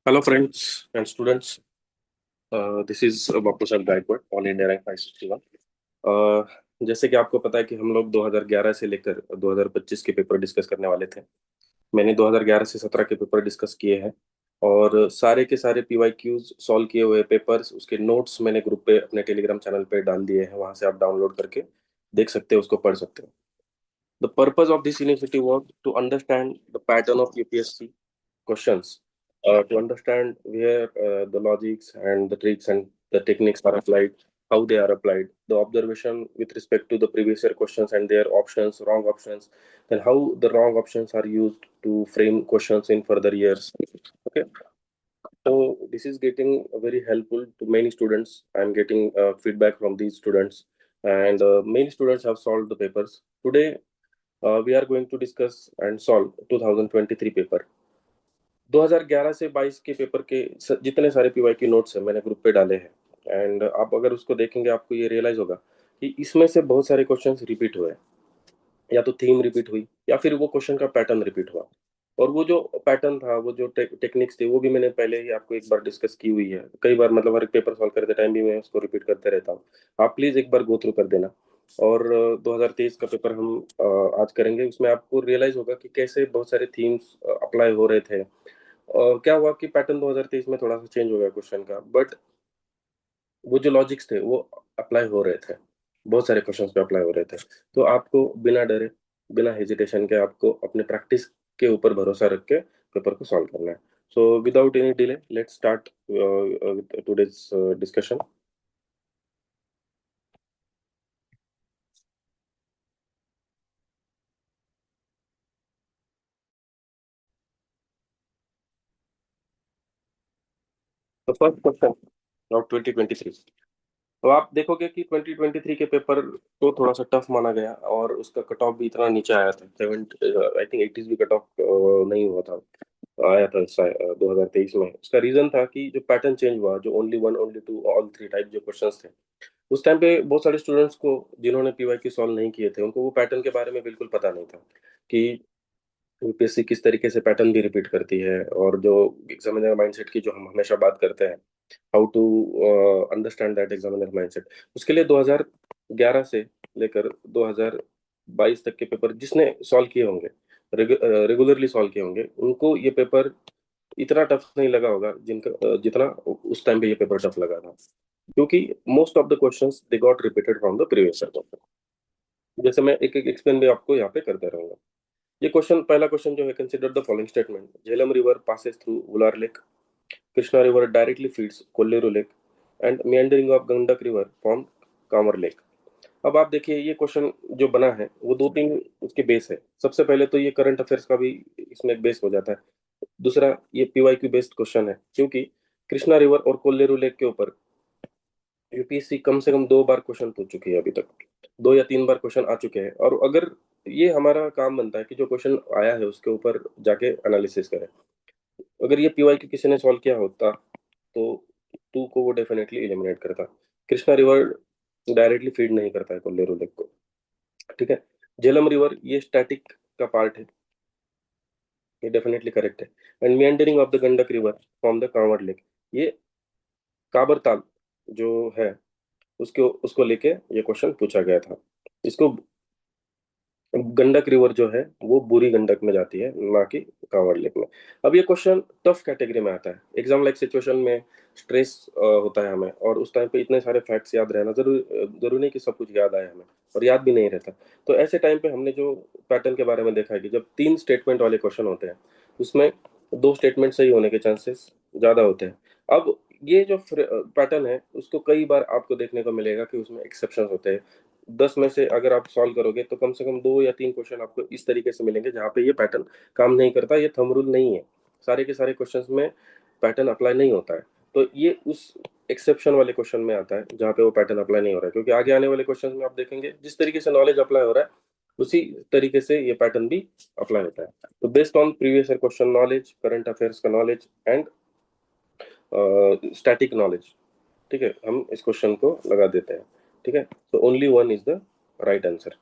Hello, friends and students. This is Bapu Sir Gaikwad, all India rank 561। जैसे कि आपको पता है कि हम लोग 2011 से लेकर 2025 के पेपर डिस्कस करने वाले थे। मैंने 2011 से 17 के पेपर डिस्कस किए हैं और सारे के सारे पीवाईक्यूज सॉल्व किए हुए पेपर्स, उसके नोट्स मैंने ग्रुप पे अपने टेलीग्राम चैनल पे डाल दिए हैं। वहां से आप डाउनलोड करके देख सकते हो, उसको पढ़ सकते हो। The purpose of this initiative was to understand the pattern of UPSC questions, to understand where the logics and the tricks and the techniques are applied, how they are applied, the observation with respect to the previous year questions and their options, wrong options, then how the wrong options are used to frame questions in further years. Okay, so this is getting very helpful to many students. I'm getting feedback from these students, and many students have solved the papers. Today, we are going to discuss and solve 2023 paper. 2011 से 22 के paper के जितने सारे PY की notes हैं मैंने group पे डाले हैं। एंड आप अगर उसको देखेंगे आपको ये रियलाइज होगा कि इसमें से बहुत सारे क्वेश्चंस रिपीट हुए हैं। या तो थीम रिपीट हुई या फिर वो क्वेश्चन का पैटर्न रिपीट हुआ। और वो जो पैटर्न था, वो जो टेक्निक्स थे, वो भी मैंने पहले ही आपको एक बार डिस्कस की हुई है कई बार। मतलब हर एक पेपर सॉल्व करते टाइम भी मैं उसको रिपीट करते रहता हूँ। आप प्लीज एक बार गो थ्रू कर देना। और 2023 का पेपर हम आज करेंगे। उसमें आपको रियलाइज होगा कि कैसे बहुत सारे थीम्स अप्लाई हो रहे थे। और क्या हुआ कि पैटर्न 2023 में थोड़ा सा चेंज हो गया क्वेश्चन का, बट वो जो लॉजिक्स थे वो अप्लाई हो रहे थे। बहुत सारे क्वेश्चंस पे अप्लाई हो रहे थे। तो आपको बिना डरे, बिना हेजिटेशन के आपको अपने प्रैक्टिस के ऊपर भरोसा रख के पेपर को सॉल्व करना है। So without any delay let's start today's discussion. तो फर्स्ट क्वेश्चन ऑफ 2023। तो आप देखोगे कि 2023 के पेपर को थोड़ा सा टफ माना गया और उसका कट ऑफ भी इतना नीचे आया था। 70 आई थिंक 80 भी कट ऑफ नहीं हुआ था, आया था 2023 में। उसका रीजन था कि जो पैटर्न चेंज हुआ, जो only one only two all three type जो क्वेश्चंस थे, उस टाइम पे बहुत सारे स्टूडेंट्स को, जिन्होंने पीवाई की सॉल्व नहीं किए थे, उनको वो पैटर्न के बारे में बिल्कुल पता नहीं था कि यूपीएससी किस तरीके से पैटर्न भी रिपीट करती है। और जो एग्जामिनर माइंडसेट की जो हम हमेशा बात करते हैं, how to understand that examiner mindset, उसके लिए 2011 से लेकर 2022 तक के पेपर जिसने सॉल्व किए होंगे, रेगुलरली सॉल्व किए होंगे, उनको ये पेपर इतना टफ नहीं लगा होगा जिनका जितना उस टाइम पे ये पेपर टफ लगा था। क्योंकि most of the questions they got repeated from the previous paper. जैसे मैं एक एक एक्सप्लेन भी आपको यहाँ पे करते रहूंगा। ये क्वेश्चन, पहला क्वेश्चन जो है, consider the following statement: Jhelum river passes through Wular lake, Krishna river directly feeds Kolleru lake, and meandering of Gandak river form Kanwar lake. अब आप देखिए, ये क्वेश्चन जो बना है वो दो तीन उसके बेस है। सबसे पहले तो ये करंट अफेयर्स का भी इसमें एक बेस हो जाता है। दूसरा, ये पीवाईक्यू बेस्ड क्वेश्चन है, क्योंकि कृष्णा रिवर और कोल्लेरू लेक के ऊपर यूपीएससी कम से कम दो बार क्वेश्चन पूछ चुकी है अभी तक। दो या तीन बार क्वेश्चन आ चुके हैं, और अगर ये हमारा काम बनता है कि जो क्वेश्चन आया है उसके ऊपर जाके एनालिसिस करें। अगर ये पीवाईक्यू किसी ने सॉल्व किया होता तो टू को वो डेफिनेटली एलिमिनेट करता। कृष्णा रिवर डायरेक्टली फीड नहीं करता है कोल्लेरू लेक को, ठीक है। झेलम रिवर ये स्टैटिक का पार्ट है, ये डेफिनेटली करेक्ट है। And meandering of the Gandak river from the Kanwar lake, ये काबर ताल जो है उसके उसको लेके ये क्वेश्चन पूछा गया था। इसको, गंडक रिवर जो है वो बुरी गंडक में जाती है, ना कि कांवड़ लेक में। अब ये क्वेश्चन टफ कैटेगरी में आता है। एग्जाम लाइक सिचुएशन में स्ट्रेस होता है हमें, और उस टाइम पे इतने सारे फैक्ट्स याद रहना जरूरी नहीं कि सब कुछ याद आए हमें, और याद भी नहीं रहता। तो ऐसे टाइम पे हमने जो पैटर्न के बारे में देखा है कि जब तीन स्टेटमेंट वाले क्वेश्चन होते हैं, उसमें दो स्टेटमेंट सही होने के चांसेस ज्यादा होते हैं। अब ये जो पैटर्न है उसको कई बार आपको देखने को मिलेगा कि उसमें एक्सेप्शन होते हैं। 10 में से अगर आप सॉल्व करोगे तो कम से कम दो या तीन क्वेश्चन आपको इस तरीके से मिलेंगे जहाँ पे ये पैटर्न काम नहीं करता, ये थंब रूल नहीं है। सारे के सारे क्वेश्चंस में पैटर्न अप्लाई नहीं होता है। तो ये उस एक्सेप्शन वाले क्वेश्चन में आता है जहाँ पे वो पैटर्न अप्लाई नहीं हो रहा है, क्योंकि आगे आने वाले क्वेश्चन में आप देखेंगे जिस तरीके से नॉलेज अप्लाई हो रहा है उसी तरीके से ये पैटर्न भी अप्लाई होता है। तो based on previous year question knowledge, current affairs का नॉलेज, एंड स्टैटिक नॉलेज, ठीक है, हम इस क्वेश्चन को लगा देते हैं। ठीक है, तो only one is the right answer.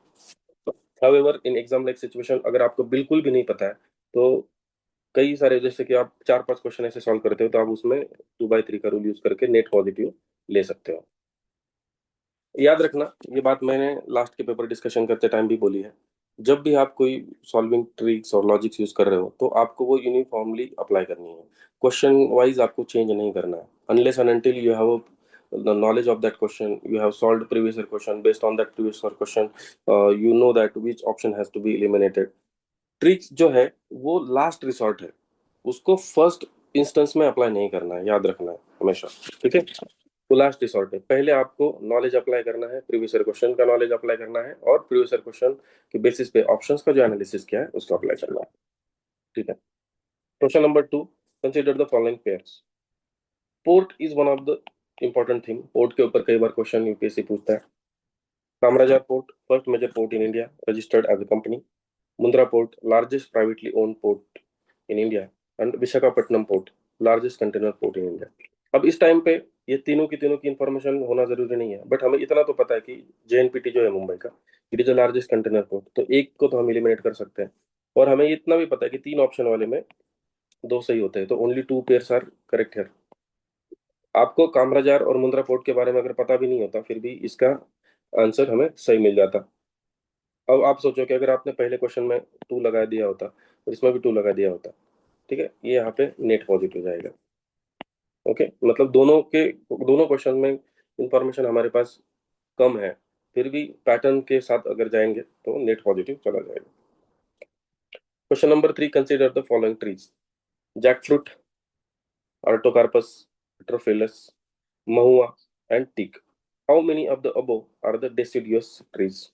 However in exam like situation अगर आपको बिल्कुल भी नहीं पता है तो कई सारे, जैसे कि आप 4-5 क्वेश्चन ऐसे सॉल्व करते हो तो आप उसमें 2/3 का रूल यूज करके नेट पॉजिटिव ले सकते हो। याद रखना, ये बात मैंने लास्ट के पेपर डिस्कशन करते टाइम भी बोली है, जब भी आप कोई सॉल्विंग ट्रिक्स और लॉजिक्स यूज कर रहे हो तो आपको वो यूनिफॉर्मली अप्लाई करनी है, क्वेश्चन वाइज आपको चेंज नहीं करना है, unless and until you have the knowledge of that question, you have solved previous year question, based on that previous year question you know that which option has to be eliminated। Tricks जो है वो last resort है, उसको first instance में apply नहीं करना है, याद रखना है हमेशा। ठीक है, वो लास्ट रिसॉर्ट है, पहले आपको नॉलेज अप्लाई करना है, प्रीवियस ईयर क्वेश्चन का नॉलेज अप्लाई करना है, और प्रीवियस ईयर क्वेश्चन के बेसिस पे ऑप्शंस का जो एनालिसिस किया है उसको अप्लाई करना है। ठीक है। Question number 2, consider the following pairs. Port is one of the important thing, port के ऊपर कई बार क्वेश्चन यूपीएससी पूछता है। Kamarajar port, first major port in India, registered as a company. Mundra port, largest privately owned port in India, and Visakhapatnam port, largest container port in India। अब इस time पे ये तीनों की इंफॉर्मेशन होना जरूरी नहीं है, बट हमें इतना तो पता है कि जेएनपीटी जो है मुंबई का, it is the largest container port, तो एक को तो हम एलिमिनेट कर सकते हैं। और हमें इतना भी पता है कि 3 ऑप्शन वाले में 2 सही होते हैं, तो ओनली 2 पेयर्स आर करेक्ट है। आपको कामराजार और मुंद्रा पोर्ट के बारे में अगर पता भी नहीं होता फिर भी इसका आंसर हमें सही मिल जाता। अब आप सोचो कि अगर आपने पहले क्वेश्चन में 2 लगा दिया होता और इसमें भी 2 लगा दिया होता, ठीक है, ये यहाँ पे नेट पॉजिटिव जाएगा। ओके, मतलब दोनों क्वेश्चन में इंफॉर्मेशन हमारे पास कम है, फिर भी पैटर्न के साथ अगर जाएंगे तो नेट पॉजिटिव चला जाएगा। Question number 3, consider the following trees. Jackfruit, artocarpus, Heterophyllus, mahua, and teak। How many of the above are the deciduous trees?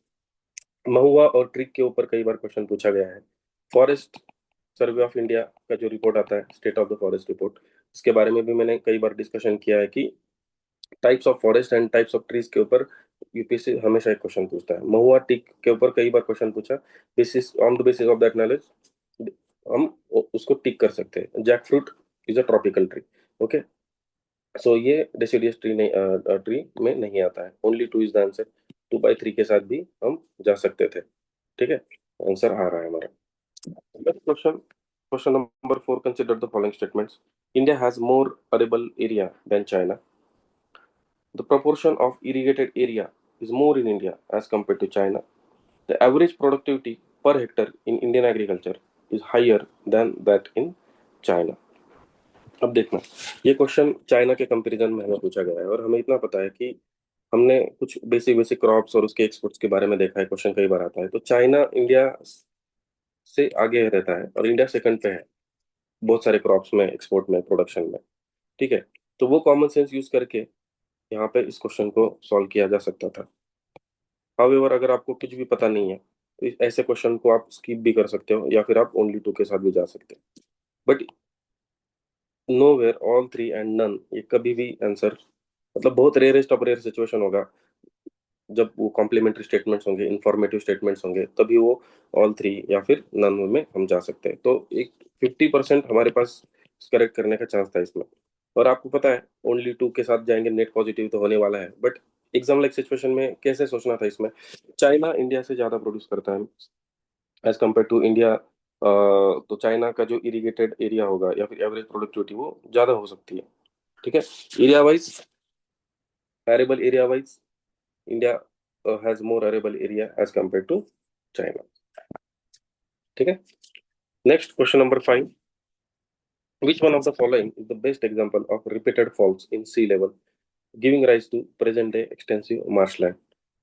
महुआ और ट्रिक के ऊपर कई बार क्वेश्चन पूछा गया है। फॉरेस्ट सर्वे ऑफ इंडिया का जो रिपोर्ट आता है, state of the forest report, इसके बारे में भी मैंने कई बार डिस्कशन किया है कि types of forest and types of trees के ऊपर यूपीएससी हमेशा एक क्वेश्चन पूछता है। महुआ टिक के ऊपर कई बार क्वेश्चन पूछा, basis on the basis of that knowledge हम उसको टिक कर सकते हैं। Jackfruit is a tropical tree. Okay, so ये डेसिडियस ट्री नहीं, ट्री में नहीं आता है, ओनली 2 इज द आंसर। 2/3 के साथ भी हम जा सकते थे। ठीक है, आंसर आ रहा है हमारा। Next question, question number 4, consider the following statements. India has more arable area than China. The proportion of irrigated area is more in India as compared to China. The average productivity per hectare in Indian agriculture is higher than that in China। अब देखना, ये question China के comparison में हमें पूछा गया है, और हमें इतना पता है कि हमने कुछ बेसिक बेसिक क्रॉप्स और उसके एक्सपोर्ट्स के बारे में देखा है, क्वेश्चन कई बार आता है, तो चाइना इंडिया से आगे रहता है और इंडिया सेकंड पे है बहुत सारे क्रॉप्स में, एक्सपोर्ट में, प्रोडक्शन में। ठीक है, तो वो कॉमन सेंस यूज करके यहाँ पे इस क्वेश्चन को सॉल्व किया जा सकता था। हाउएवर अगर आपको कुछ भी पता नहीं है तो ऐसे क्वेश्चन को आप स्किप भी कर सकते हो, या फिर आप ओनली 2 के साथ भी जा सकते हो, but no where all 3 and none, ये कभी भी आंसर, मतलब बहुत रेयरेस्ट ऑफ रेयर सिचुएशन होगा जब वो कॉम्प्लीमेंट्री स्टेटमेंट्स होंगे, इंफॉर्मेटिव स्टेटमेंट्स होंगे, तभी वो ऑल 3 या फिर नन में हम जा सकते हैं। तो एक 50% हमारे पास करेक्ट करने का चांस था इसमें। और आपको पता है ओनली 2 के साथ जाएंगे, नेट पॉजिटिव तो होने वाला है, बट एग्जाम लाइक सिचुएशन में कैसे सोचना था इसमें, चाइना इंडिया से ज्यादा प्रोड्यूस करता है एज कम्पेयर टू इंडिया, तो चाइना का जो इरिगेटेड एरिया होगा या फिर एवरेज प्रोडक्टिविटी वो ज्यादा हो सकती है। ठीक है, area wise, arable area wise India has more arable area as compare to China. ठीक है, next question number 5, which one of the following is the best example of repeated falls in sea level giving rise to present day extensive marshland?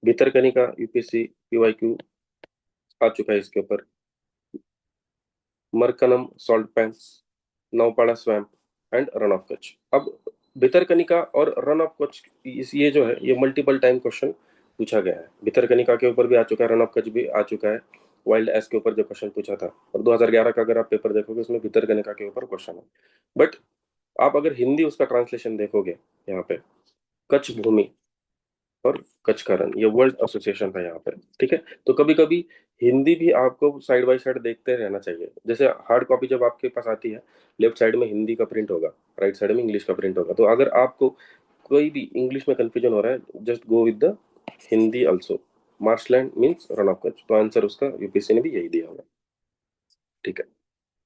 Bhitarkanika UPSC PYQ आ चुका है इसके ऊपर। Marakkanam salt pans, Naupada swamp, and Rann of Kutch. अब भितरकनिका और run of Kutch, ये जो है ये मल्टीपल टाइम क्वेश्चन पूछा गया है। भितरकनिका के ऊपर भी आ चुका है, रन ऑफ कच्छ भी आ चुका है, वाइल्ड एस के ऊपर जो क्वेश्चन पूछा था, और 2011 का अगर आप पेपर देखोगे उसमें भितरकनिका के ऊपर क्वेश्चन है। बट आप अगर हिंदी उसका ट्रांसलेशन देखोगे यहाँ पे, कच्छ भूमि और कच्छ का रन, ये वर्ल्ड एसोसिएशन है यहाँ पे। ठीक है, तो कभी कभी हिंदी भी आपको साइड बाय साइड देखते रहना चाहिए। जैसे हार्ड कॉपी जब आपके पास आती है, लेफ्ट साइड में हिंदी का प्रिंट होगा, राइट साइड में इंग्लिश का प्रिंट होगा, तो अगर आपको कोई भी इंग्लिश में कंफ्यूजन हो रहा है, just go with the Hindi also. Marshland means run of Kutch, तो आंसर उसका यूपीएससी ने भी यही दिया होगा। ठीक है,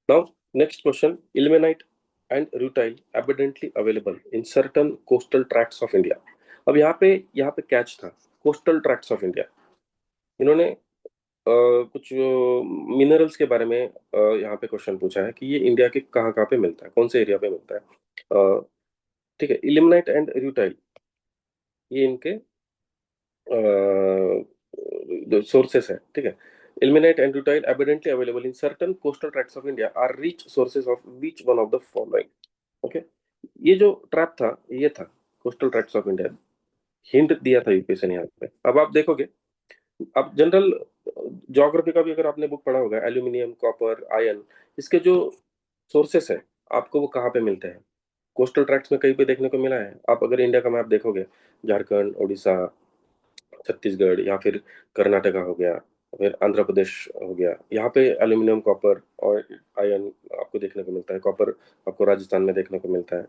now next question, ilmenite and rutile abundantly available in certain coastal tracts of India. अब यहाँ पे कैच था, कोस्टल ट्रैक्ट्स ऑफ इंडिया। इन्होंने कुछ मिनरल्स के बारे में यहाँ पे क्वेश्चन पूछा है कि ये इंडिया के कहाँ कहाँ पे मिलता है, कौन से एरिया पे मिलता है। ठीक है, इल्मेनाइट एंड रूटाइल ये इनके सोर्सेस है। ठीक है, ilmenite and rutile abundantly available in certain coastal tracts of India are rich sources of which one of the following। Okay, ये जो ट्रैप था ये था coastal tracts of India, hint दिया था यूपीएससी ने यहाँ पे। अब आप देखोगे, अब जनरल ज्योग्राफी का भी अगर आपने बुक पढ़ा होगा, एल्यूमिनियम, कॉपर, आयरन, इसके जो सोर्सेस है आपको वो कहाँ पे मिलते हैं, कोस्टल ट्रैक्ट्स में कहीं पे देखने को मिला है? आप अगर इंडिया का मैप देखोगे, झारखंड, उड़ीसा, छत्तीसगढ़ या फिर कर्नाटका हो गया, फिर आंध्र प्रदेश हो गया, यहाँ पे एल्यूमिनियम, कॉपर और आयरन आपको देखने को मिलता है। कॉपर आपको राजस्थान में देखने को मिलता है।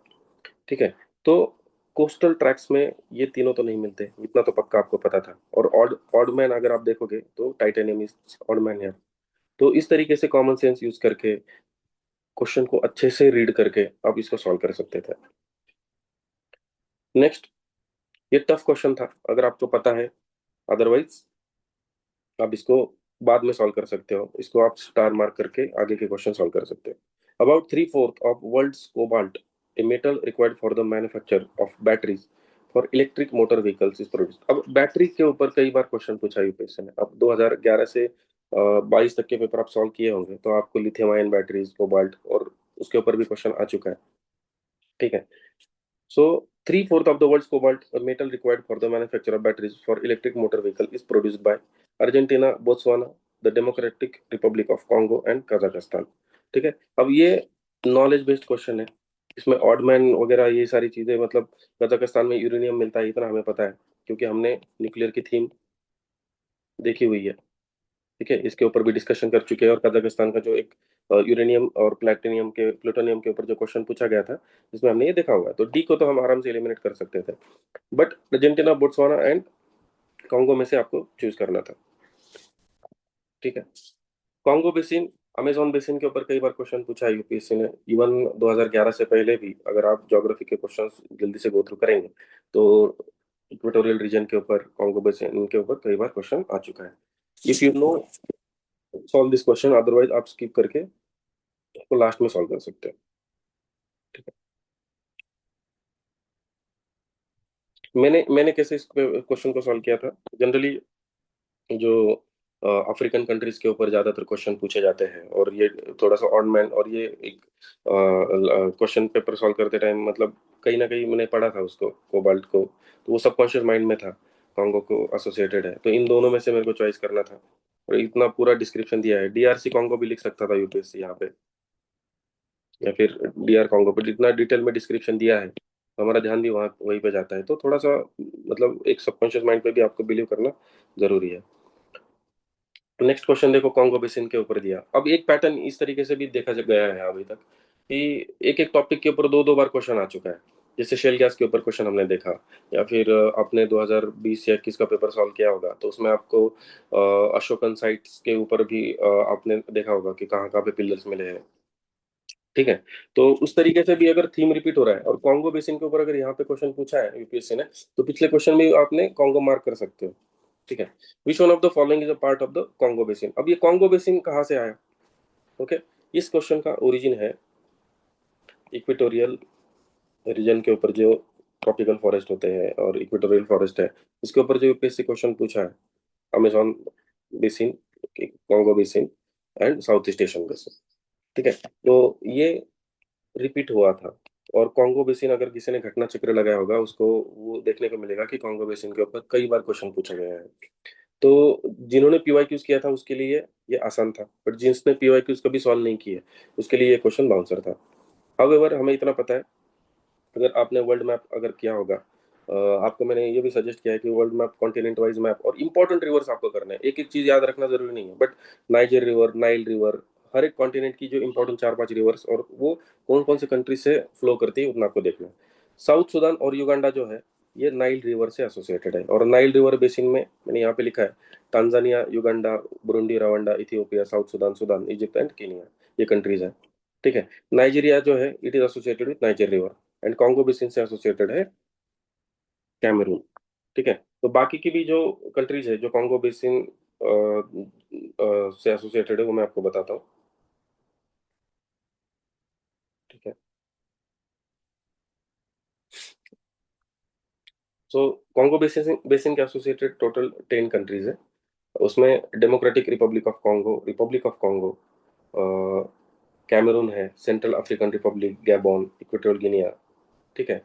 ठीक है, तो कोस्टल ट्रैक्स में ये तीनों तो नहीं मिलते, इतना तो पक्का आपको पता था। और ऑड ऑड मैन अगर आप देखोगे तो टाइटेनियम इज ऑड मैन है। तो इस तरीके से कॉमन सेंस यूज करके, क्वेश्चन को अच्छे से रीड करके आप इसको सॉल्व कर सकते थे। नेक्स्ट, ये टफ क्वेश्चन था अगर आपको पता है, अदरवाइज आप इसको बाद में सॉल्व कर सकते हो, इसको आप स्टार मार्क करके आगे के क्वेश्चन सॉल्व कर सकते हो। About 3/4 of world's cobalt, a metal required for the manufacture of batteries for electric motor vehicles is produced. अब बैटरी के ऊपर कई बार क्वेश्चन पूछा यूपीएससी ने। अब 2011 से 22 तक के पेपर आप सॉल्व किए होंगे तो आपको लिथियम आयन बैटरीज, कोबाल्ट और उसके ऊपर भी क्वेश्चन आ चुका है। ठीक है, so 3/4 of the world's cobalt, a metal required for the manufacture of batteries for electric motor vehicle, is produced by Argentina, Botswana, the Democratic Republic of Congo and Kazakhstan। ठीक है, अब ये नॉलेज बेस्ड क्वेश्चन है, इसमें odd man वगैरह ये सारी चीजें, मतलब कजाकिस्तान में यूरेनियम मिलता है इतना हमें पता है क्योंकि हमने न्यूक्लियर की थीम देखी हुई है। ठीक है, इसके ऊपर भी डिस्कशन कर चुके हैं। और कजाकिस्तान का जो एक यूरेनियम और प्लेटिनियम के, प्लूटोनियम के ऊपर जो क्वेश्चन पूछा गया था, इसमें हमने ये देखा हुआ है। तो डी को तो हम आराम से एलिमिनेट कर सकते थे, but Argentina, Botswana and Congo में से आपको चूज करना था। ठीक है, कांगो बेसिन, अमेजोन बेसिन के ऊपर कई बार क्वेश्चन पूछा है यूपीएससी ने। इवन 2011 से पहले भी अगर आप ज्योग्राफी के क्वेश्चंस जल्दी से गो थ्रू करेंगे तो इक्वेटोरियल रीजन के ऊपर, कांगो बेसिन के ऊपर कई बार क्वेश्चन आ चुका है। If you know solve this question, otherwise आप स्किप करके उसको लास्ट में सॉल्व कर सकते हैं। ठीक है, मैंने कैसे इस क्वेश्चन को सॉल्व किया था, जनरली जो अफ्रीकन कंट्रीज के ऊपर ज्यादातर क्वेश्चन पूछे जाते हैं, और ये थोड़ा सा ऑड मैन, और ये एक क्वेश्चन पेपर सॉल्व करते टाइम मतलब कहीं ना कहीं मैंने पढ़ा था उसको, कोबाल्ट को, तो वो सबकॉन्शियस माइंड में था, कॉन्गो को एसोसिएटेड है, तो इन दोनों में से मेरे को चॉइस करना था। और इतना पूरा डिस्क्रिप्शन दिया है, डीआरसी कॉन्गो भी लिख सकता था यूपीएससी यहाँ पे, या फिर डीआर कॉन्गो पे, जितना डिटेल में डिस्क्रिप्शन दिया है तो हमारा ध्यान भी वहाँ वहीं पे जाता है। तो थोड़ा सा मतलब एक सबकॉन्शियस माइंड पे भी आपको बिलीव करना जरूरी है। नेक्स्ट क्वेश्चन देखो, कॉन्गो बेसिन के ऊपर दिया। अब एक पैटर्न इस तरीके से भी देखा गया है अभी तक कि एक एक टॉपिक के ऊपर दो दो बार क्वेश्चन आ चुका है। जैसे शेल गैस के ऊपर क्वेश्चन हमने देखा, या फिर आपने 2020 या 21 का पेपर सॉल्व किया होगा तो उसमें आपको अशोकन साइट्स के ऊपर भी आपने देखा होगा कि कहाँ कहाँ पे पिलर्स मिले हैं। ठीक है, तो उस तरीके से भी अगर थीम रिपीट हो रहा है और कॉन्गो बेसिन के ऊपर अगर यहाँ पे क्वेश्चन पूछा है यूपीएससी ने, तो पिछले क्वेश्चन में आपने कॉन्गो मार्क कर सकते हो। ठीक है, विच one of the following is a part of the Congo basin. अब ये कॉन्गो बेसिन कहाँ से आया? ओके, इस क्वेश्चन का ओरिजिन है इक्वेटोरियल रीजन के ऊपर, जो ट्रॉपिकल फॉरेस्ट होते हैं और इक्वेटोरियल फॉरेस्ट है, इसके ऊपर जो यूपीएससी क्वेश्चन पूछा है, Amazon basin, Congo basin and south east Asian basin. ठीक है, तो ये रिपीट हुआ था। और कॉन्गो बेसिन अगर किसी ने घटना चक्र लगाया होगा उसको, वो देखने को मिलेगा कि कॉन्गो बेसिन के ऊपर कई बार क्वेश्चन पूछा गया है। तो जिन्होंने पीवाईक्यूज किया था उसके लिए ये आसान था, बट जिसने पीवाईक्यूज कभी सॉल्व नहीं किए उसके लिए ये क्वेश्चन बाउंसर था। हाउएवर हमें इतना पता है, अगर आपने वर्ल्ड मैप अगर किया होगा, आपको मैंने ये भी सजेस्ट किया है कि world map, continent wise map, और इंपॉर्टेंट रिवर्स आपको करना है। एक एक चीज याद रखना जरूरी नहीं है, but Niger river, Nile river, हर एक कॉन्टिनेंट की जो इंपॉर्टेंट 4-5 रिवर्स और वो कौन कौन से कंट्री से फ्लो करती है उतना आपको देखना है। साउथ सूडान और युगांडा जो है ये नाइल रिवर से एसोसिएटेड है, और नाइल रिवर बेसिन में मैंने यहाँ पे लिखा है Tanzania, Uganda, Burundi, Rwanda, Ethiopia, south Sudan, Sudan, Egypt and Kenya, ये कंट्रीज हैं। ठीक है। नाइजीरिया जो है it is associated with niger river, and Congo basin से एसोसिएटेड है कैमरून। ठीक है। तो बाकी की भी जो कंट्रीज है जो कॉन्गो बेसिन से एसोसिएटेड है वो मैं आपको बताता हूँ। ठीक है। सो कॉन्गो बेसिन बेसिन के एसोसिएटेड टोटल 10 कंट्रीज है। उसमें Democratic Republic of Congo, Cameroon है, Central African Republic, Gabon, Equatorial Guinea. ठीक है।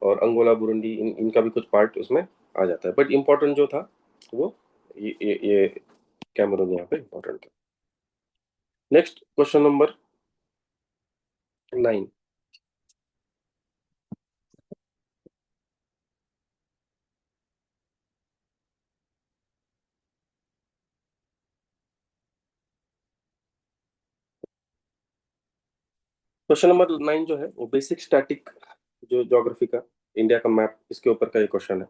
और अंगोला, बुरुंडी, इनका भी कुछ पार्ट उसमें आ जाता है, बट इम्पोर्टेंट जो था वो ये कैमरून यहाँ पे इम्पोर्टेंट था। Next question number 9। Question number 9 जो है वो बेसिक स्टैटिक, जो ज्योग्राफी का इंडिया का मैप, इसके ऊपर का ये क्वेश्चन है।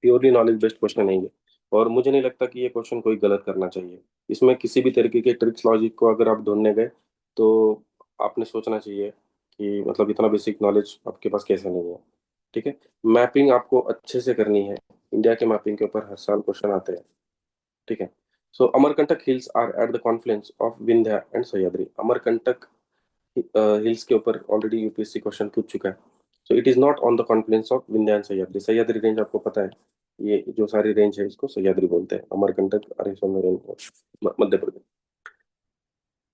प्योरली नॉलेज बेस्ड क्वेश्चन नहीं है, और मुझे नहीं लगता कि ये क्वेश्चन कोई गलत करना चाहिए। इसमें किसी भी तरीके के ट्रिक्स लॉजिक को अगर आप ढूंढने गए तो आपने सोचना चाहिए कि मतलब इतना बेसिक नॉलेज आपके पास कैसे नहीं है। ठीक है। मैपिंग आपको अच्छे से करनी है। इंडिया के मैपिंग के ऊपर हर साल क्वेश्चन आते हैं। ठीक है। So Amarkantak hills are at the confluence of Vindhya and Sahyadri. Amarkantak hills के ऊपर ऑलरेडी यूपीएससी क्वेश्चन पूछ चुका है। So it is not on the confluence of Vindhya and Sahyadri. Sahyadri range आपको पता है, ये जो सारी रेंज है इसको सह्याद्री बोलते हैं। अमरकंटक अरे range Madhya Pradesh.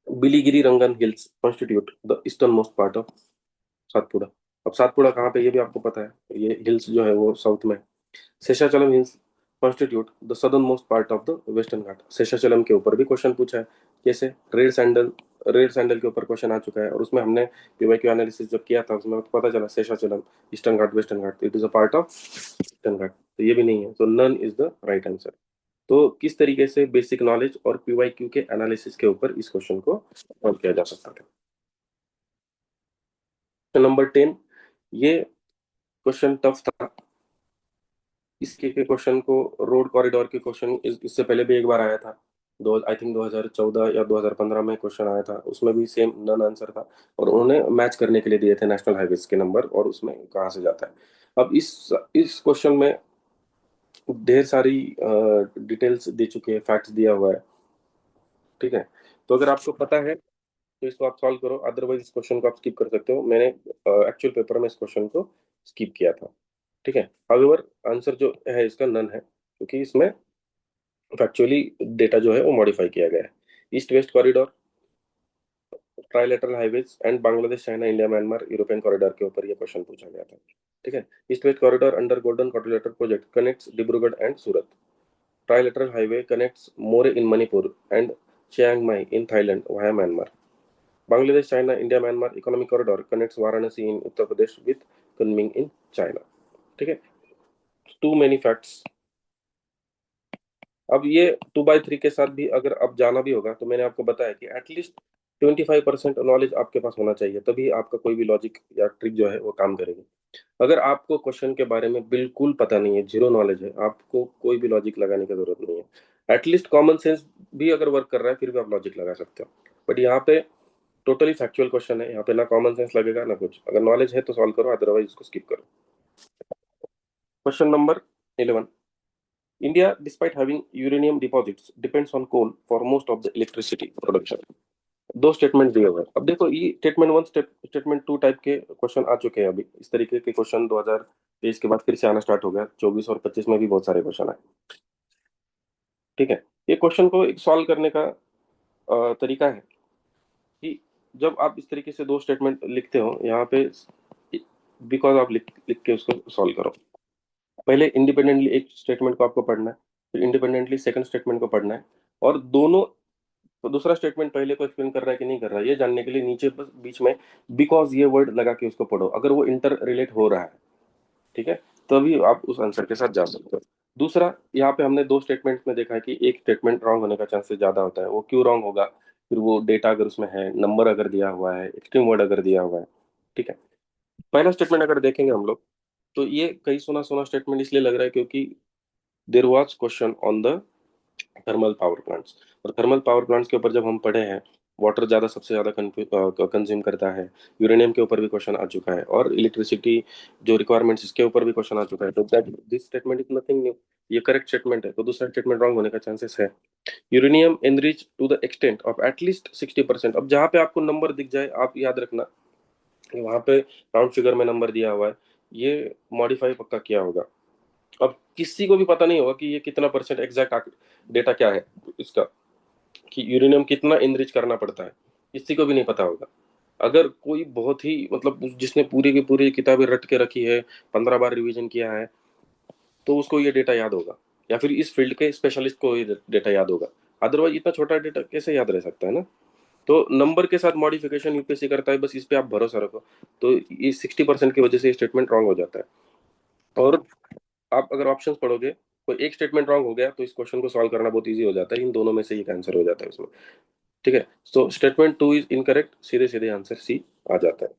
Biligiri Rangan hills constitute the eastern most part of Satpura. अब सातपुड़ा कहाँ पे ये भी आपको पता है, ये हिल्स जो है वो साउथ में है। Seshachalam hills constitute the southernmost part of the western ghat. Seshachalam के ऊपर भी क्वेश्चन पूछा है। कैसे? रेड सैंडल के ऊपर क्वेश्चन आ चुका है, और उसमें हमने पीवाईक्यू एनालिसिस जब किया था उसमें पता चला Seshachalam eastern ghat western ghat it is a part of eastern ghat, तो ये भी नहीं है, तो none is the right answer. तो किस तरीके से बेसिक नॉलेज और पीवाईक्यू के एनालिसिस के ऊपर इस क्वेश्चन को सॉल्व किया जा सकता है। क्वेश्चन नंबर 10, ये क्वेश्चन टफ था। इसके के क्वेश्चन को, रोड कॉरिडोर के क्वेश्चन इससे पहले भी एक बार आया था, दो आई थिंक 2014 या 2015 में क्वेश्चन आया था, उसमें भी सेम नन आंसर था। और उन्होंने मैच करने के लिए दिए थे नेशनल हाईवेज के नंबर और उसमें कहाँ से जाता है। अब इस क्वेश्चन में ढेर सारी डिटेल्स दे चुके हैं, फैक्ट्स दिया हुआ है। ठीक है। तो अगर आपको पता है तो इसको आप सॉल्व करो, अदरवाइज इस क्वेश्चन को आप स्किप कर सकते हो। मैंने एक्चुअल पेपर में इस क्वेश्चन को स्किप किया था। ठीक है। हाउएवर आंसर जो है इसका नन है, क्योंकि इसमें फैक्चुअली डेटा जो है वो मॉडिफाई किया गया है। East west corridor, trilateral highways and Bangladesh China India Myanmar European corridor के ऊपर ये क्वेश्चन पूछा गया था। ठीक है। East west corridor under golden quadrilateral project connects Dibrugarh and Surat. Trilateral highway connects Moreh in Manipur and Chiang Mai in Thailand via Myanmar. Bangladesh China India Myanmar economic corridor connects Varanasi in Uttar Pradesh with Kunming in China. ठीक है। Too many facts. अब ये 2/3 के साथ भी अगर अब जाना भी होगा तो मैंने आपको बताया कि एटलीस्ट 25% नॉलेज आपके पास होना चाहिए, तभी आपका कोई भी लॉजिक या ट्रिक जो है वो काम करेगी। अगर आपको क्वेश्चन के बारे में बिल्कुल पता नहीं है, जीरो नॉलेज है, आपको कोई भी लॉजिक लगाने की जरूरत नहीं है। एटलीस्ट कॉमन सेंस भी अगर वर्क कर रहा है फिर भी आप लॉजिक लगा सकते हो। बट यहाँ पे टोटली फैक्चुअल क्वेश्चन है, यहाँ पे ना कॉमन सेंस लगेगा ना कुछ। अगर नॉलेज है तो सॉल्व करो, अदरवाइज इसको स्किप करो। Question number 11। India, despite having uranium deposits, depends on coal for most of the electricity production. दो स्टेटमेंट दिए हुए हैं। अब देखो ये statement one statement two type के क्वेश्चन आ चुके हैं अभी। इस तरीके के क्वेश्चन 2023 के बाद फिर से आना स्टार्ट हो गया, 24 और 25 में भी बहुत सारे क्वेश्चन आए। ठीक है। ये क्वेश्चन को एक सॉल्व करने का तरीका है कि जब आप इस तरीके से दो स्टेटमेंट लिखते हो यहाँ पे, बिकॉज आप लिख लिख के उसको सॉल्व करो। पहले इंडिपेंडेंटली एक स्टेटमेंट को आपको पढ़ना है, फिर इंडिपेंडेंटली सेकंड स्टेटमेंट को पढ़ना है, और दोनों, तो दूसरा स्टेटमेंट पहले को एक्सप्लेन कर रहा है कि नहीं कर रहा है ये जानने के लिए नीचे बस बीच में बिकॉज ये वर्ड लगा के उसको पढ़ो, अगर वो इंटर रिलेट हो रहा है। ठीक है। तभी आप उस आंसर के साथ जा सकते हो। दूसरा, यहाँ पे हमने दो स्टेटमेंट में देखा है कि एक स्टेटमेंट रॉन्ग होने का चांसेस ज्यादा होता है। वो क्यों रॉन्ग होगा? फिर वो डेटा अगर उसमें है, नंबर अगर दिया हुआ है, एक्सट्रीम वर्ड अगर दिया हुआ है। ठीक है। पहला स्टेटमेंट अगर देखेंगे हम लोग, तो ये कई सुना सुना स्टेटमेंट इसलिए लग रहा है क्योंकि there was question on the thermal power plants, और थर्मल पावर प्लांट्स के ऊपर जब हम पढ़े हैं वाटर ज़्यादा सबसे ज़्यादा कंज्यूम करता है। यूरेनियम के ऊपर भी क्वेश्चन आ चुका है, और इलेक्ट्रिसिटी जो रिक्वायरमेंट्स इसके ऊपर भी क्वेश्चन आ चुका है। तो that this statement is nothing new, ये करेक्ट स्टेटमेंट है, तो दूसरा स्टेटमेंट रॉन्ग होने का चांसेस है। Uranium enrich to the extent of at least 60%। अब जहाँ पे आपको नंबर दिख जाए, आप याद रखना कि वहां पे राउंड फिगर में नंबर दिया हुआ है, ये मॉडिफाई पक्का किया होगा। अब किसी को भी पता नहीं होगा कि ये कितना परसेंट एग्जैक्ट डेटा क्या है इसका, कि यूरेनियम कितना इनरिच करना पड़ता है, किसी को भी नहीं पता होगा। अगर कोई बहुत ही मतलब जिसने पूरी की पूरी किताबें रट के रखी है, 15 बार रिवीजन किया है, तो उसको ये डेटा याद होगा, या फिर इस फील्ड के स्पेशलिस्ट को ये डेटा याद होगा। अदरवाइज इतना छोटा डेटा कैसे याद रह सकता है ना। तो नंबर के साथ मॉडिफिकेशन यूपीएससी करता है, बस इस पे आप भरोसा रखो। तो ये 60% की वजह से स्टेटमेंट रॉन्ग हो जाता है। और आप अगर ऑप्शंस पढ़ोगे, कोई एक स्टेटमेंट रॉन्ग हो गया तो इस क्वेश्चन को सॉल्व करना बहुत इजी हो जाता है, इन दोनों में से एक आंसर हो जाता है उसमें। ठीक है, तो स्टेटमेंट 2 इज इनकरेक्ट, सीधे सीधे आंसर सी आ जाता है।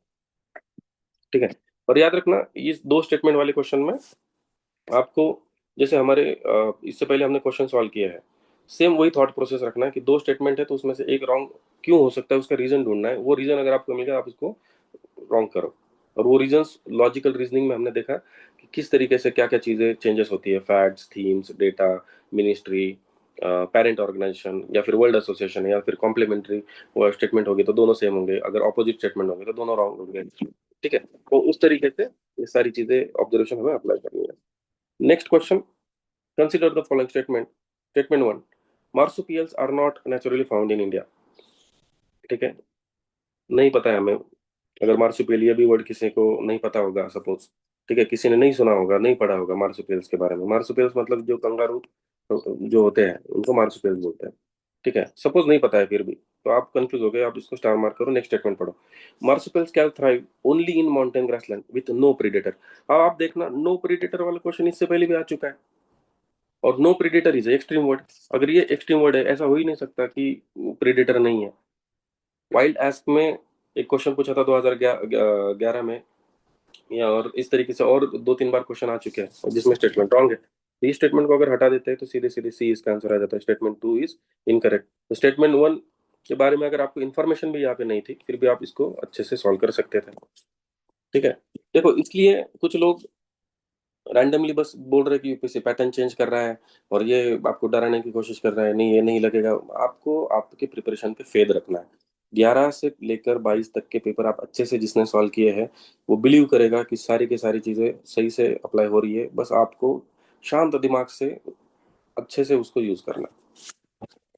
ठीक है, और याद रखना इस दो स्टेटमेंट वाले क्वेश्चन में आपको, जैसे हमारे इससे पहले हमने क्वेश्चन सॉल्व किया है, सेम वही थॉट प्रोसेस रखना है कि दो स्टेटमेंट है तो उसमें से एक रॉन्ग क्यों हो सकता है, उसका रीजन ढूंढना है। वो रीजन अगर आपको मिल गया, आप उसको रॉन्ग करो। और वो रीजंस लॉजिकल रीजनिंग में हमने देखा कि किस तरीके से क्या क्या चीजें चेंजेस होती है, facts, themes, data, ministry, parent organisation, या फिर वर्ल्ड एसोसिएशन, या फिर कॉम्प्लीमेंट्री स्टेटमेंट होगी तो दोनों सेम होंगे, अगर ऑपोजिट स्टेटमेंट होंगे तो दोनों रॉन्ग होंगे। ठीक है, तो उस तरीके से ये सारी चीजें ऑब्जर्वेशन हमें अप्लाई करनी है। Next question, consider the following statement. Statement one, marsupials are not naturally found in India. ठीक है, नहीं पता है हमें। अगर मार्सुपियल भी वर्ड किसी को नहीं पता होगा सपोज, ठीक है, किसी ने नहीं सुना होगा, नहीं पढ़ा होगा मार्सुपियल्स के बारे में। मार्सुपियल्स मतलब जो कंगारू जो होते हैं उनको मार्सुपियल्स बोलते हैं। ठीक है, सपोज नहीं पता है फिर भी, तो आप कंफ्यूज हो गए, आप इसको स्टार मार्क करो, नेक्स्ट स्टेटमेंट पढ़ो। Marsupials can thrive only in mountain grassland with no predator. अब आप देखना, नो प्रीडेटर वाला क्वेश्चन इससे पहले भी आ चुका है, और no predator is extreme word. अगर ये एक्सट्रीम वर्ड है, ऐसा हो ही नहीं सकता कि प्रीडेटर नहीं है। वाइल्ड एस्क में एक क्वेश्चन पूछा था 2011 में, या और इस तरीके से और दो तीन बार क्वेश्चन आ चुके हैं और जिसमें स्टेटमेंट रॉन्ग है। तो इस स्टेटमेंट को अगर हटा देते हैं तो सीधे सीधे सी इसका आंसर आ जाता है, स्टेटमेंट 2 इज इनकरेक्ट। तो स्टेटमेंट 1 के बारे में अगर आपको इन्फॉर्मेशन भी यहाँ पे नहीं थी, फिर भी आप इसको अच्छे से सॉल्व कर सकते थे। ठीक है, देखो इसलिए कुछ लोग रैंडमली बस बोल रहे हैं कि यूपीएससी पैटर्न चेंज कर रहा है, और ये आपको डराने की कोशिश कर रहा है, नहीं ये नहीं लगेगा। आपको आपके प्रिपरेशन पे फेद रखना है। 11 से लेकर 22 तक के पेपर आप अच्छे से जिसने सॉल्व किए हैं, वो बिलीव करेगा कि सारी की सारी चीजें सही से अप्लाई हो रही है। बस आपको शांत दिमाग से अच्छे से उसको यूज करना है।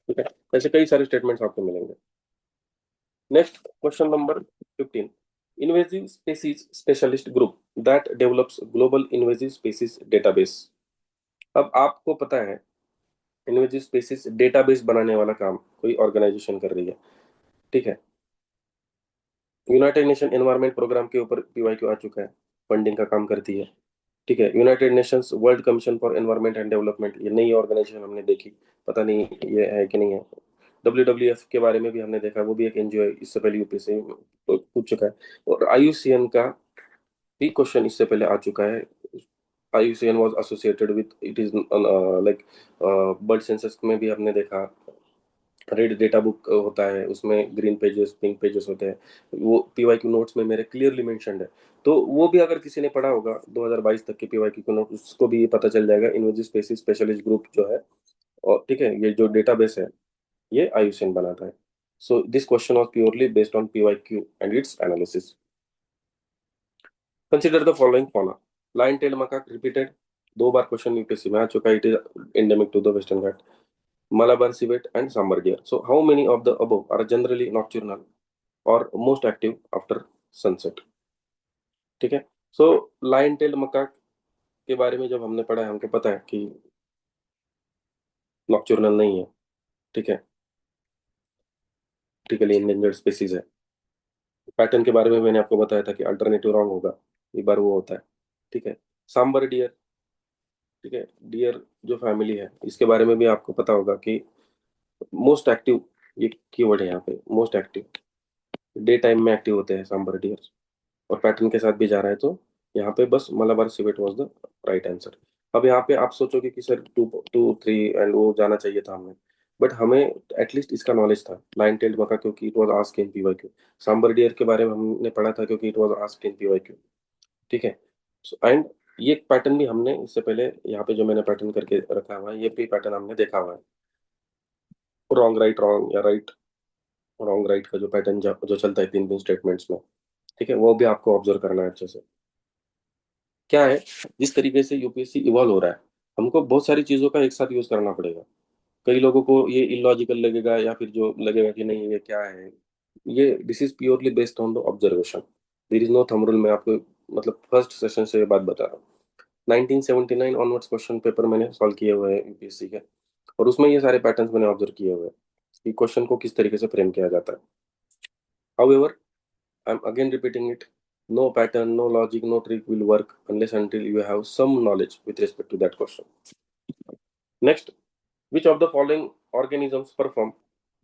ठीक है, ऐसे कई सारे स्टेटमेंट्स आपको मिलेंगे। Next question number 15, invasive species specialist group that develops global invasive species database. अब आपको पता है, इन्वेजिव स्पेसिस डेटाबेस बनाने वाला काम कोई ऑर्गेनाइजेशन कर रही है। ठीक है, यूनाइटेड नेशन एनवायरनमेंट प्रोग्राम के ऊपर पीवाईक्यू आ चुका है, फंडिंग का काम करती है। ठीक है, United Nations world commission for environment and development, ये नई ऑर्गेनाइजेशन हमने देखी, पता नहीं ये है कि नहीं है। WWF के बारे में भी हमने देखा, वो भी एक एनजीओ है, इससे पहले यूपीएससी पूछ चुका है। और IUCN का भी क्वेश्चन इससे पहले आ चुका है। IUCN was associated with it is like bird census में भी हमने देखा। रेड डेटा बुक होता है, उसमें ग्रीन पेजेस, पिंक पेजेस होते हैं, वो पीवाईक्यू नोट्स में मेरे क्लियरली मेंशन्ड है। तो वो भी अगर किसी ने पढ़ा होगा 2022 तक के पीवाईक्यू के नोट, उसको भी ये पता चल जाएगा इन्वेजिव स्पेसिस स्पेशलिस्ट ग्रुप जो है। और ठीक है, ये जो डेटाबेस है ये IUCN बनाता है। So this question was purely based on PYQ and its analysis. Consider the following fauna. Lion tailed macaque repeated, दो बार क्वेश्चन यूपीएससी में आ चुका है, it is endemic to the western ghat. Malabar civet and sambar deer. So, how many of the above are generally nocturnal or most active after sunset? ठीक है, so line tailed macaque के बारे में जब हमने पढ़ा है, हमको पता है कि नॉक्चुरनल नहीं है। ठीक है, क्रिटिकली इंडेंजर्ड स्पीसीज है। पैटर्न के बारे में मैंने आपको बताया था कि अल्टरनेटिव रॉन्ग होगा, एक बार वो होता है। ठीक है, सांबर डियर, ठीक है, डियर जो फैमिली है इसके बारे में भी आपको पता होगा कि मोस्ट एक्टिव, ये कीवर्ड है यहाँ पे, मोस्ट एक्टिव, डे टाइम में एक्टिव होते हैं सांबर डियर, और पैटर्न के साथ भी जा रहा है, तो यहाँ पे बस Malabar civet was the right answer. अब यहाँ पे आप सोचोगे कि सर 2 2 3 एंड वो जाना चाहिए था हमें, बट हमें एटलीस्ट इसका नॉलेज था। लाइन टेल्ड मका क्योंकि it was asked in PYQ. Sambar deer के बारे में हमने पढ़ा था क्योंकि it was asked in PYQ. ठीक है। एंड ये पैटर्न भी हमने इससे पहले यहाँ पे जो मैंने पैटर्न करके रखा हुआ है, ये भी पैटर्न हमने देखा हुआ है। रॉन्ग राइट रॉन्ग या राइट रॉन्ग राइट का जो पैटर्न जो चलता है तीन तीन स्टेटमेंट्स में। ठीक है, वो भी आपको ऑब्जर्व करना है अच्छे से। क्या है, जिस तरीके से यूपीएससी इवॉल्व हो रहा है, हमको बहुत सारी चीजों का एक साथ यूज करना पड़ेगा। कई लोगों को ये इलॉजिकल लगेगा या फिर जो लगेगा कि नहीं ये क्या है, ये this is purely based on the observation. There is no thumb rule. मैं आपको मतलब फर्स्ट सेशन से ये बात बता रहा हूँ। 1979 ऑनवर्ड्स क्वेश्चन पेपर मैंने सॉल्व किए हुए हैं यूपीएससी के, और उसमें ये सारे पैटर्न्स मैंने ऑब्जर्व किए हुए हैं कि क्वेश्चन को किस तरीके से फ्रेम किया जाता है। However, I'm again repeating it. No pattern, no logic, no trick will work unless until you have some knowledge with respect to that question. Next, which of the following organisms perform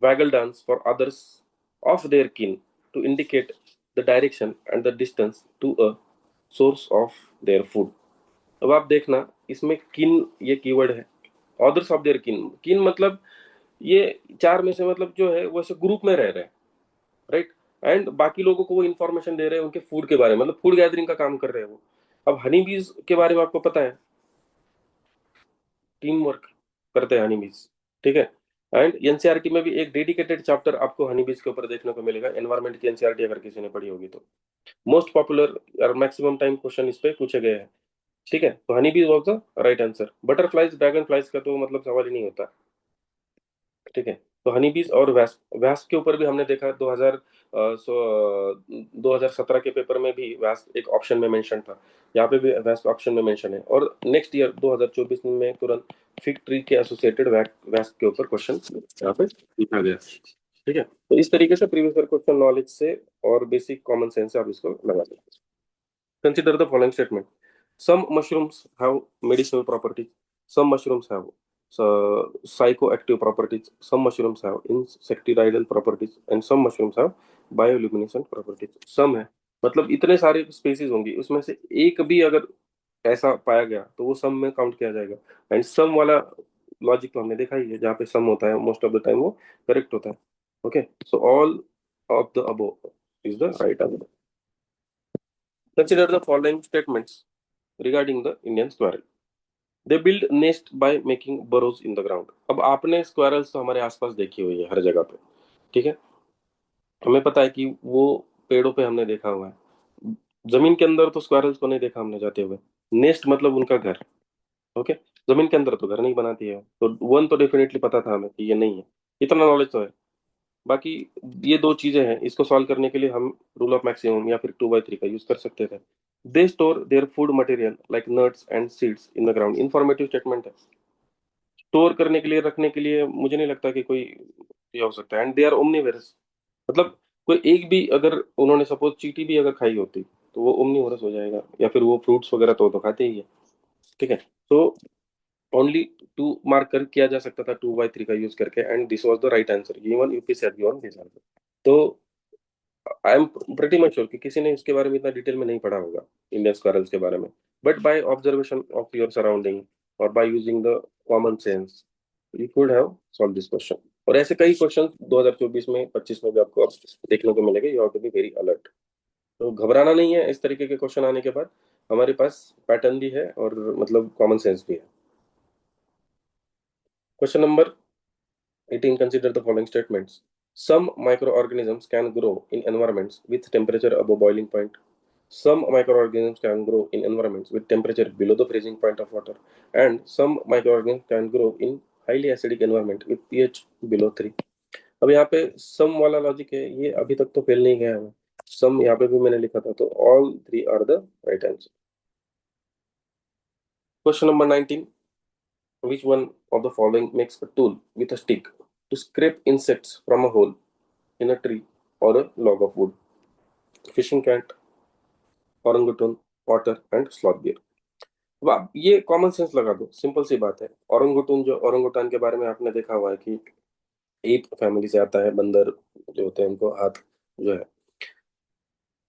waggle dance for others of their kin to indicate the direction and the distance to a source of their food? अब आप देखना, इसमें किन ये keyword है। Others of their किन, किन मतलब ये चार में से मतलब जो है वो ऐसे ग्रुप में रह रहे हैं, राइट। एंड बाकी लोगों को वो इन्फॉर्मेशन दे रहे हैं उनके फूड के बारे में, मतलब फूड गैदरिंग का काम कर रहे हैं वो। अब हनी बीज के बारे में आपको पता है, टीम वर्क करते हैं हनी बीज। ठीक है। एंड एनसीईआरटी में भी एक डेडिकेटेड चैप्टर आपको हनी बीज के ऊपर देखने को मिलेगा, एनवायरमेंट की एनसीईआरटी अगर किसी ने पढ़ी होगी तो। मोस्ट पॉपुलर और मैक्सिमम टाइम क्वेश्चन इस पे पूछे गए हैं। ठीक है, तो हनी बीज was the right answer. Butterflies dragon flies का तो मतलब सवाल ही नहीं होता। ठीक है। तो हनी बीज और वैस्प, वैस्प के ऊपर भी हमने देखा 2017 के पेपर में भी वैस्प एक ऑप्शन में मेंशन था। यहाँ पे भी वैस्प ऑप्शन में मेंशन है, और नेक्स्ट ईयर 2024 में तुरंत फिग ट्री के एसोसिएटेड वैस्प के ऊपर क्वेश्चन यहाँ पे पूछा गया। ठीक है, तो इस तरीके से प्रीवियस ईयर क्वेश्चन नॉलेज से और बेसिक कॉमन सेंस से आप इसको लगा सकते हैं। Consider the following statement. Some mushrooms have medicinal properties. Some mushrooms have psychoactive properties. Some mushrooms have insecticidal properties. And some mushrooms have bioluminescent properties. Some है मतलब इतने सारे स्पेसीज होंगी, उसमें से एक भी अगर ऐसा पाया गया तो वो सम में काउंट किया जाएगा। एंड सम वाला लॉजिक तो हमने देखा ही है, जहाँ पे सम होता है मोस्ट ऑफ द टाइम वो करेक्ट होता है। Okay, so all of the above is the right answer. Consider the following statements regarding the Indian squirrel. They build nest by making burrows in the ground. अब आपने squirrels तो हमारे आसपास देखी हुई है हर जगह पे। ठीक है, हमें पता है कि वो पेड़ों पे हमने देखा हुआ है। जमीन के अंदर तो स्क्वायरल्स को नहीं देखा हमने जाते हुए। नेस्ट मतलब उनका घर। ओके, जमीन के अंदर तो घर नहीं बनाती है, तो वन तो डेफिनेटली पता था हमें कि ये नहीं है। इतना नॉलेज तो है। बाकी ये दो चीजें हैं, इसको सॉल्व करने के लिए हम रूल ऑफ मैक्सिमम या फिर 2/3 का यूज कर सकते थे। They store their food material like nuts and seeds in the ground. Informative statement है। स्टोर करने के लिए, रखने के लिए मुझे नहीं लगता कि कोई ये हो सकता है। एंड दे आर ओमनीवेरस, मतलब कोई एक भी अगर उन्होंने सपोज चींटी भी अगर खाई होती तो वो ओमनीवोरस हो जाएगा, या फिर वो फ्रूट्स वगैरह तो खाते ही है। ठीक है, तो ओनली टू मार्क कर किया जा सकता था 2/3 का यूज करके, and this was the right answer. Even UPSC has given this answer. तो I am pretty much sure कि किसी ने इसके बारे में इतना डिटेल में नहीं पढ़ा होगा इंडियन स्क्वायरल्स के बारे में, but by observation of your surrounding और by using the common sense you could have solve this question. और ऐसे कई क्वेश्चन 2024 में 25 में भी आपको अब देखने को मिलेंगे। You have to be very alert. तो घबराना नहीं है, इस तरीके के क्वेश्चन आने के बाद हमारे पास पैटर्न भी है और मतलब कॉमन सेंस भी है। Question number 18. Consider the following statements. Some microorganisms can grow in environments with temperature above boiling point. Some microorganisms can grow in environments with temperature below the freezing point of water. And some microorganisms can grow in highly acidic environment with pH below 3. अब यहाँ पे सम वाला logic है, ये अभी तक तो fail नहीं गया है। सम यहाँ पे भी मैंने लिखा था, तो all three are the right answer. Question number 19. Which one of the following makes a tool with a stick to scrape insects from a hole in a tree or a log of wood? Fishing cat, orangutan, otter and sloth bear. अब आप ये common sense लगा दो, simple सी बात है। औरंगुटन, जो orangutan के बारे में आपने देखा हुआ है कि एप फैमिली से आता है, बंदर जो होते हैं उनको हाथ जो है।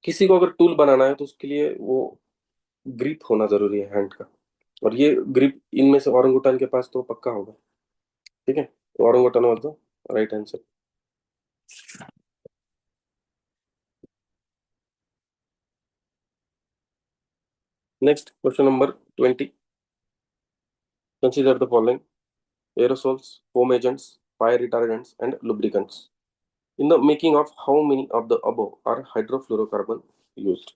किसी को अगर टूल बनाना है तो उसके लिए वो ग्रिप होना जरूरी है हैंड का, और ये ग्रिप इनमें से औरंगुटान के पास तो पक्का होगा। ठीक है, Orangutan was the right answer. Next, question number 20. Consider the following: aerosols, foam agents, fire retardants, and lubricants. In the making of how many of the above are hydrofluorocarbon used?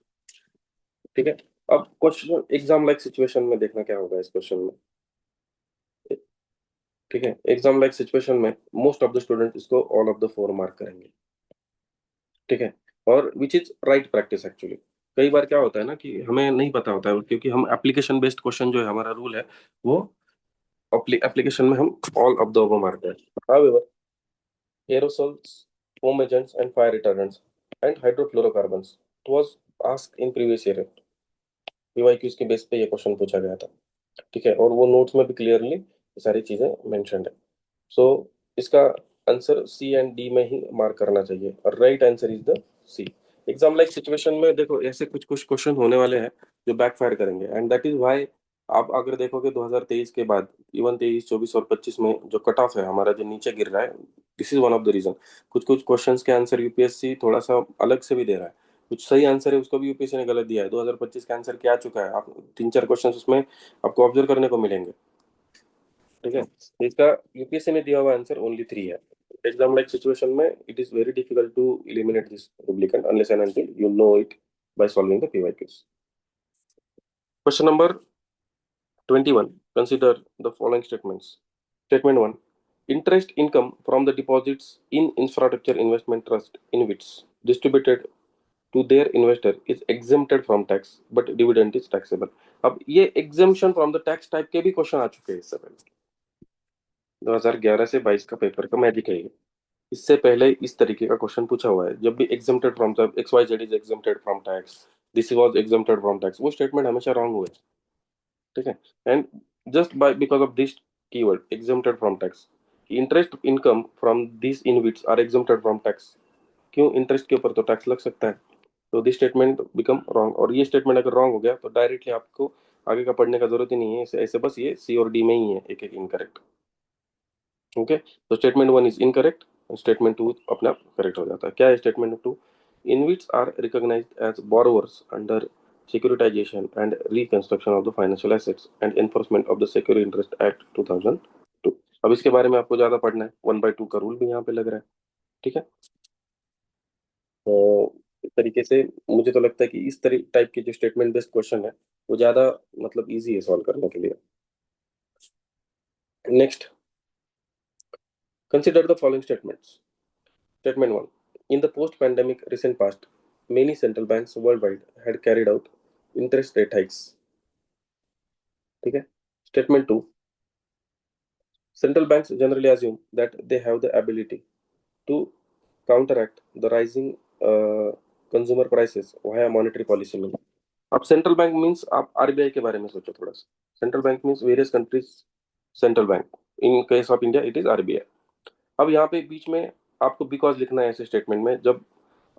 ठीक है। अब question exam like situation में देखना क्या होगा इस question में। ठीक है, एग्जाम लाइक सिचुएशन में मोस्ट ऑफ द स्टूडेंट इसको all of the four mark करेंगे। ठीक है, और which is right practice actually. कई बार क्या होता है ना कि हमें नहीं पता होता है, क्योंकि हम एप्लीकेशन बेस्ड क्वेश्चन जो है हमारा रूल है वो एप्लीकेशन में हम ऑल ऑफ द अबव मारते हैं। However, aerosols, foam agents, and fire retardants, and hydrofluorocarbons. It was asked in previous year। PYQs के बेस पे ये क्वेश्चन पूछा गया था। ठीक है, और वो नोट्स में भी क्लियरली ये सारी चीजें मेंशन्ड है। सो इसका आंसर सी एंड डी में ही मार्क करना चाहिए, और right answer is the C. Exam like situation में देखो ऐसे कुछ कुछ क्वेश्चन होने वाले हैं जो बैकफायर करेंगे, एंड दैट इज व्हाई आप अगर देखोगे 2023 के बाद इवन 23, 24 और 25 में जो कट ऑफ है हमारा जो नीचे गिर रहा है, this is one of the reason. कुछ कुछ क्वेश्चंस के आंसर यूपीएससी थोड़ा सा अलग से भी दे रहा है। कुछ सही आंसर है उसको भी यूपीएससी ने गलत दिया है। 2025 का आंसर क्या आ चुका है, आप तीन चार क्वेश्चन उसमें आपको ऑब्जर्व करने को मिलेंगे। ठीक है, इसका यूपीएससी ने दिया हुआ आंसर ओनली थ्री है। एग्जाम लाइक सिचुएशन में it is very difficult to eliminate this duplicate unless and until you know it by solving the PYQs. Question number 21. Consider the following statements. Statement 1. Interest income from the deposits in infrastructure investment trust in which distributed to their investor is exempted from tax but dividend is taxable. अब ये exemption from the tax type के भी question आ चुके हैं इससे पहले। 2011 से 22 का पेपर का मैजिक है ये। इससे पहले इस तरीके का क्वेश्चन पूछा हुआ है, जब भी exempted from X Y Z is exempted from tax, this was exempted from tax, वो स्टेटमेंट हमेशा रॉन्ग हुए। ठीक है, and just by because of this keyword exempted from tax, interest income from this InvITs are exempted from tax. क्यों, interest के ऊपर तो tax लग सकता है। तो दिस स्टेटमेंट बिकम रॉन्ग, और ये स्टेटमेंट अगर रॉन्ग हो गया तो डायरेक्टली आपको आगे का पढ़ने का जरूरत ही नहीं है, ऐसे ऐसे बस ये सी और डी में ही है एक एक इनकरेक्ट। ओके, तो statement one is incorrect, statement two अपने आप करेक्ट हो जाता है। क्या है statement two? InvITs are recognised as borrowers under securitization and reconstruction of the financial assets and enforcement of the Security Interest Act 2002। अब इसके बारे में आपको ज्यादा पढ़ना है, 1/2 का रूल भी यहाँ पे लग रहा है। ठीक है, तो इस तरीके से मुझे तो लगता है कि इस तरह टाइप के जो स्टेटमेंट बेस्ड क्वेश्चन है वो ज्यादा मतलब इजी है सॉल्व करने के लिए। Next, consider the following statements. Statement 1. In the post pandemic recent past, many central banks worldwide had carried out interest rate hikes। ठीक है, Statement 2. Central banks generally assume that they have the ability to counteract the rising consumer prices via monetary policy में। अब central bank means आप RBI के बारे में सोचो थोड़ा सा। Central bank means various countries central bank, in case of India it is RBI. अब यहाँ पे बीच में आपको बिकॉज लिखना है ऐसे स्टेटमेंट में जब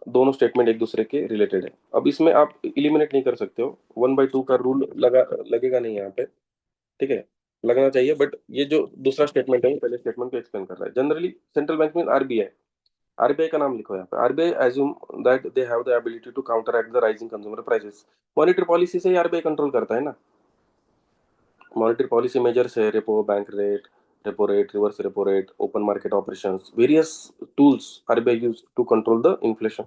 दोनों स्टेटमेंट एक दूसरे के रिलेटेड है। अब इसमें आप इलिमिनेट नहीं कर सकते हो, 1/2 का रूल लगेगा नहीं यहाँ पे। ठीक है, लगना चाहिए, बट ये जो दूसरा स्टेटमेंट है वो पहले स्टेटमेंट को एक्सप्लेन कर रहा है। जनरली सेंट्रल बैंक में आरबीआई, आरबीआई का नाम लिखो यहाँ पे। RBI assume that they have the ability to counteract the rising consumer prices. Monetary policy से ही आरबीआई कंट्रोल करता है ना। मॉनेटरी पॉलिसी मेजर्स है repo, bank rate, repo rate, reverse repo rate, open market operations, various tools RBI use to control the inflation.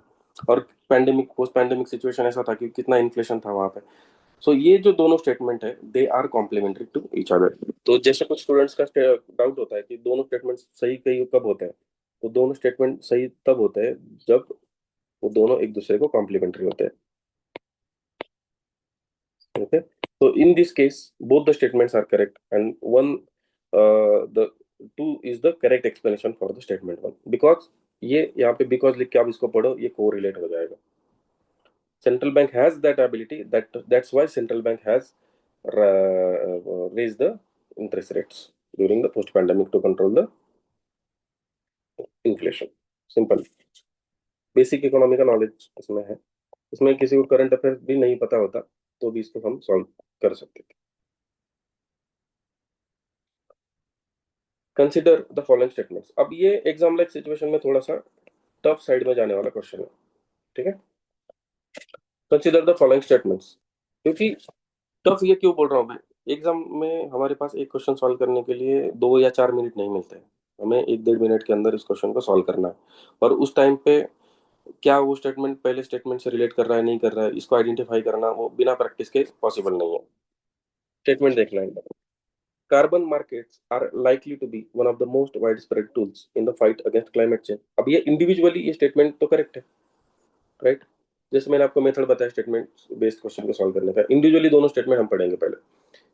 और pandemic, post pandemic situation ऐसा था कि कितना इन्फ्लेशन था वहां पे। सो ये जो दोनों स्टेटमेंट है they are complementary to each other. तो जैसे कुछ स्टूडेंट्स का डाउट होता है कि दोनों स्टेटमेंट सही कई कब होते हैं, तो दोनों स्टेटमेंट सही तब होते हैं जब वो दोनों एक दूसरे को कॉम्प्लीमेंट्री होते हैं। Okay, so in this case, both the statements are correct, and the two is the correct explanation for the statement one, because ये यहाँ पे because लिख के आप इसको पढ़ो ये कोरिलेट हो जाएगा। Central bank has that ability, that's why central bank has raised the interest rates during the post pandemic to control the inflation। Simple basic economy का नॉलेज इसमें है। इसमें किसी को करंट अफेयर्स भी नहीं पता होता तो भी इसको हम सॉल्व कर सकते थे। Consider the following statements. अब ये एग्जाम लाइक सिचुएशन में थोड़ा सा टफ साइड में जाने वाला क्वेश्चन है, ठीक है। कंसिडर द फॉलोइंग स्टेटमेंट्स, क्योंकि टफ ये क्यों बोल रहा हूँ मैं, एग्जाम में हमारे पास एक क्वेश्चन सॉल्व करने के लिए 2 या 4 मिनट नहीं मिलते हैं, हमें 1 डेढ़ मिनट के अंदर इस क्वेश्चन को सॉल्व करना है। और उस टाइम पे क्या वो स्टेटमेंट पहले स्टेटमेंट से रिलेट कर रहा है नहीं कर रहा है, इसको आइडेंटिफाई करना वो बिना प्रैक्टिस के पॉसिबल नहीं है। स्टेटमेंट देखना है। Carbon markets are likely to be one of the most widespread tools in the fight against climate change. अब ये इंडिविजुअली ये स्टेटमेंट तो करेक्ट है, राइट। जैसे मैंने आपको मेथड बताया स्टेटमेंट बेस्ड क्वेश्चन को सॉल्व करने का, इंडिविजुअली दोनों स्टेटमेंट हम पढ़ेंगे पहले।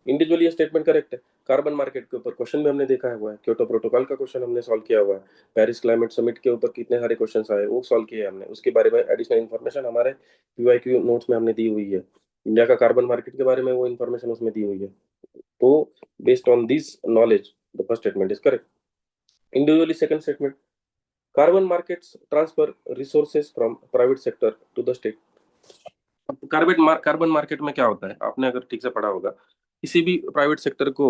इंडिविजुअली ये स्टेटमेंट करेक्ट है। कार्बन मार्केट के ऊपर क्वेश्चन भी हमने देखा हुआ है, क्योटो प्रोटोकॉल का क्वेश्चन हमने सॉल्व किया हुआ है, पेरिस क्लाइमेट समिट के ऊपर कितने सारे क्वेश्चन आए वो सॉल्व किए हमने, उसके बारे में एडिशनल इन्फॉर्मेशन हमारे पीवाईक्यू नोट्स में हमने दी हुई है। इंडिया का कार्बन मार्केट के बारे में वो इन्फॉर्मेशन उसमें दी हुई है। तो based on this knowledge the first statement is correct. Individually second statement, carbon markets transfer resources from private sector to the state. Carbon market में क्या होता है, आपने अगर ठीक से पढ़ा होगा, किसी भी प्राइवेट सेक्टर को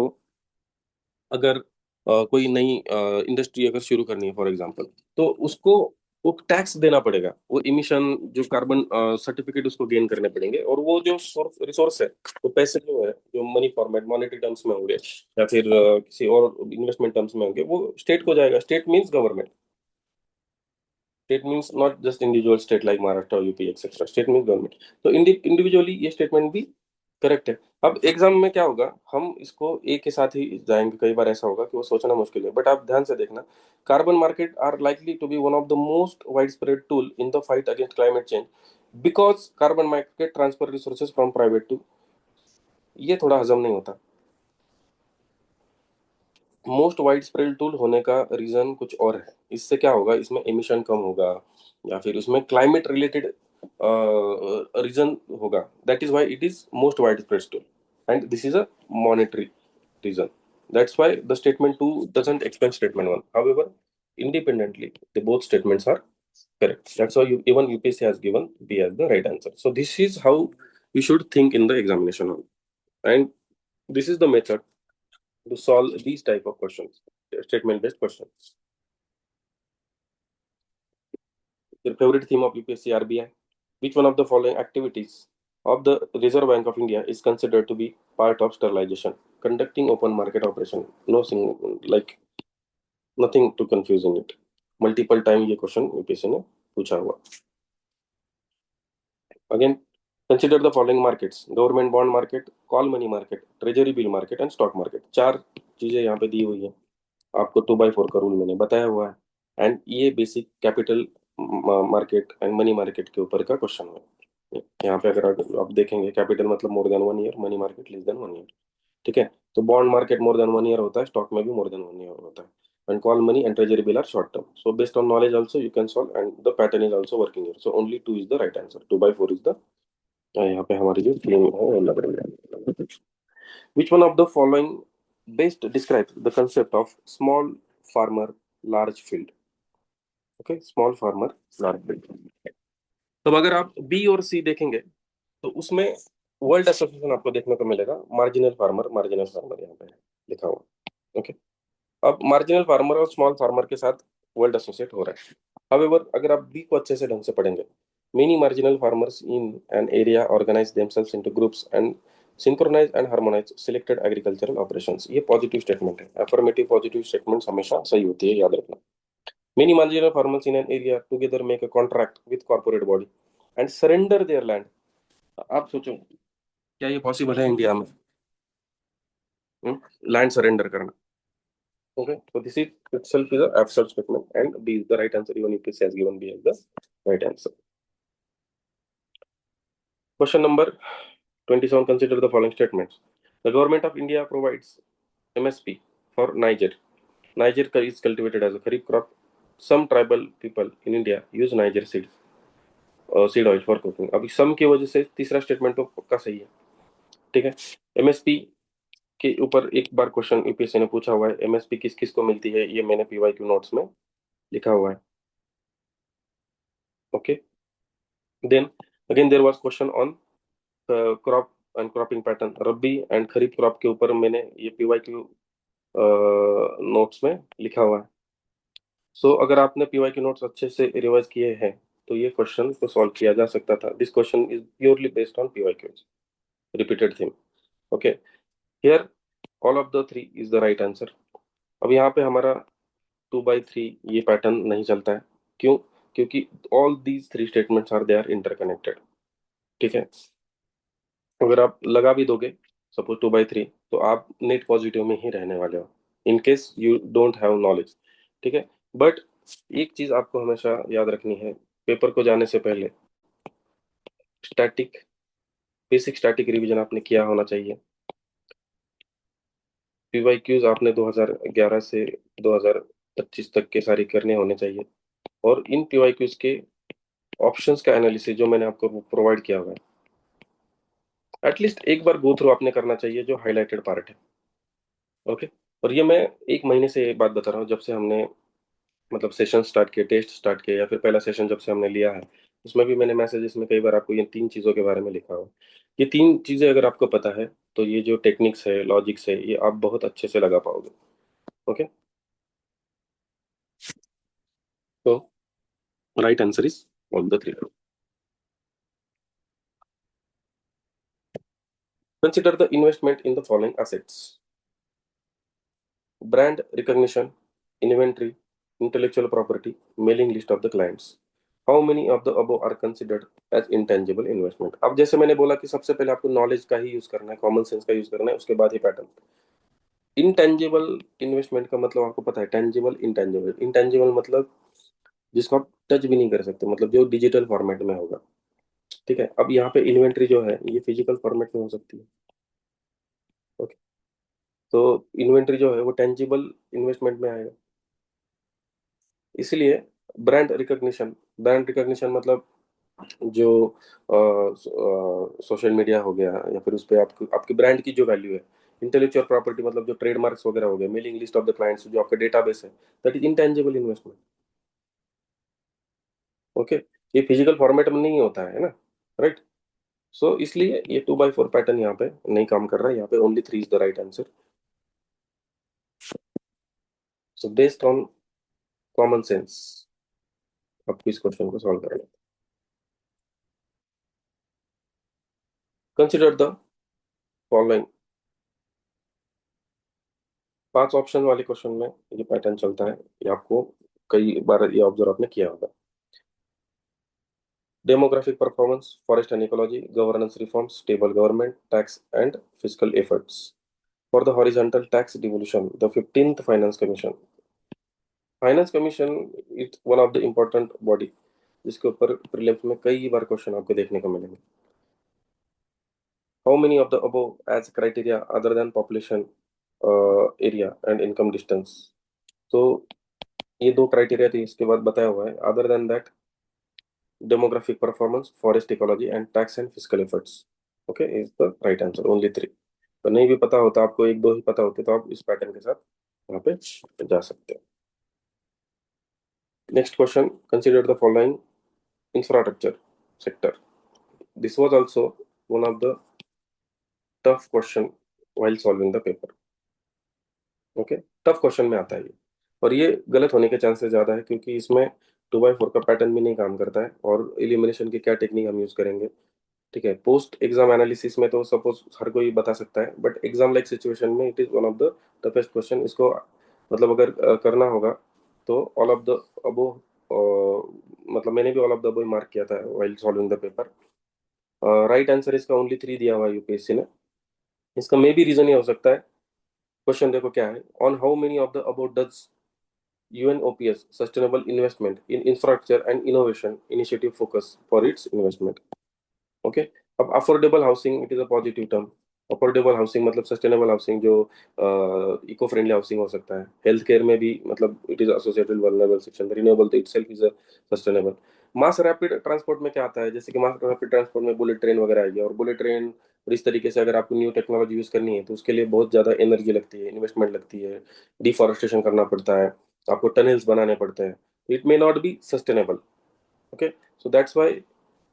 अगर कोई नई इंडस्ट्री अगर शुरू करनी है फॉर एग्जांपल, तो उसको वो टैक्स देना पड़ेगा, वो इमिशन जो कार्बन सर्टिफिकेट उसको गेन करने पड़ेंगे, और वो जो रिसोर्स है, तो पैसे जो है जो मनी फॉर्मेट मॉनेटरी टर्म्स में होंगे या फिर किसी और इन्वेस्टमेंट टर्म्स में होंगे, वो स्टेट को जाएगा। State means government, state means not just individual state like Maharashtra UP etcetera, state means government. तो इंडिविजुअली ये स्टेटमेंट भी करेक्ट है। अब एग्जाम में क्या होगा, हम इसको एक के साथ ही जाएंगे, कई बार ऐसा होगा कि वो सोचना मुश्किल है, बट आप ध्यान से देखना, carbon market are likely to be one of the most widespread tool in the fight against climate change because carbon market transfer resources from private to, ये थोड़ा हजम नहीं होता। मोस्ट वाइड स्प्रेड टूल होने का reason कुछ और है, इससे क्या होगा, इसमें एमिशन कम होगा या फिर उसमें क्लाइमेट रिलेटेड रीजन होगा, that is why it is most widespread tool and this is a monetary reason. That's why the statement 2 doesn't explain statement 1. However, independently, the both statements are correct. That's why even UPSC has given B as the right answer. So this is how we should think in the examination hall. And this is the method to solve these type of questions, statement-based questions. Your favorite theme of UPSC RBI. Which one of the following activities of the Reserve Bank of India is considered to be part of sterilization? Conducting open market operation. No single, like nothing to confuse in it. Multiple time ये question UPSC ने पूछा हुआ। Again consider the following markets, government bond market, call money market, treasury bill market and stock market. चार चीजें यहाँ पे दी हुई है, आपको 2/4 का रूल मैंने बताया हुआ है, एंड ये basic capital market and money market के ऊपर का क्वेश्चन है। यहाँ पे अगर आप देखेंगे, कैपिटल मतलब more than 1 year, money market less than 1 year, ठीक है। तो bond market more than 1 year होता है, स्टॉक में भी मोर देन 1 ईयर होता है, and call money and treasury bill are short term. So based on knowledge also you can solve, and the pattern is also working here. So only 2 is the right answer. 2/4 is the यहाँ पे हमारी जो theme है वो लग रही है। Which one of the following best describes the concept of small farmer large field? Okay, small farmer large field. तब अगर आप बी और सी देखेंगे, तो उसमें वर्ल्ड एसोसिएशन आपको देखने को मिलेगा, मार्जिनल फार्मर यहाँ पे लिखा हुआ। ओके, अब मार्जिनल फार्मर और स्मॉल फार्मर के साथ वर्ल्ड एसोसिएट हो रहा है। हाउएवर अगर आप बी को अच्छे से ढंग से पढ़ेंगे, many marginal farmers in an area organise themselves into groups and synchronise and harmonise selected agricultural operations. ये पॉजिटिव स्टेटमेंट है, अफर्मेटिव पॉजिटिव स्टेटमेंट्स हमेशा सही होती है, याद रखना। Many marginal farmers in an area together make a contract with corporate body and surrender their land. आप सोचो क्या ये पॉसिबल है इंडिया में, लैंड सरेंडर करना? Okay, so this is itself is a absurd statement, and B is the right answer. Even UPSC has given B as the right answer. Question number 27. Consider the following statements. The government of India provides MSP for Niger. Niger is cultivated as a kharif crop. Some tribal people in India use Niger seed oil for cooking. अभी सम की वजह से तीसरा statement तो पक्का सही है, ठीक है। एमएसपी के ऊपर एक बार क्वेश्चन यूपीएससी ने पूछा हुआ है, एमएसपी किस किस को मिलती है, ये मैंने पीवाईक्यू नोट्स में लिखा हुआ है। Okay, then again there was question on crop and cropping pattern, rabi and kharif crop के ऊपर मैंने ये पीवाईक्यू नोट्स में लिखा हुआ है। सो अगर आपने पीवाई के नोट्स अच्छे से रिवाइज किए हैं तो ये क्वेश्चन को सॉल्व किया जा सकता था। This question is purely based on PYQs, repeated theme. Okay, here all of the three is the right answer. अब यहाँ पे हमारा 2 by 3 ये पैटर्न नहीं चलता है। क्यों? क्योंकि all these three statements are they are interconnected. ठीक है, अगर आप लगा भी दोगे सपोज 2 by 3, तो आप नेट पॉजिटिव में ही रहने वाले हो in case you don't have knowledge. ठीक है, बट एक चीज आपको हमेशा याद रखनी है, पेपर को जाने से पहले स्टैटिक, बेसिक स्टैटिक रिवीजन आपने किया होना चाहिए। पीवाई क्यूज आपने 2011 से 2025 तक के सारे करने होने चाहिए। और इन पीवाई क्यूज के ऑप्शंस का एनालिसिस जो मैंने आपको प्रोवाइड किया हुआ है, एटलीस्ट एक बार गो थ्रू आपने करना चाहिए जो हाईलाइटेड पार्ट है। ओके, और ये मैं एक महीने से ये बात बता रहा हूँ, जब से हमने मतलब सेशन स्टार्ट किए, टेस्ट स्टार्ट किए, या फिर पहला सेशन जब से हमने लिया है, उसमें भी मैंने मैसेजेस में कई बार आपको ये तीन चीज़ों के बारे में लिखा हो। ये तीन चीज़ें अगर आपको पता है तो ये जो टेक्निक्स है, लॉजिक्स है, ये आप बहुत अच्छे से लगा पाओगे। ओके, तो right answer is all the three. Consider the investment in the following assets: brand recognition, inventory, intellectual property, mailing list of the clients. How many of the above are considered as intangible investment? अब जैसे मैंने बोला कि सबसे पहले आपको knowledge का ही use करना है, कॉमन सेंस का यूज करना है, उसके बाद ही पैटर्न। इनटेंजिबल इन्वेस्टमेंट का मतलब आपको पता है, टेंजिबल, इंटेंजिबल। इंटेंजिबल मतलब जिसको आप टच भी नहीं कर सकते, मतलब जो डिजिटल फॉर्मेट में होगा। ठीक है, अब यहाँ पे इन्वेंट्री जो है ये फिजिकल फॉर्मेट में हो सकती है। ओके, तो इन्वेंट्री जो है वो टेंजिबल इन्वेस्टमेंट में आएगा। इसलिए ब्रांड रिकॉग्निशन, ब्रांड रिकॉग्निशन मतलब जो सोशल मीडिया हो गया, या फिर उस पे आपकी आपकी ब्रांड की जो वैल्यू है। इंटेलेक्चुअल प्रॉपर्टी मतलब जो ट्रेडमार्क्स वगैरह हो गए, mailing list of the clients, जो आपका डेटाबेस है, that is intangible investment. Okay, ये फिजिकल फॉर्मेट में नहीं होता है ना, राइट? सो इसलिए ये 2 by 4 पैटर्न यहाँ पे नहीं काम कर रहा है, यहाँ पे only 3 is the right answer. So based on common sense आपको इस क्वेश्चन को सॉल्व करना है। Consider the following. 5 ऑप्शन वाले क्वेश्चन में ये पैटर्न चलता है, ये आपको कई बार ये ऑब्जर्व आपने किया होगा। Demographic performance, forest and ecology, governance reforms, stable government, tax and physical efforts. For the horizontal tax devolution, the 15th finance commission. Finance commission is one of the important body जिसके ऊपर prelims में कई बार question आपको देखने को मिलेंगे। How many of the above age criteria other than population, area and income distance. तो ये दो क्राइटेरिया थे, इसके बाद बताया हुआ है other than that demographic performance, forest ecology and tax and fiscal efforts. Okay, is the right answer. Only 3। तो नहीं भी पता होता आपको, एक दो ही पता होते, तो आप इस पैटर्न के साथ वहां पे जा सकते हो। Next question, consider the following infrastructure sector. This was also one of the tough question while solving the paper. Okay, tough question में आता है ये, और ये गलत होने के चांसेस ज्यादा है क्योंकि इसमें 2 by 4 का पैटर्न भी नहीं काम करता है, और एलिमिनेशन की क्या टेक्निक हम यूज करेंगे। ठीक है, पोस्ट एग्जाम एनालिसिस में तो सपोज हर कोई बता सकता है, बट एग्जाम लाइक सिचुएशन में it is one of the toughest question. इसको मतलब अगर करना होगा तो ऑल ऑफ द अबो, मतलब मैंने भी all of the above mark किया था while solving the paper. Right answer इसका ओनली 3 दिया हुआ है यूपीएससी ने। इसका मे भी रीजन ये हो सकता है, क्वेश्चन देखो क्या है, on how many of the above does UNOPS sustainable investment in infrastructure and innovation initiative focus for its investment. Okay, अब affordable housing it is a positive term. Affordable housing मतलब sustainable housing, जो eco friendly housing हो सकता है। Health care में भी मतलब it is associated vulnerable section, renewable तो itself is a sustainable. Mass rapid transport में क्या आता है, जैसे कि मास रैपिड ट्रांसपोर्ट में बुलेट ट्रेन वगैरह आएगी, और बुलेट ट्रेन और इस तरीके से अगर आपको न्यू टेक्नोलॉजी यूज करनी है तो उसके लिए बहुत ज्यादा एनर्जी लगती है, इन्वेस्टमेंट लगती है, डिफॉरेस्टेशन करना पड़ता है, आपको टनल्स बनाने पड़ते हैं, it may not be sustainable. Okay, so that's why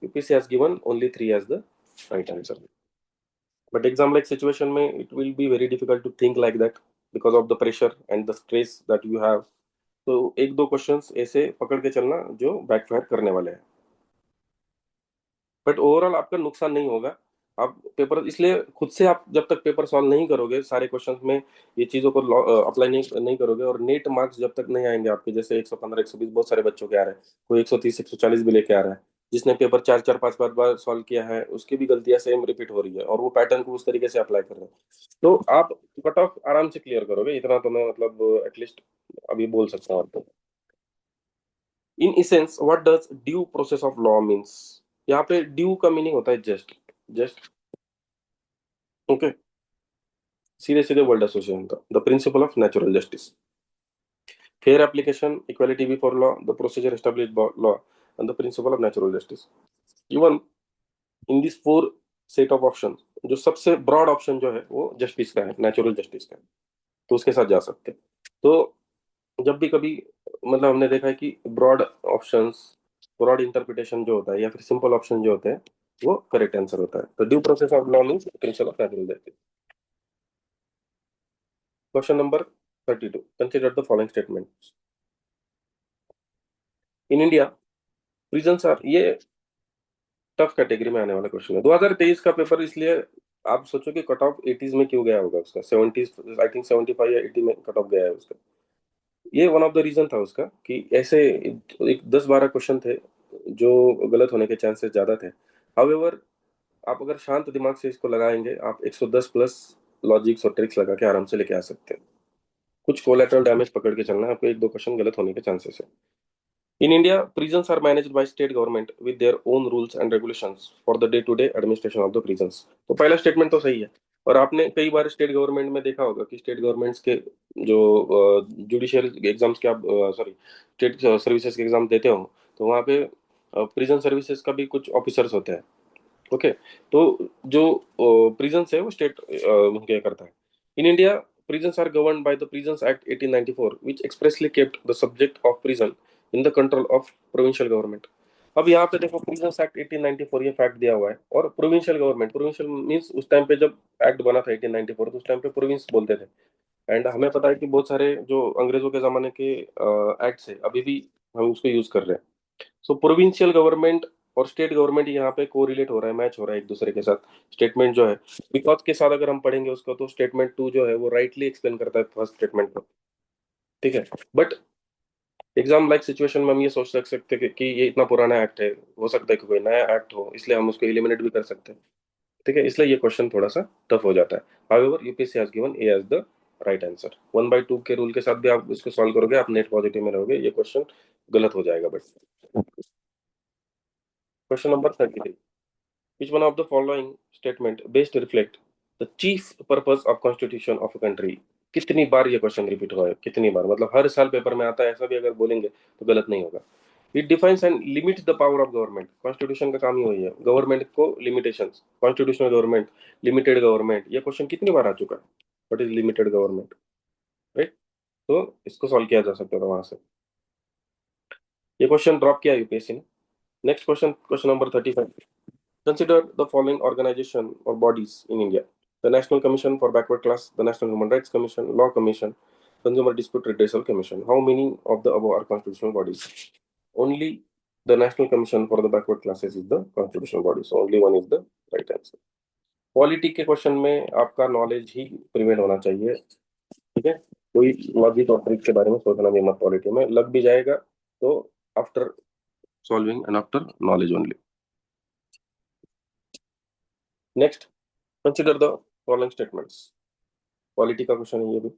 UPSC has given only 3 as the right answer. But exam like situation may it will be very difficult to think like that. Because of the pressure and the stress that you have. तो एक दो questions ऐसे पकड़ के चलना जो backfire करने वाले हैं, बट ओवरऑल आपका नुकसान नहीं होगा। आप पेपर इसलिए खुद से आप जब तक पेपर सॉल्व नहीं करोगे सारे क्वेश्चंस में, ये चीजों को अप्लाई नहीं करोगे, और नेट मार्क्स जब तक नहीं आएंगे आपके, जैसे 115 120 बहुत सारे बच्चों के आ रहे हैं, कोई 130 140 भी लेके आ रहा है, जिसने पेपर चार चार पांच पांच बार सॉल्व किया है उसकी भी गलतियां सेम रिपीट हो रही है और वो पैटर्न को उस तरीके से अप्लाई कर रहे हैं, तो आप कट ऑफ आराम से क्लियर करोगे, इतना तो मैं मतलब एटलीस्ट अभी बोल सकता हूँ आपको। In essence what does due process of law means, यहाँ पे ड्यू का मीनिंग होता है जस्ट, जस्ट, ओके, सीधे सीधे वर्ल्ड एसोसिएशन का, the principal of natural justice, fair application, equality before law, the procedure established by law and the principal of natural justice. Even in this four set of option, जो सबसे broad option जो है वो justice का है, natural justice का है, तो उसके साथ जा सकते हैं। तो जब भी कभी मतलब हमने देखा है कि ब्रॉड ऑप्शंस, ब्रॉड इंटरप्रिटेशन जो होता है या फिर सिंपल ऑप्शन जो होते हैं वो करेक्ट आंसर होता है। तो due process of law means principle of natural justice. Question number 32, consider the following statement. In India prisons are, ये टफ कैटेगरी में आने वाला क्वेश्चन है। 2023 का पेपर इसलिए आप सोचो कि कट ऑफ 80s में क्यों गया होगा उसका, 70, आई थिंक 75 या 80 में कट ऑफ गया है उसका। ये वन ऑफ द रीजन था उसका कि ऐसे एक 10-12 क्वेश्चन थे जो गलत होने के चांसेस ज्यादा थे। हाउएवर आप अगर शांत दिमाग से इसको लगाएंगे, आप 110 प्लस लॉजिक्स और ट्रिक्स लगा के आराम से लेके आ सकते हैं। कुछ कोलेटरल डैमेज पकड़ के चलना है आपको, एक दो क्वेश्चन गलत होने के चांसेस है। In India, prisons are managed by state government with their own rules and regulations for the day-to-day administration of the prisons। तो पहला स्टेटमेंट तो सही है। और आपने कई बार स्टेट गवर्नमेंट में देखा होगा कि स्टेट गवर्नमेंट्स के जो जुडिशियल एग्जाम्स के आप, सॉरी, स्टेट सर्विसेज के एग्जाम देते हो, तो वहाँ पे प्रिजन सर्विसेज का भी कुछ ऑफिसर्स होते हैं, ओके। तो जो प्रिजन है वो स्टेट क्या करता है। In India prisons are governed by the Prisons Act 1894, which expressly kept the subject of prison in the control of provincial government। अब यहाँ पे देखो प्रिजन्स एक्ट 1894 ये फैक्ट दिया हुआ है, और प्रोविंशियल गवर्नमेंट, प्रोविंशियल मींस उस टाइम पे जब एक्ट बना था 1894 तो उस टाइम पे प्रोविंस बोलते थे। एंड हमें पता है कि बहुत सारे जो अंग्रेजों के जमाने के एक्ट्स है अभी भी हम उसको यूज कर रहे हैं। सो प्रोविंशियल गवर्नमेंट और स्टेट गवर्नमेंट यहाँ पे कोरिलेट हो रहा है, मैच हो रहा है एक दूसरे के साथ। स्टेटमेंट जो है बिकॉज के साथ अगर हम पढ़ेंगे उसको, तो स्टेटमेंट 2 जो है वो राइटली एक्सप्लेन करता है फर्स्ट स्टेटमेंट को, ठीक है। बट एग्जाम लाइक सिचुएशन में हम ये सोच सकते हैं कि ये इतना पुराना एक्ट है, हो सकता है कि कोई नया एक्ट हो, इसलिए हम उसको एलिमिनेट भी कर सकते हैं, ठीक है। इसलिए ये क्वेश्चन थोड़ा सा टफ हो जाता है। However UPSC has given a as the right answer. 1/2 के रूल के साथ भी आप इसको सॉल्व करोगे, आप नेट पॉजिटिव में रहोगे, ये क्वेश्चन गलत हो जाएगा। But question number 33, which one of the following statement best reflect the chief purpose of constitution of a country। कितनी बार ये क्वेश्चन रिपीट हुआ है, कितनी बार, मतलब हर साल पेपर में आता है, ऐसा भी अगर बोलेंगे तो गलत नहीं होगा। It defines and limits the power of government. Constitution का काम ही वही है, गवर्नमेंट को limitations, constitutional government, limited government, ये क्वेश्चन कितनी बार आ चुका है, what is limited government, right. तो इसको सॉल्व किया जा सकता था वहां से, ये क्वेश्चन ड्रॉप किया यूपीएससी ने। Next question, question number 35, consider the following organization or bodies in India: the National Commission for Backward Class, the National Human Rights Commission, Law Commission, Consumer Dispute Redressal Commission। How many of the above are constitutional bodies? Only the National Commission for the Backward Classes is the constitutional body, so only one is the right answer। Polity के question में आपका knowledge ही prevail होना चाहिए, ठीक है। कोई logic और trick के बारे में सोचना भी मत, पॉलिटी में लग भी जाएगा तो after solving and after knowledge only. Next, consider the following statements. Polity का क्वेश्चन है ये भी।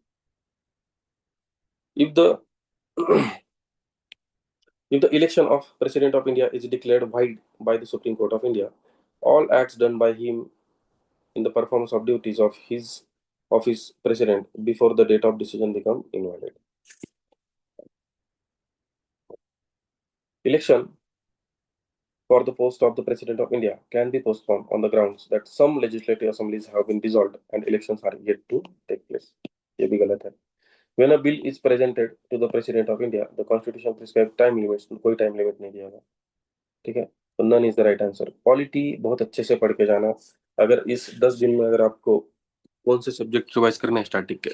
If the if the election of president of India is declared void by the Supreme Court of India, all acts done by him in the performance of duties of his office president before the date of decision become invalid। Election for the post of the president of India can be postponed on the grounds that some legislative assemblies have been dissolved and elections are yet to take place। ये भी गलत है। When a bill is presented to the president of India, the constitution prescribes time limits, कोई time limit नहीं दिया हुआ, ठीक है। तो none is the right answer. Polity बहुत अच्छे से पढ़ के जाना। अगर इस 10 दिन में अगर आपको कौन से सब्जेक्ट रिवाइज करने हैं स्टार्टिंग के,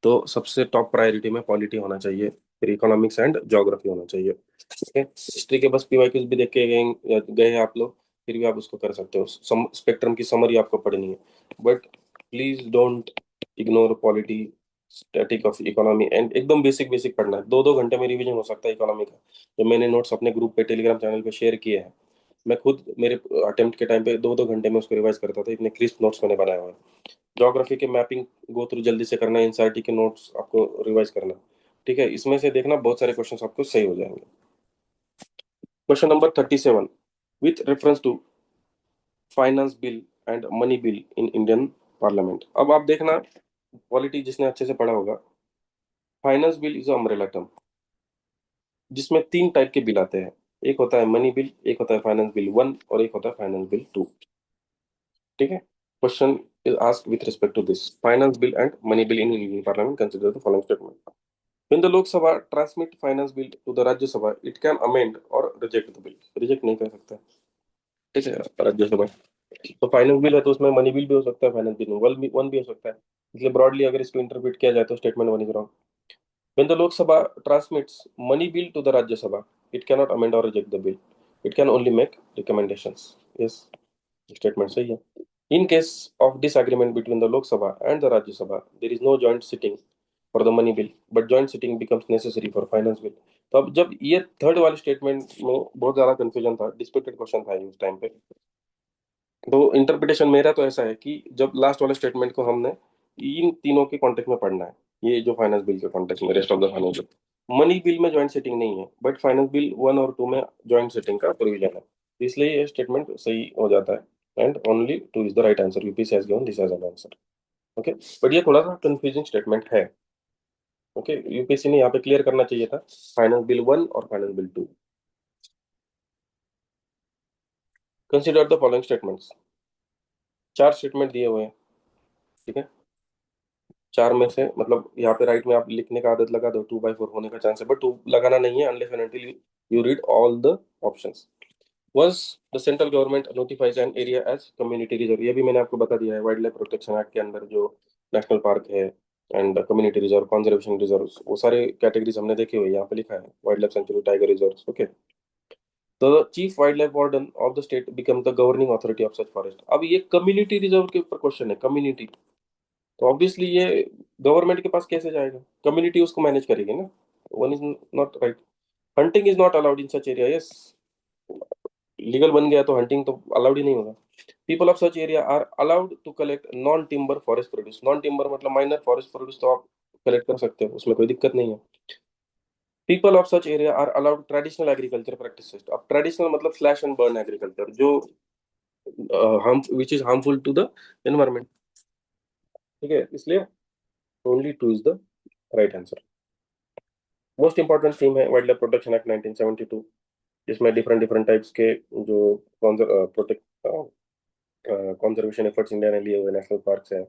तो सबसे टॉप प्रायोरिटी में पॉलिटी होना चाहिए, फिर इकोनॉमिक्स एंड ज्योग्राफी होना चाहिए। ठीक है, हिस्ट्री के बस पीवाईक्यूज भी देख के गए हैं आप लोग, फिर भी आप उसको कर सकते हो, स्पेक्ट्रम की समरी आपको पढ़नी है, but please don't ignore polity, static of economy, and एकदम बेसिक बेसिक पढ़ना है। 2-2 घंटे में रिवीजन हो सकता है इकोनॉमी का, जो मैंने नोट्स अपने ग्रुप पे टेलीग्राम चैनल पे शेयर किए हैं। मैं खुद मेरे अटेम्प्ट के टाइम पे 2-2 घंटे में उसको रिवाइज करता था, इतने क्रिस्प नोट्स मैंने बनाए हुए हैं। ज्योग्राफी के मैपिंग गो थ्रू जल्दी से करना है, एनसीईआरटी के नोट्स आपको रिवाइज करना है। ठीक है, इसमें से देखना बहुत सारे क्वेश्चंस आपको सही हो जाएंगे। Question number 37, with reference to finance bill and money bill in Indian parliament. अब आप देखना, पॉलिटी जिसने अच्छे से पढ़ा होगा, finance bill is umbrella term जिसमें 3 टाइप के बिल आते हैं। एक होता है मनी बिल, एक होता है फाइनेंस बिल 1, और एक होता है फाइनेंस बिल 2। ठीक है, question is asked with respect to this finance bill and money bill in Indian parliament, consider the following statement. When the Lok Sabha transmit finance bill to the Rajya Sabha, it can amend or reject the bill. Reject नहीं कर सकता। ठीक है, राज्यसभा। तो finance bill है तो उसमें money bill भी हो सकता है, फाइनेंस बिल वन भी हो सकता है। इसलिए ब्रॉडली अगर इसको इंटरप्रेट किया जाए तो statement one is wrong. When the Lok Sabha transmits money bill to the Rajya Sabha, it cannot amend or reject the bill. It can only make recommendations. Yes, statement सही है। In case of disagreement between the Lok Sabha and the Rajya Sabha, there is no joint sitting for the money bill, but joint sitting becomes necessary for finance bill। तो अब जब ये third वाले statement में बहुत ज्यादा confusion था, disputed question था ये उस टाइम पे, तो इंटरप्रिटेशन मेरा तो ऐसा है कि जब लास्ट वाले स्टेटमेंट को हमने इन तीनों के कॉन्टेक्स्ट में पढ़ना है, ये जो फाइनेंस बिल के कॉन्टेक्स्ट में, rest of the finance bill, money bill में ज्वाइंट सेटिंग नहीं है, बट फाइनेंस बिल 1 और 2 में ज्वाइंट सेटिंग का प्रोविजन है, तो इसलिए ये स्टेटमेंट सही हो जाता है, and only 2 is the right answer. UPSC has given this as an answer. Okay, but ये थोड़ा सा कंफ्यूजिंग स्टेटमेंट है। ओके, यूपीएससी ने यहाँ पे क्लियर करना चाहिए था, फाइनेंस बिल 1 और finance bill 2। Consider the following statements. 4 statement दिए हुए हैं। ठीक है, 4 में से मतलब यहाँ पे राइट में आप लिखने का आदत लगा दो, 2/4 होने का चांस है, बट 2 लगाना नहीं है unless and until you read all the options. Once the central government notifies an area as community reserve, ये भी मैंने आपको बता दिया है, वाइल्ड लाइफ प्रोटेक्शन एक्ट के अंदर जो नेशनल पार्क है and community reserve, conservation reserve, वो सारे कैटेगरीज हमने देखे हुए हैं, यहाँ पे लिखा है wild life sanctuary, tiger reserve. Okay, तो chief wild life warden of the state become the governing authority of such forest. अब ये कम्युनिटी रिजर्व के ऊपर क्वेश्चन है, कम्युनिटी, तो ऑब्वियसली ये गवर्नमेंट के पास कैसे जाएगा, कम्युनिटी उसको मैनेज करेगी ना, one is not right. Hunting is not allowed in such area, yes, legal बन गया तो हंटिंग तो अलाउड ही नहीं होगा। People of such area are allowed to collect non timber forest produce, non timber मतलब माइनर फॉरेस्ट प्रोड्यूस तो आप कलेक्ट कर सकते हो, उसमें कोई दिक्कत नहीं है। People of such area are allowed traditional agriculture practices, अब ट्रेडिशनल मतलब स्लैश एंड बर्न एग्रीकल्चर, जो harm which is harmful to the environment. ठीक है, इसलिए only 2 is the right answer. Most important theme है वाइल्ड लाइफ प्रोटेक्शन एक्ट 1972, जिसमें different different types के जो प्रोटेक्ट कंजर्वेशन एफर्ट्स इंडिया ने लिए हुए, नेशनल पार्क्स है,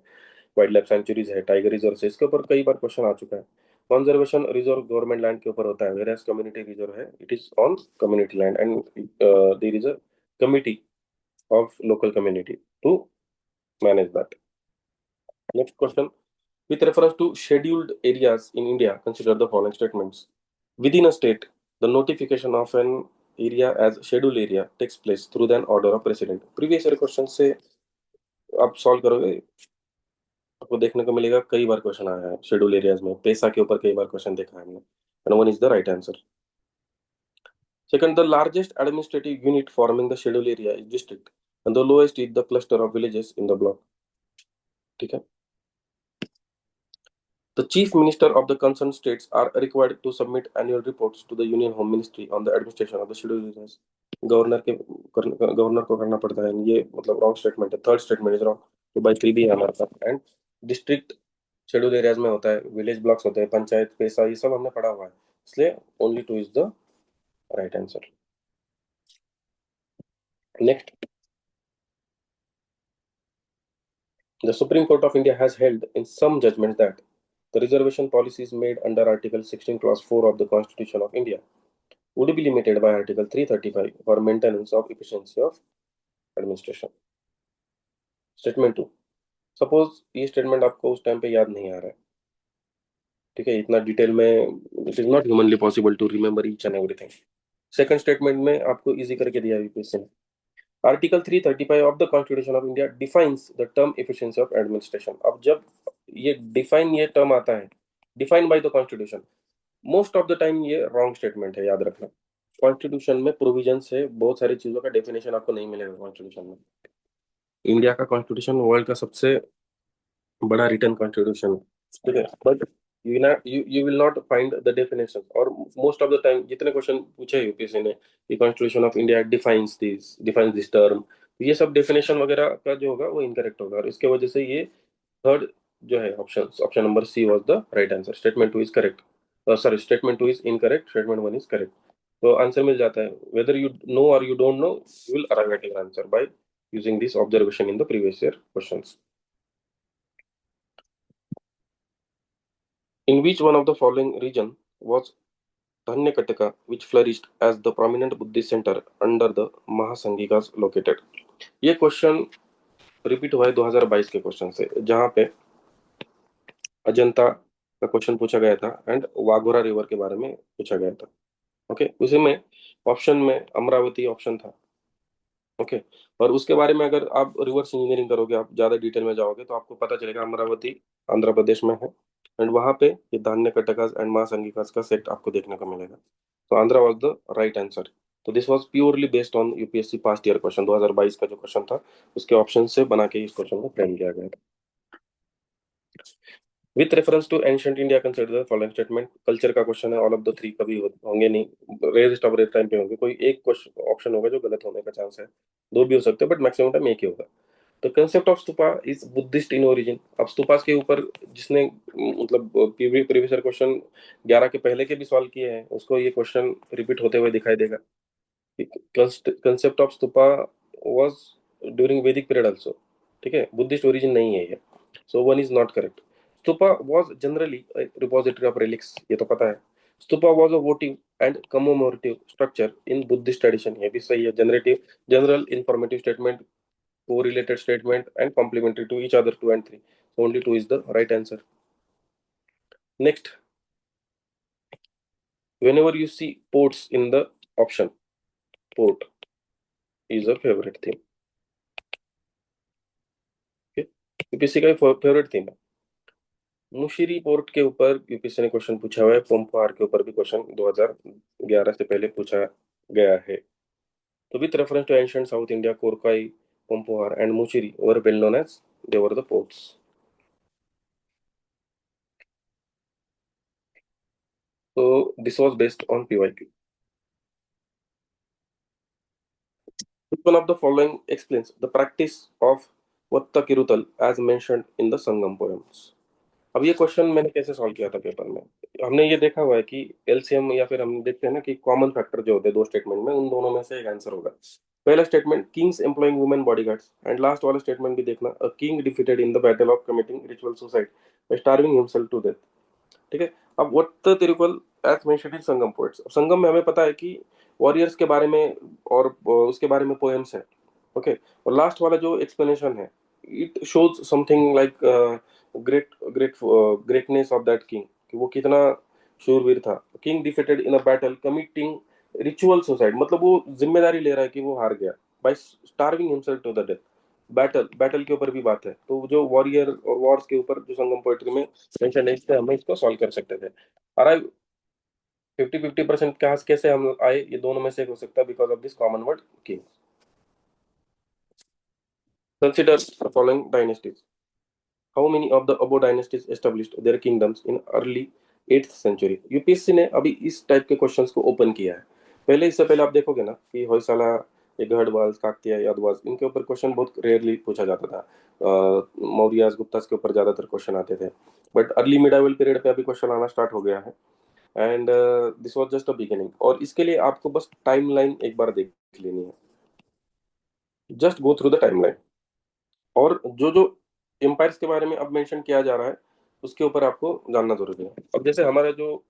वाइल्ड लाइफ सेंचुरीज है, टाइगर रिजर्व है, इसके ऊपर कई बार क्वेश्चन आ चुका है। कंजर्वेशन रिजर्व गवर्नमेंट लैंड के ऊपर होता है, वेयर एज कम्युनिटी रिजर्व है it is on community land, and there is a committee of local community to manage that. Next question, with reference to scheduled areas in India, consider the following statements. Within a state, the notification of an area as scheduled area takes place through an order of president। Previous year question से आप solve करोगे, आपको देखने को मिलेगा कई बार question आया है शेड्यूल एरियाज में, पैसा के ऊपर कई बार क्वेश्चन देखा है हमने, and one is the right answer. Second, the largest administrative unit forming the schedule area is district, and the lowest is the cluster of villages in the block. ठीक है, the chief minister of the concerned states are required to submit annual reports to the Union Home Ministry on the administration of the scheduled areas। Governor को करना पड़ता है, ये मतलब wrong statement है, third statement is wrong, तो by 3 भी है हमारे पास। एंड डिस्ट्रिक्ट शेड्यूल एरियाज में होता है, विलेज ब्लॉक्स होते हैं, पंचायत पैसा, ये सब हमने पढ़ा हुआ है, इसलिए only 2 is the right answer. Next, the Supreme Court of India has held in some judgments that the reservation policies made under Article 16 Clause 4 of the Constitution of India would be limited by Article 335 for maintenance of efficiency of administration। Statement 2, suppose ये statement आपको उस time पे याद नहीं आ रहा है, ठीक है, इतना डिटेल में it is not humanly possible to remember each and everything. Second statement में आपको इजी करके दिया यूपीएससी ने। Article 335 of the constitution of India defines the term efficiency of administration. अब जब ये डिफाइन ये टर्म आता है, define by the constitution, most of the time ये रॉन्ग स्टेटमेंट है, याद रखना। कॉन्स्टिट्यूशन में प्रोविजन से बहुत सारी चीजों का डेफिनेशन आपको नहीं मिलेगा कॉन्स्टिट्यूशन में। इंडिया का कॉन्स्टिट्यूशन वर्ल्ड का सबसे बड़ा रिटर्न कॉन्स्टिट्यूशन है, ठीक है, but you will not find the definition. और मोस्ट ऑफ द टाइम जितने क्वेश्चन पूछे यूपीएससी ने कि constitution of India defines this term, ये सब डेफिनेशन वगैरह का जो होगा वो इनकरेक्ट होगा, और इसके वजह से ये थर्ड जो है option option number she was the right answer. Statement two is correct, sorry statement two is incorrect, statement one is correct. तो आंसर मिल जाता है, वेदर यू नो और you don't no, you will arrive at your answer by using this observation in the previous year questions. In which one of the following region was Dhanyakataka, which flourished as the prominent Buddhist center under the Mahasanghikas located? ये question repeat हुआ है 2022 के question से, जहां पे अजंता का question पूछा गया था एंड वाघोरा रिवर के बारे में पूछा गया था। ओके, उसी में ऑप्शन में अमरावती ऑप्शन था। ओके, और उसके बारे में अगर आप रिवर्स इंजीनियरिंग करोगे, आप ज्यादा डिटेल में जाओगे, तो आपको पता चलेगा अमरावती आंध्र प्रदेश में है, एंड वहां पे ये धान्य कटकास एंड महासंगिकास का सेट आपको देखने को मिलेगा। तो Andhra was the right answer. तो this was purely based on UPSC past year question 2022 का जो क्वेश्चन था, उसके ऑप्शन से बना के इस क्वेश्चन को फ्रेम किया गया था। With reference to ancient India consider the following statement. Culture का क्वेश्चन है, ऑल ऑफ द थ्री कभी होंगे नहीं, रेयरेस्ट ऑफ रेयर टाइम पे होंगे, कोई एक क्वेश्चन ऑप्शन होगा जो गलत होने का चांस है, दो भी हो सकते हैं बट मैक्सिमम टाइम एक ही होगा। तो concept of stupa is Buddhist in origin. अब स्तूपास के ऊपर जिसने मतलब प्रीवियस क्वेश्चन 11 के पहले के भी सॉल्व किए हैं, उसको ये क्वेश्चन रिपीट होते हुए दिखाई देगा। Concept of stupa was during Vedic period also, ठीक है, बुद्धिस्ट ओरिजिन नहीं है ये। So one is not correct. Stupa was generally repository of relics, ये तो पता है। Stupa was a votive and commemorative structure in Buddhist tradition, ये भी सही है। Generative, general informative statement, correlated statement and complementary to each other, 2 and 3. So only 2 is the right answer. Next, whenever you see ports in the option, port is a favorite theme. Okay, UPSC का favourite theme है। मुशीरी port के ऊपर UPSC ने question पूछा हुआ है, पंपार के ऊपर भी क्वेश्चन 2011 से पहले पूछा गया है। तो with reference to ancient South India, Korkai, Puhar and Muziris were well known as they were the ports. So this was based on PYQ. Which one of the following explains the practice of Vatta Kirutal as mentioned in the Sangam poems? अब ये question मैंने कैसे solve किया था paper में। हमने ये देखा हुआ है कि एलसीएम या फिर हम देखते हैं ना कि कॉमन फैक्टर जो होते हैं दो स्टेटमेंट में, उन दोनों में से एक आंसर होगा। पहला statement kings employing women bodyguards, and last वाला स्टेटमेंट भी देखना, a king defeated in the battle of committing ritual suicide by starving himself to death. ठीक है, अब Vadakkiruttal as mentioned in Sangam poets. Sangam में हमें पता है कि वॉरियर्स के बारे में और उसके बारे में पोएम्स है। ओके, और लास्ट वाला जो एक्सप्लेनेशन है, it shows something like great great greatness of that king, कि वो कितना शूरवीर था। King defeated in a battle committing ritual suicide, मतलब वो जिम्मेदारी ले रहा है कि वो हार गया by starving himself to the death. Battle battle के ऊपर भी बात है, तो जो वॉरियर और वॉर्स के ऊपर जो संगम पोएट्री में मेंशन है, इससे हम इसको सॉल्व कर सकते थे। और आई 50-50% कहाँ से कैसे हम आए, ये दोनों में से एक हो सकता है, because of this common word king. Consider the following dynasties. How many of the above dynasties established their kingdoms in early 8th century? UPSC ने अभी इस टाइप के क्वेश्चंस को ओपन किया है। पहले इससे पहले आप देखोगे ना कि होयसाला, ये गढ़वाल, काकतिया, यादवास, इनके ऊपर क्वेश्चन बहुत रेयरली पूछा जाता था। मौर्यास, गुप्तास के ऊपर ज्यादातर क्वेश्चन आते थे, बट अर्ली मिडाइवल पीरियड पे अभी क्वेश्चन आना स्टार्ट हो गया है। And this was just a beginning, और इसके लिए आपको बस टाइमलाइन एक बार देख लेनी है। Just go through the timeline, और जो जो एम्पायर्स के बारे में अब मेंशन किया जा रहा है, उसके ऊपर आपको जानना जरूरी है। अब जैसे हमारा जो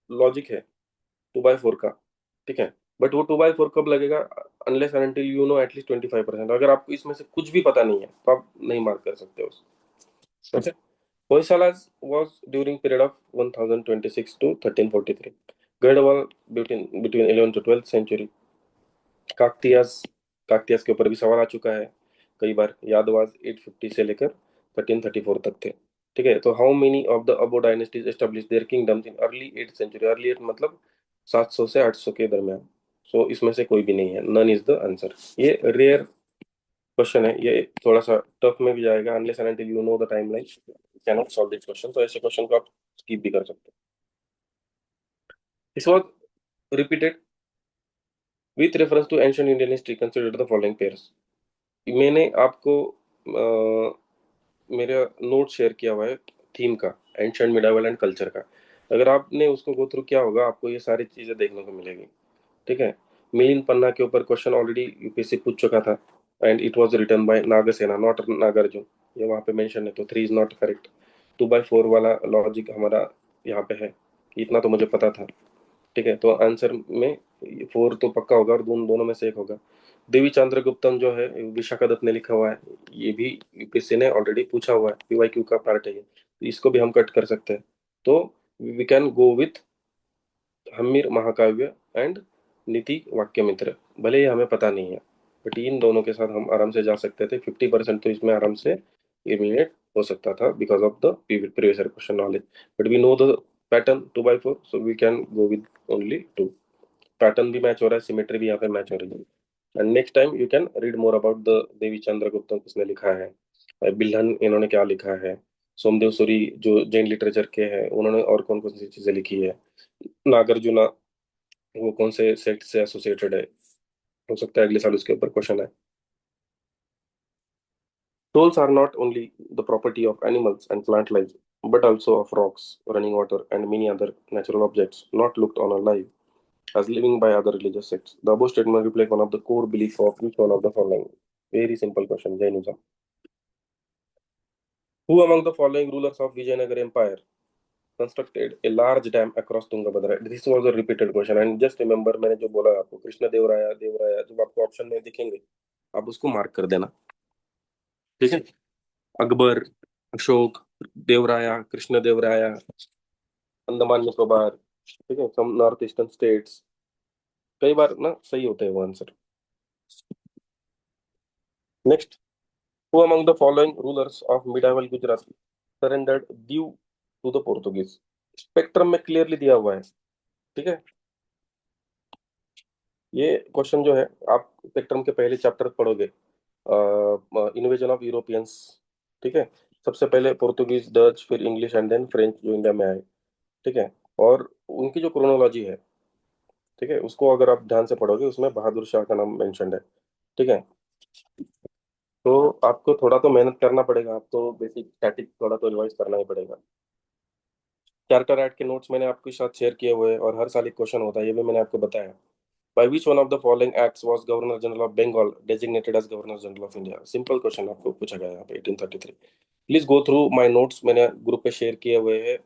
लॉजिक है 2/4 का, ठीक है, बट वो 2/4 कब लगेगा? Unless and until you know at least 25%। अगर आपको इसमें से कुछ भी पता नहीं है तो आप नहीं मार्क कर सकते हो। Hoysalas was during period of 1026 to 1343. Garhwal between 11th to 12th century. काकतियास काकतियास के ऊपर भी सवाल आ चुका है कई बार। यादवास 850 से लेकर 1334 तक थे। ठीक है, तो how many of the above dynasties establish their kingdoms in early 8th century. Early eight मतलब 700 से 800 के दरमियान। सो इसमें से कोई भी नहीं है, नन इज द आंसर। ये रेयर क्वेश्चन है, ये थोड़ा सा टफ में भी जाएगा unless and until you know the timeline can not solve this question. तो ऐसे क्वेश्चन को आप स्किप भी कर सकते हैं। This was repeated with reference to ancient Indian history consider the following pairs. मैंने आपको मेरा नोट शेयर किया हुआ है थीम का, एंशिएंट मिडाइवल एंड कल्चर का। अगर आपने उसको गो थ्रू किया होगा आपको ये सारी चीजें देखने को मिलेगी। ठीक है, मिलिंद पन्ना के ऊपर क्वेश्चन ऑलरेडी यूपीएससी पूछ चुका था and it was written by Nagasena not Nagarjuna. ये वहां पे मेंशन है तो 3 इज नॉट करेक्ट। 2/4 वाला लॉजिक हमारा यहाँ पे है, इतना तो मुझे पता था। ठीक है, तो आंसर में 4 तो पक्का होगा और दोनों में से एक होगा। देवी चंद्रगुप्तम जो है विशाखा दत्त ने लिखा हुआ है, ये भी यूपीएससी ने ऑलरेडी पूछा हुआ है, पीवाईक्यू का पार्ट है ये, तो इसको भी हम कट कर सकते हैं। तो we can go with Hammir Mahakavya and नीति वाक्यमित्र। भले ही हमें पता नहीं है बट इन दोनों के साथ हम आराम से जा सकते थे। 50% तो इसमें आराम से एलिमिनेट हो सकता था because of the previous question knowledge. But we know the pattern 2/4 so we can go with only 2। Pattern भी मैच हो रहा है, सिमेट्री भी यहाँ पे मैच हो रही है। And next time you can read more about the Devi Chandraguptam किसने लिखा है, बिल्हन इन्होंने क्या लिखा है, सोमदेव सूरी जो जैन लिटरेचर के हैं उन्होंने और कौन कौन सी चीजें लिखी है, नागार्जुना वो कौन से सेक्ट से एसोसिएटेड है। हो सकता है अगले साल उसके ऊपर क्वेश्चन है। Tolls are not only the property of animals and plant life, but also of rocks, running water, and many other natural objects not looked on alive as living by other religious sects. The above statement reflect one of the core beliefs of each one of the following. Very simple question, Jainism. Who among the following rulers of Vijayanagar Empire constructed a large dam across Tungabhadra? This was a repeated question and just remember मैंने जो बोला आपको कृष्ण देवराया देवराया जब आपको option में दिखेंगे आप उसको मार्क कर देना। ठीक है, अकबर, अशोक, देवराया, कृष्ण देवराया, अंडमान निकोबार। ठीक है, सम नॉर्थ ईस्टर्न स्टेट्स, कई बार ना सही होते हैं वो answer. Next, who among the following rulers of medieval Gujarat surrendered Diu to the Portuguese. Spectrum में क्लियरली दिया हुआ है। ठीक है, ये क्वेश्चन जो है आप स्पेक्ट्रम के पहले चैप्टर पढ़ोगे, इन्वेजन ऑफ यूरोपियंस। ठीक है, सबसे पहले पोर्तुगीज, डच, फिर इंग्लिश एंड देन फ्रेंच जो इंडिया में आए। ठीक है, और उनकी जो क्रोनोलॉजी है, ठीक है, उसको अगर आप ध्यान से पढ़ोगे उसमें बहादुर शाह का नाम मेंशन्ड है। ठीक है, तो आपको थोड़ा तो मेहनत करना पड़ेगा, आपको बेसिक स्टैटिक थोड़ा तो रिवाइज करना ही पड़ेगा। चार्टर एक्ट के नोट्स मैंने आपके साथ शेयर किए हुए हैं और हर साल एक क्वेश्चन होता है, ये भी मैंने आपको बताया। By which one of the following acts was governor general of Bengal designated as governor general of India. Simple question आपको पूछा गया है यहाँ पे 1833। Please go through my notes, मैंने ग्रुप पे शेयर किए हुए हैं।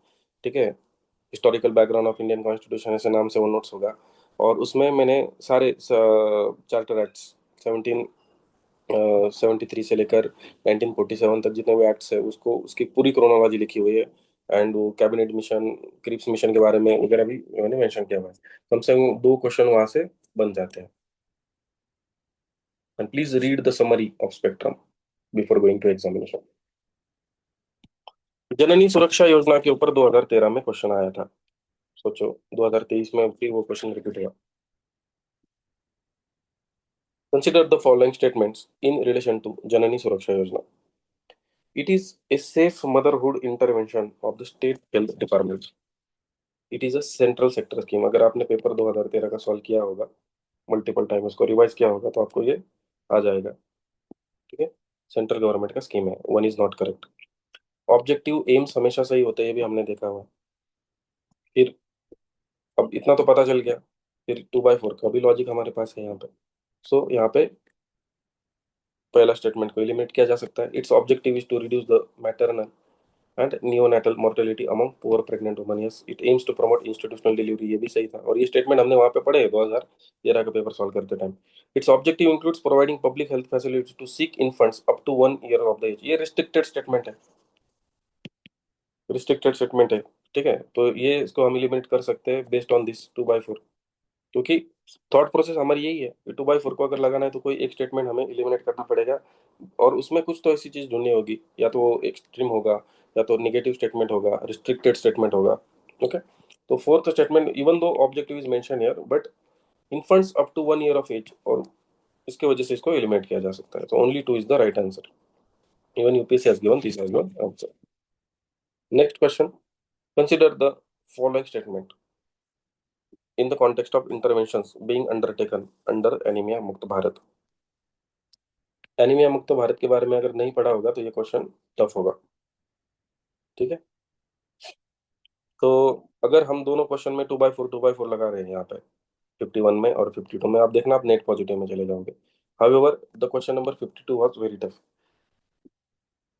ठीक है, historical background of Indian constitution ऐसे नाम से वो नोट्स होगा और उसमें मैंने सारे चार्टर एक्ट्स 1773 से लेकर 1947 तक जितने भी एक्ट्स है उसको उसकी पूरी क्रोनोलॉजी लिखी हुई है। एंड वो कैबिनेट मिशन, क्रिप्स मिशन के बारे में वगैरह भी मैंने मेंशन किया हुआ है। कम से कम 2 क्वेश्चन वहां से बन जाते हैं। And please read the summary of spectrum before going to examination. Janani Suraksha Yojana के ऊपर 2013 में क्वेश्चन आया था। सोचो 2023 में फिर वो क्वेश्चन रिपीट हुआ। Consider the following statements in relation to Janani Suraksha Yojana. It is a safe motherhood intervention of the state health department. It is a central sector scheme. अगर आपने पेपर 2013 का सॉल्व किया होगा multiple time, उसको revise किया होगा तो आपको ये आ जाएगा। ठीक है, सेंट्रल गवर्नमेंट का स्कीम है। 1 is not correct. Objective AIIMS हमेशा सही होते हैं, ये भी हमने देखा हुआ है। फिर अब इतना तो पता चल गया। फिर 2/4 का भी लॉजिक हमारे पास है यहाँ पे। सो यहाँ पे पहला स्टेटमेंट को एलिमिनेट किया जा सकता है। Its objective is to reduce the maternal and neonatal mortality among poor pregnant women. Yes, it aims to promote institutional delivery. ये भी सही था और ये स्टेटमेंट हमने वहां पे पढ़े 2013 का पेपर सॉल्व करते time. Its objective includes providing public health facility to sick infants up to 1 year of the age. ये रिस्ट्रिक्टेड स्टेटमेंट है। रिस्ट्रिक्टेड स्टेटमेंट है, ठीक है, तो ये इसको हम एलिमिनेट कर सकते हैं बेस्ड ऑन दिस 2/4, क्योंकि थॉट प्रोसेस हमारी यही है कि 2/4 को अगर लगाना है तो कोई एक स्टेटमेंट हमें एलिमिनेट करना पड़ेगा, और उसमें कुछ तो ऐसी चीज ढूंढनी होगी, या तो वो एक्सट्रीम होगा, या तो निगेटिव स्टेटमेंट होगा, रिस्ट्रिक्टेड स्टेटमेंट होगा। ओके, तो fourth statement, even though objective is mention here, but infants up to 1 year of age, और इसके वजह से इसको एलिमिनेट किया जा सकता है, तो only 2 is the right answer. Even UPSC has given this as one answer. Next question, consider the following statement in the context of interventions being undertaken under anaemia मुक्त भारत। एनीमिया मुक्त भारत के बारे में अगर नहीं पढ़ा होगा तो ये क्वेश्चन टफ होगा, ठीक है। तो अगर हम दोनों क्वेश्चन में 2/4 लगा रहे हैं यहाँ पे, 51 में और 52 में, आप देखना आप नेट पॉजिटिव में चले जाओगे। However the question number 52 was very tough.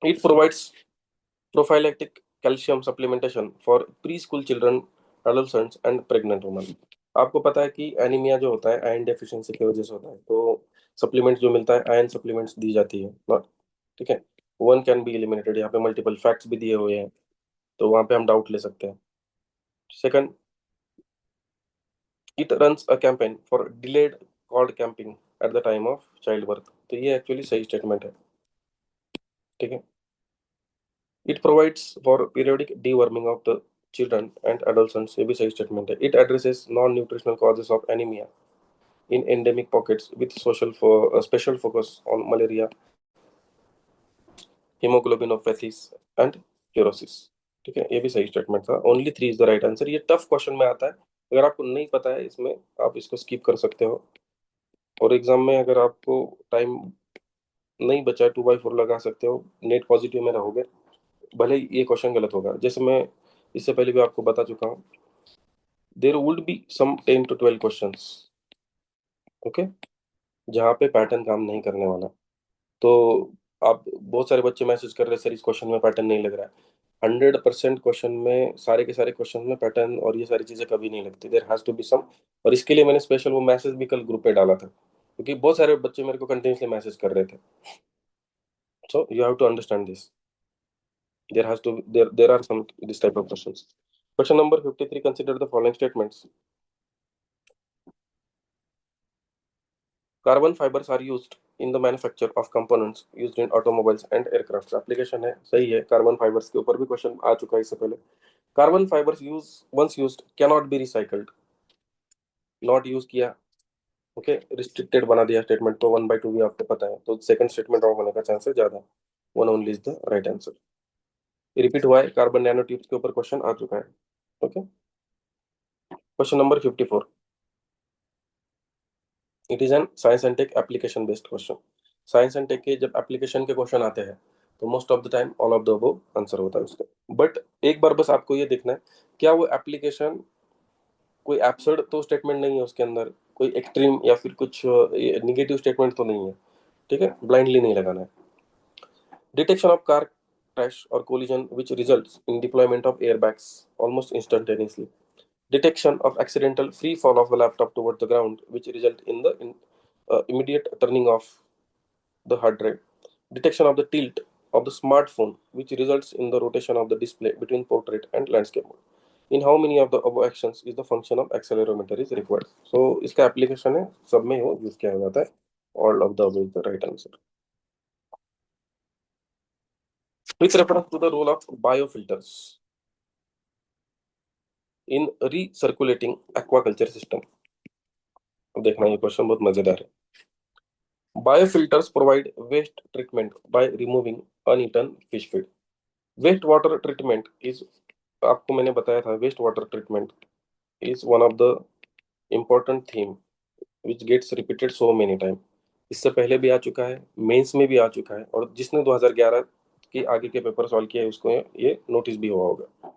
It provides prophylactic calcium supplementation for preschool children, adolescents and pregnant women। आपको पता है कि एनीमिया जो होता है आयरन डेफिशिएंसी की वजह से होता है, तो सप्लीमेंट जो मिलता है आयरन सप्लीमेंट्स दी जाती है नॉट, ठीक है। वन कैन बी एलिमिनेटेड, यहाँ पे मल्टीपल फैक्ट्स भी दिए हुए हैं, तो वहां पे हम डाउट ले सकते हैं। Second, it runs a campaign for delayed cord clamping at the time of child birth, तो ये एक्चुअली सही स्टेटमेंट है, ठीक है। It provides for periodic deworming of the children and adolescents, ये भी सही स्टेटमेंट है। It addresses non nutritional causes of anaemia in endemic pockets with social special focus on malaria, haemoglobinopathies and fluorosis, ठीक है, ये भी सही स्टेटमेंट था। Only 3 is the right answer. ये टफ क्वेश्चन में आता है, अगर आपको नहीं पता है इसमें आप इसको स्किप कर सकते हो, और एग्जाम में अगर आपको टाइम नहीं बचा 2/4 लगा सकते हो, नेट पॉजिटिव में रहोगे, भले ही ये क्वेश्चन गलत होगा। जैसे मैं इससे पहले भी आपको बता चुका हूँ, there would be some 10 to 12 questions, okay, जहाँ पे पैटर्न काम नहीं करने वाला। तो आप बहुत सारे बच्चे मैसेज कर रहे हैं सर इस क्वेश्चन में पैटर्न नहीं लग रहा है। 100% क्वेश्चन में, सारे के सारे क्वेश्चन में पैटर्न और ये सारी चीजें कभी नहीं लगती, there has to be some. और इसके लिए मैंने स्पेशल वो मैसेज भी कल ग्रुप पे डाला था, क्योंकि बहुत सारे बच्चे मेरे को कंटिन्यूसली मैसेज कर रहे थे। So you have to understand this, there are some this type of questions. Question number 53, consider the following statements. Carbon fibres are used in the manufacture of components used in automobiles and aircraft, application है, सही है। Carbon fibres के ऊपर भी question आ चुका है इससे पहले। Carbon fibres use once used can not be recycled, not use किया, ओके, रिस्ट्रिक्टेड बना दिया स्टेटमेंट, तो 1/2 भी आपको पता है, तो सेकंड स्टेटमेंट रॉन्ग होने का चांस है ज्यादा। One only is the right answer. Repeat हुआ है, कार्बन नैनो ट्यूब्स के ऊपर क्वेश्चन आ चुका है, okay. Question number 54, it is an science and tech application based question. Science and tech के जब एप्लीकेशन के क्वेश्चन आते हैं तो most of the time all of the above answer होता है उसका, बट एक बार बस आपको ये देखना है क्या वो एप्लीकेशन कोई एब्सर्ड तो स्टेटमेंट नहीं है उसके अंदर, कोई एक्सट्रीम या फिर कुछ निगेटिव स्टेटमेंट तो नहीं है, ठीक है, ब्लाइंडली नहीं लगाना है। Detection of car crash or collision which results in deployment of airbags almost instantaneously, detection of accidental free fall of the laptop towards the ground which result in the immediate turning off the hard drive, detection of the tilt of the smartphone which results in the rotation of the display between portrait and landscape mode, in how many of the above actions is the function of accelerometer is required। so इसका application है, सब में हो use किया जाता है, all of the above is the right answer। with reference to the role of biofilters in recirculating aquaculture system, अब देखना ये क्वेश्चन बहुत मजेदार है। Biofilters provide waste treatment by removing uneaten fish feed. Waste water treatment is, आपको मैंने बताया था, waste water treatment is one of the important theme which gets repeated so many time. इससे पहले भी आ चुका है, मेंस में भी आ चुका है, और जिसने 2011 के आगे के पेपर सॉल्व किया है उसको ये नोटिस भी हुआ होगा।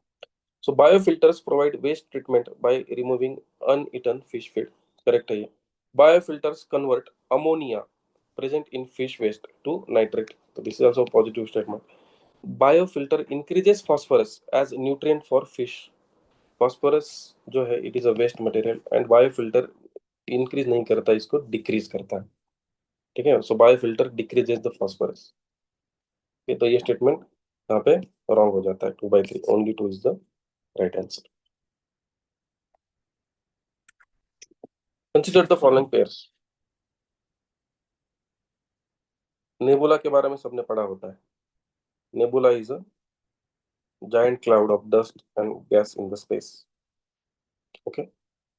So biofilters provide waste treatment by removing uneaten fish feed, correct है ये। Biofilters convert ammonia present in fish waste to nitrate, so this is also a positive statement। biofilter increases phosphorus as nutrient for fish। phosphorus जो है it is a waste material and biofilter increase नहीं करता, इसको decrease करता है, ठीक है। so biofilter decreases the phosphorus, okay, तो ये स्टेटमेंट यहाँ पे रॉन्ग हो जाता है, 2/3, only 2 is the right answer. Consider the following pairs. Nebula के बारे में सबने पढ़ा होता है। Nebula is a giant cloud of dust and gas in the space. Okay,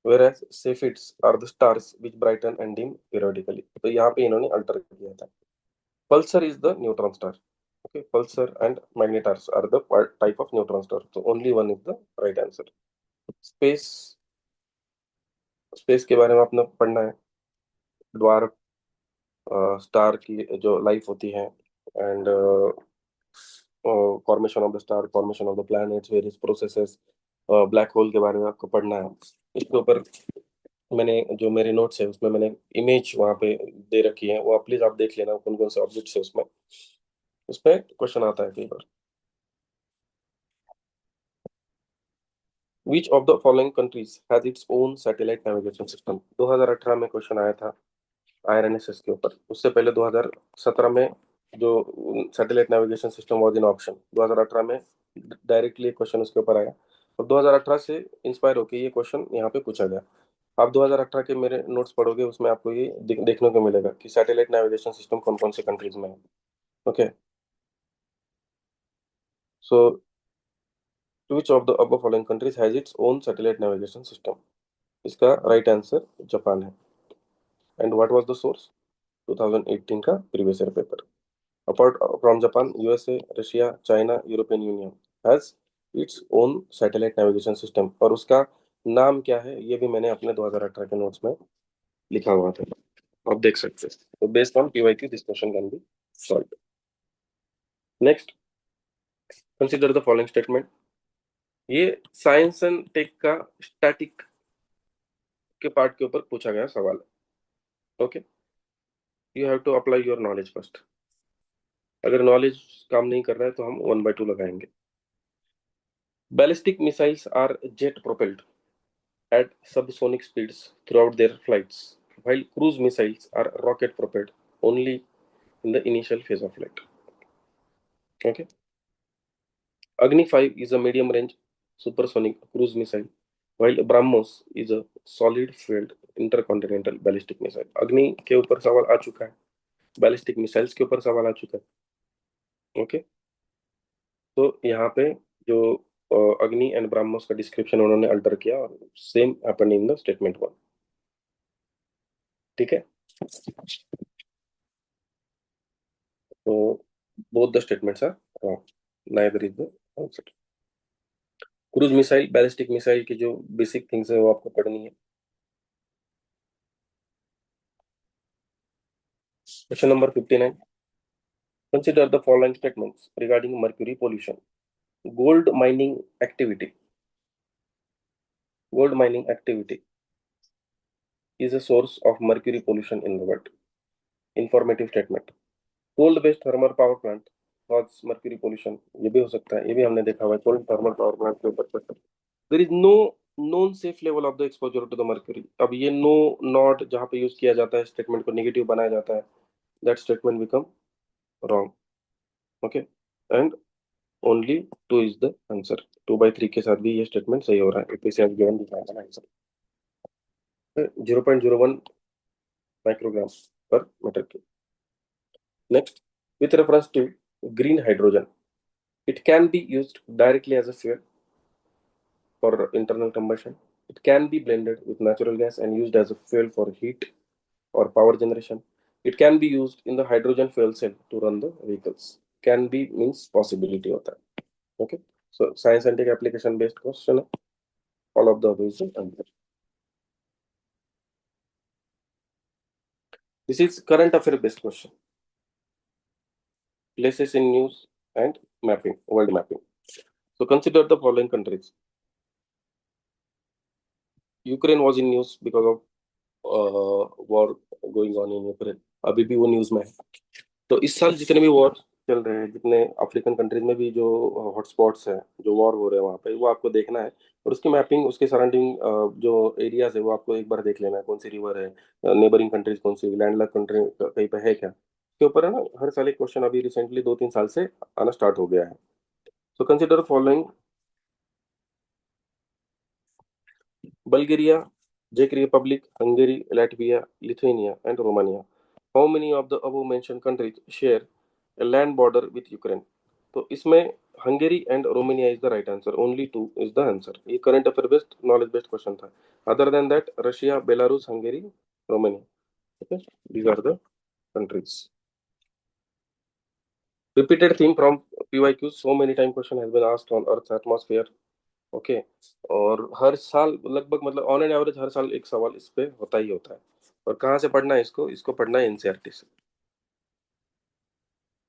whereas Cepheids are the stars which brighten and dim periodically. तो यहाँ पे इन्होंने अल्टर किया था। Pulsar is the neutron star. Okay, pulsar and magnetars are the type of neutron star. So only one is the right answer. Space, space के बारे में आपने पढ़ना है। ड्वार्फ स्टार की जो लाइफ होती है, and formation of the star, formation of the planets, various processes, black hole के बारे में आपको पढ़ना है। इसके ऊपर मैंने जो मेरे नोट्स है उसमें मैंने इमेज वहां पे दे रखी है, वो प्लीज आप देख लेना कौन कौन से ऑब्जेक्ट्स है उसमें। उसमें क्वेश्चन आता है कई बार। Which of the following countries has its own satellite navigation system. 2018 में क्वेश्चन आया था आईआरएनएस के ऊपर। उससे पहले 2017 में जो satellite navigation system was in option, 2018 में डायरेक्टली क्वेश्चन उसके ऊपर आया, और 2018 से इंस्पायर होकर ये क्वेश्चन यहाँ पे पूछा गया। आप 2018 के मेरे नोट्स पढ़ोगे, उसमें आपको ये देखने को मिलेगा कि सैटेलाइट नेविगेशन सिस्टम कौन कौन से कंट्रीज में है। Okay, so which of the above following countries has its own satellite navigation system. इसका राइट आंसर जापान है। And what was the source? 2018 का previous year paper. Apart from Japan, USA, Russia, China, European Union has its own satellite navigation system। और उसका नाम क्या है ये भी मैंने अपने 2018 के नोट्स में लिखा हुआ था, आप देख सकते हैं। तो based on PYQ this question can be solved. Next, consider the following statement. ये साइंस एंड टेक का स्टैटिक के पार्ट के ऊपर पूछा गया सवाल है। Okay, you have to apply your knowledge first. अगर नॉलेज काम नहीं कर रहा है तो हम 1/2 लगाएंगे। Ballistic missiles are jet propelled at subsonic speeds throughout their flights, while cruise missiles are rocket propelled only in the initial phase of flight. Okay. Agni 5 is a medium range supersonic cruise missile, while BrahMos is a solid fueled intercontinental ballistic missile. अग्नि के ऊपर सवाल आ चुका है, ballistic missiles के ऊपर सवाल आ चुका है। ओके, तो यहाँ पे जो अग्नि एंड ब्रह्मोस का डिस्क्रिप्शन उन्होंने अल्टर किया, और same happened in the statement 1। ठीक है, तो both the statements are wrong, neither is the answer। Cruise missile, ballistic missile की जो बेसिक थिंग्स है वो आपको पढ़नी है। Question number 59, consider the following statements regarding mercury pollution. Gold mining activity, gold mining activity is a source of mercury pollution in the world। Informative statement. Cold based thermal power plant cause mercury pollution, ये भी हो सकता है, ये भी हमने देखा हुआ है कोल्ड थर्मल पावर प्लांट के ऊपर question. There is no non safe level of the exposure to the mercury. अब ये नो नॉट जहां पे यूज किया जाता है, स्टेटमेंट को नेगेटिव बनाया जाता है, that statement become wrong. Okay, and only 2 is the answer. 2/3 के साथ भी ये स्टेटमेंट सही हो रहा है। If have given the answer 0.01 microgram per metre cube. Next, with reference to green hydrogen, it can be used directly as a fuel for internal combustion. It can be blended with natural gas and used as a fuel for heat or power generation. It can be used in the hydrogen fuel cell to run the vehicles। Can be means possibility होता है। Okay, so science and tech application based question है। All of the above is the answer। This is current affair based question, places in news and mapping, world mapping। So consider the following countries। Ukraine was in news because of war going on in Ukraine, अभी भी वो news में है। तो इस साल जितने भी वॉर चल रहे हैं, जितने अफ्रीकन कंट्रीज में भी जो हॉटस्पॉट्स हैं, जो वॉर हो रहे हैं वहाँ पे, वो आपको देखना है, और उसकी मैपिंग, उसके सराउंडिंग जो एरियाज है वो आपको एक बार देख लेना है। कौन सी रिवर है, नेबरिंग कंट्रीज कौन सी, लैंडलॉक कंट्री कहीं पे है क्या, के ऊपर है ना। हर साल एक क्वेश्चन अभी रिसेंटली 2-3 साल से आना स्टार्ट हो गया है। So consider following: Bulgaria, Czech Republic, Hungary, Latvia, Lithuania, and Romania. How many of the above mentioned countries share a land border with Ukraine? तो इसमें Hungary and Romania is the right answer. Only two is the answer. ये current affair based knowledge based question था. Other than that Russia, Belarus, Hungary, Romania. Okay, these are the countries. Repeated theme from PYQ. So many time question has been asked on Earth's atmosphere. Okay. और हर साल लगभग मतलब on an average हर साल एक सवाल इस पे होता ही होता है. और कहाँ से पढ़ना है इसको? इसको पढ़ना है एनसीईआरटी से.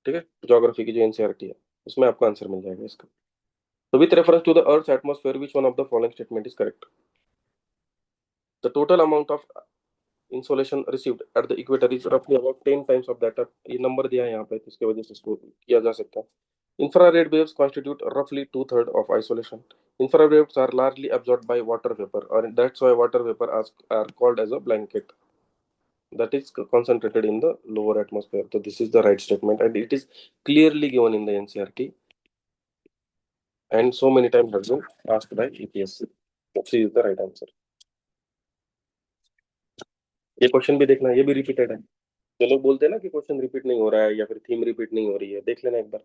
ठीक है. ज्योग्राफी की जो एनसीईआरटी है उसमें आपको आंसर मिल जाएगा इसका. तो with reference to the earth atmosphere which one of the following statement is correct? The total amount of insolation received at the equator is रफली अबाउट 10 टाइम्स ऑफ दैट. ये नंबर दिया है यहाँ पे, इसके वजह से इसको किया जा सकता है. Infrared waves constitute roughly two-thirds of isolation. Infrared waves are largely absorbed by water vapor, or that's why water vapor are called as a blanket that is concentrated in the lower atmosphere. So this is the right statement, and it is clearly given in the NCERT, and so many times has been asked by EPSC. So C is the right answer. ये question भी देखना, ये भी repeated है. जो लोग बोलते हैं ना कि क्वेश्चन रिपीट नहीं हो रहा है या फिर थीम रिपीट नहीं हो रही है, देख लेना एक बार.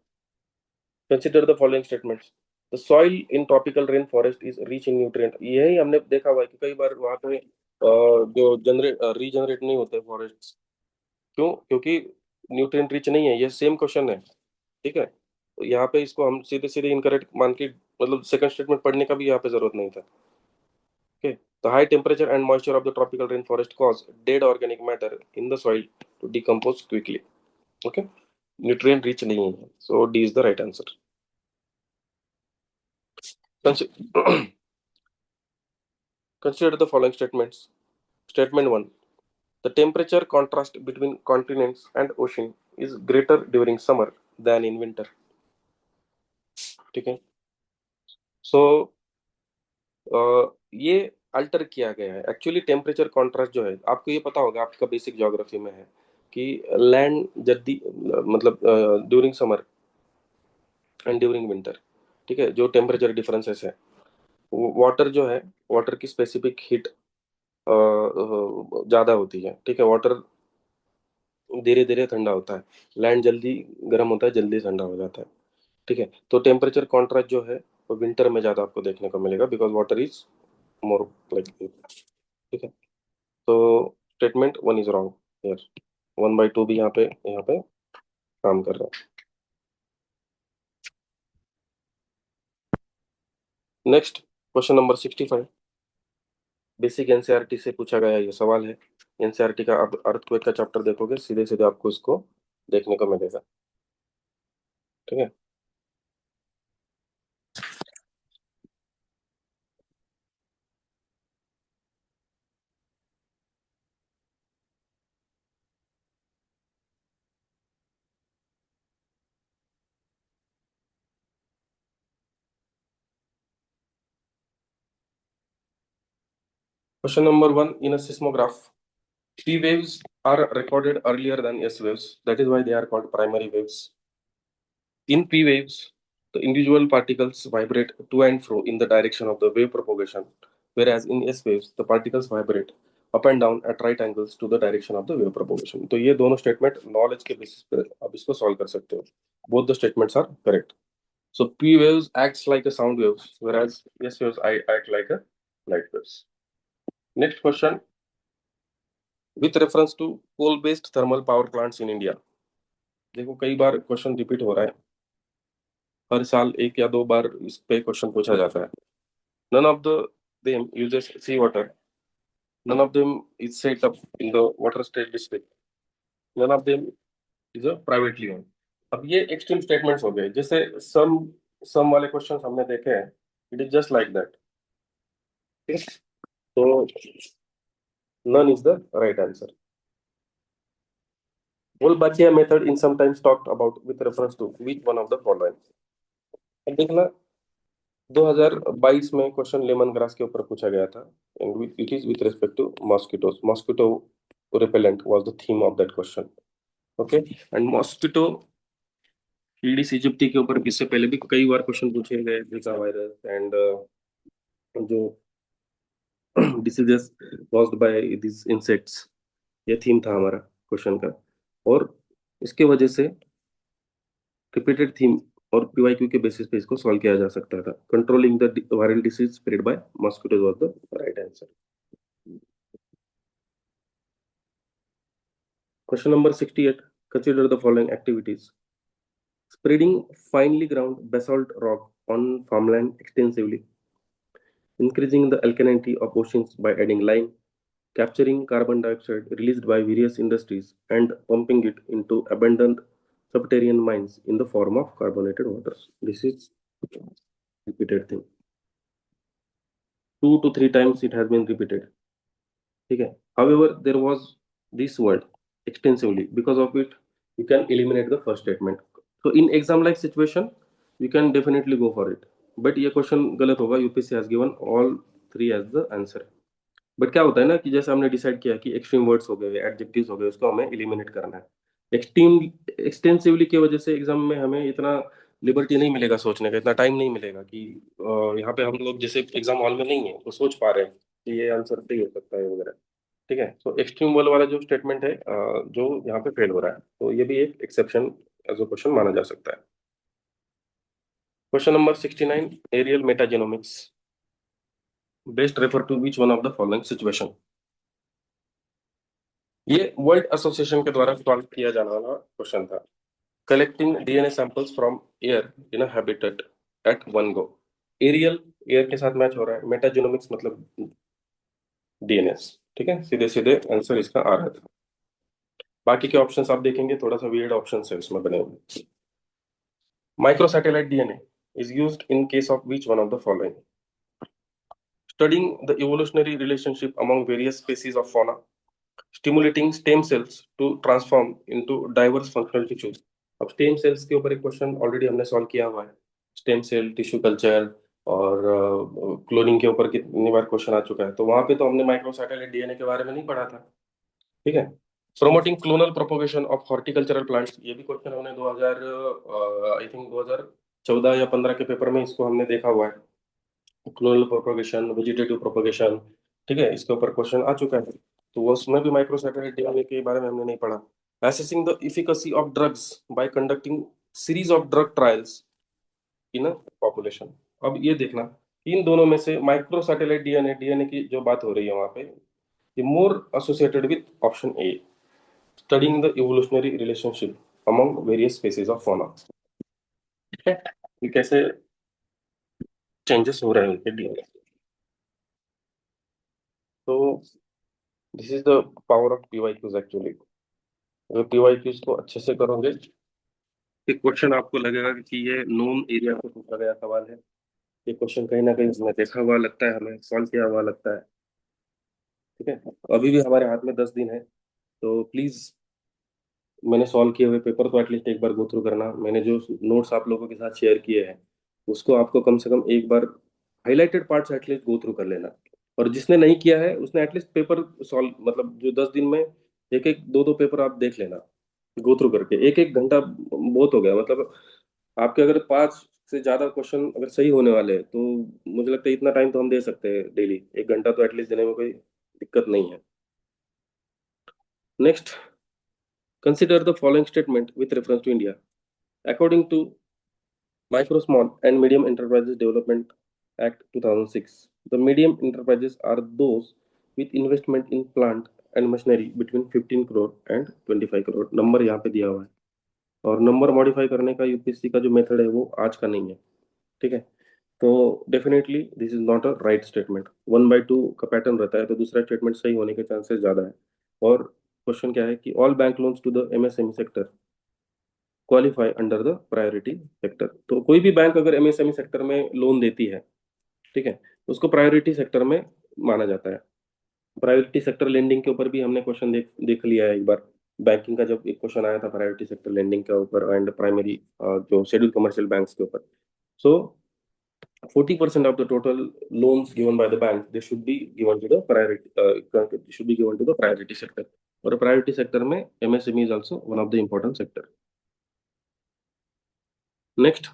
Consider the following statements. The soil in tropical rain forest is rich in nutrient. यही हमने देखा हुआ है कि कई बार वहां पे जो जनरेट रीजनरेट नहीं होते फॉरेस्ट. क्यों? क्योंकि न्यूट्रिएंट रिच नहीं है. ये सेम क्वेश्चन है. ठीक है. तो यहाँ पे इसको हम सीधे सीधे इनकरेक्ट मान के मतलब सेकंड स्टेटमेंट पढ़ने का भी यहाँ पे जरूरत नहीं था. Okay. The high temperature and moisture of the tropical rain forest cause dead organic matter in the soil to decompose quickly. Okay. Nutrient rich नहीं है. So D is the right answer. Consider the following statements. Statement 1. The temperature contrast between continents and ocean is greater during summer than in winter. ठीक है. सो ये alter किया गया है. Actually temperature contrast जो है आपको ये पता होगा, आपका बेसिक ज्योग्राफी में है कि लैंड जल्दी मतलब during summer and during winter. ठीक है. जो टेम्परेचर डिफरेंसेस है, वाटर जो है, वाटर की स्पेसिफिक हीट ज्यादा होती है. ठीक है. वाटर धीरे धीरे ठंडा होता है. लैंड जल्दी गर्म होता है, जल्दी ठंडा हो जाता है. ठीक है. तो टेम्परेचर कॉन्ट्रास्ट जो है वो विंटर में ज्यादा आपको देखने को मिलेगा because water is more like. ठीक है. तो statement one is wrong here. 1/2 भी यहाँ पे काम कर रहा है. Next question number 65. Basic NCERT से पूछा गया ये सवाल है. एनसीईआरटी का अब अर्थक्वेक का चैप्टर देखोगे, सीधे सीधे आपको इसको देखने को मिलेगा. ठीक है. Question number 1. In a seismograph, P waves are recorded earlier than S waves. That is why they are called primary waves. In P waves, the individual particles vibrate to and fro in the direction of the wave propagation, whereas in S waves, the particles vibrate up and down at right angles to the direction of the wave propagation. तो ये दोनों statement knowledge के basis पे आप इसको solve कर सकते हो. Both the statements are correct. So P waves acts like a sound waves, whereas S waves act like a light waves. Next question. With reference to coal-based thermal power plants in India. देखो कई बार question repeat हो रहा है. हर साल एक या दो बार इस पे क्वेश्चन पूछा जाता है. None of the them uses sea water. None of them is set up in the water state district. None of them is a privately owned. अब ये एक्सट्रीम स्टेटमेंट्स हो गए. जैसे सम वाले क्वेश्चन हमने देखे हैं. It is just like that. तो none is the right answer. Wolbachia method is sometimes talked about with reference to which one of the following. अब देखना 2022 में क्वेश्चन लेमन ग्रास के ऊपर पूछा गया था. And it is with respect to mosquitoes. Mosquito repellent was the theme of that question. Okay. And mosquito Aedes aegypti के ऊपर इससे पहले भी कई बार क्वेश्चन पूछे गए, जीका वायरस एंड जो diseases caused by this insects, ये थीम था हमारा क्वेश्चन का। और इसके वजह से रिपीटेड थीम और पीवाईक्यू के बेसिस पे इसको सॉल्व किया जा सकता था। Controlling the viral disease spread by mosquitoes was the right answer. Question number 68, consider the following activities: spreading finely ground basalt rock on farmland extensively, increasing the alkalinity of oceans by adding lime, capturing carbon dioxide released by various industries and pumping it into abandoned subterranean mines in the form of carbonated waters. This is repeated thing. 2 to 3 times it has been repeated. Okay. However, there was this word extensively. Because of it, you can eliminate the first statement. So in exam like situation, you can definitely go for it. But ये question गलत होगा, UPSC has given all three as the answer. But क्या होता है ना कि जैसे हमने डिसाइड किया कि एक्सट्रीम वर्ड्स हो गए, एडजेक्टिव्स हो गए, उसको हमें एलिमिनेट करना है। एक्सट्रीम एक्सटेंसिवली की वजह से एग्जाम में हमें इतना लिबर्टी नहीं मिलेगा सोचने का, इतना टाइम नहीं मिलेगा कि यहाँ पे हम लोग जैसे एग्जाम हॉल में नहीं है तो सोच पा रहे हैं कि ये आंसर सही हो सकता है वगैरह। ठीक है, तो एक्सट्रीम वर्ड वाला जो स्टेटमेंट है जो यहाँ पे फेल हो रहा है, तो ये भी एक एक्सेप्शन एज अ क्वेश्चन माना जा सकता है। Question number 69, aerial metagenomics best refer to which one of the following situation. ये वर्ल्ड एसोसिएशन के द्वारा सॉल्व किया जाने वाला क्वेश्चन था। Collecting DNA samples from air in a habitat at one go. Aerial air के साथ मैच हो रहा है, मेटाजेनोमिक्स मतलब डीएनएस। ठीक है, सीधे सीधे आंसर इसका आ रहा था। बाकी के ऑप्शंस आप देखेंगे, थोड़ा सा वियर्ड ऑप्शंस है उसमें बने हुए। Microsatellite DNA is used in case of which one of the following? Studying the evolutionary relationship among various species of fauna, stimulating stem cells to transform into diverse functional tissues. अब stem cells के ऊपर एक question already हमने solve किया हुआ है, stem cell tissue culture और cloning के ऊपर कितनी बार क्वेश्चन आ चुका है, तो वहां पे तो हमने माइक्रोसैटेलाइट डीएनए के बारे में नहीं पढ़ा था। ठीक है, promoting clonal propagation of horticultural plants, ये भी क्वेश्चन हमने 2000 आई थिंक 2014 या 15 के पेपर में इसको हमने देखा हुआ है। क्लोनल प्रोपोगेशन, वेजिटेटिव प्रोपोगेशन, ठीक है, इसके ऊपर क्वेश्चन आ चुका है, तो वो उसमें भी माइक्रोसैटेलाइट डीएनए के बारे में हमने नहीं पढ़ा। Assessing the efficacy of drugs bye conducting series of drug trials in a population. अब ये देखना, इन दोनों में से माइक्रोसैटेलाइट डीएनए डीएनए की जो बात हो रही है वहां पे, ये more associated with option A, studying the evolutionary relationship among various species of fauna। ठीक है, ये कैसे चेंजेस हो रहे हैं उनके डीएनए। तो this is the power of PYQs actually. अगर पीवाईक्यूज को अच्छे से करोगे, एक क्वेश्चन आपको लगेगा कि ये नोन एरिया से पूछा गया सवाल है, ये क्वेश्चन कहीं ना कहीं हमने देखा हुआ लगता है, हमें सॉल्व किया हुआ लगता है। ठीक है, अभी भी हमारे हाथ में 10 दिन है, तो प्लीज मैंने सॉल्व किए हुए पेपर को एटलीस्ट एक बार गो थ्रू करना। मैंने जो नोट्स आप लोगों के साथ शेयर किए हैं, उसको आपको कम से कम एक बार highlighted parts at least go through कर लेना। और जिसने नहीं किया है उसने एटलीस्ट पेपर सॉल्व, मतलब जो 10 दिन में एक एक दो दो पेपर आप देख लेना, गो थ्रू करके। एक एक घंटा बहुत हो गया, मतलब आपके अगर 5 से ज्यादा क्वेश्चन अगर सही होने वाले हैं तो मुझे लगता है इतना टाइम तो हम दे सकते हैं डेली, 1 घंटा तो एटलीस्ट देने में कोई दिक्कत नहीं है। Next, consider the following statement with reference to India. According to Micro, Small and Medium Enterprises Development Act 2006, the medium enterprises are those with investment in plant and machinery between 15 crore and 25 crore. Number यहाँ पे दिया हुआ है, और number modify करने का UPSC का जो मेथड है वो आज का नहीं है। ठीक है, तो definitely this is not a right statement. 1/2 का पैटर्न रहता है, तो दूसरा स्टेटमेंट सही होने के चांसेस ज्यादा है। और क्वेश्चन क्या है कि all bank loans to the MSME sector qualify under the priority sector. तो कोई भी बैंक अगर एमएसएमई सेक्टर में लोन देती है, ठीक है, तो उसको प्रायोरिटी सेक्टर में माना जाता है। प्रायोरिटी सेक्टर लेंडिंग के ऊपर भी हमने क्वेश्चन देख लिया है एक बार, बैंकिंग का जब एक क्वेश्चन आया था प्रायोरिटी सेक्टर लेंडिंग के ऊपर एंड प्राइमरी जो शेड्यूल कमर्शियल बैंक्स के ऊपर। सो 40% of the total loans given by the bank, they should be given to the priority sector। और प्रायोरिटी सेक्टर में MSME is also one of the important sector. Next,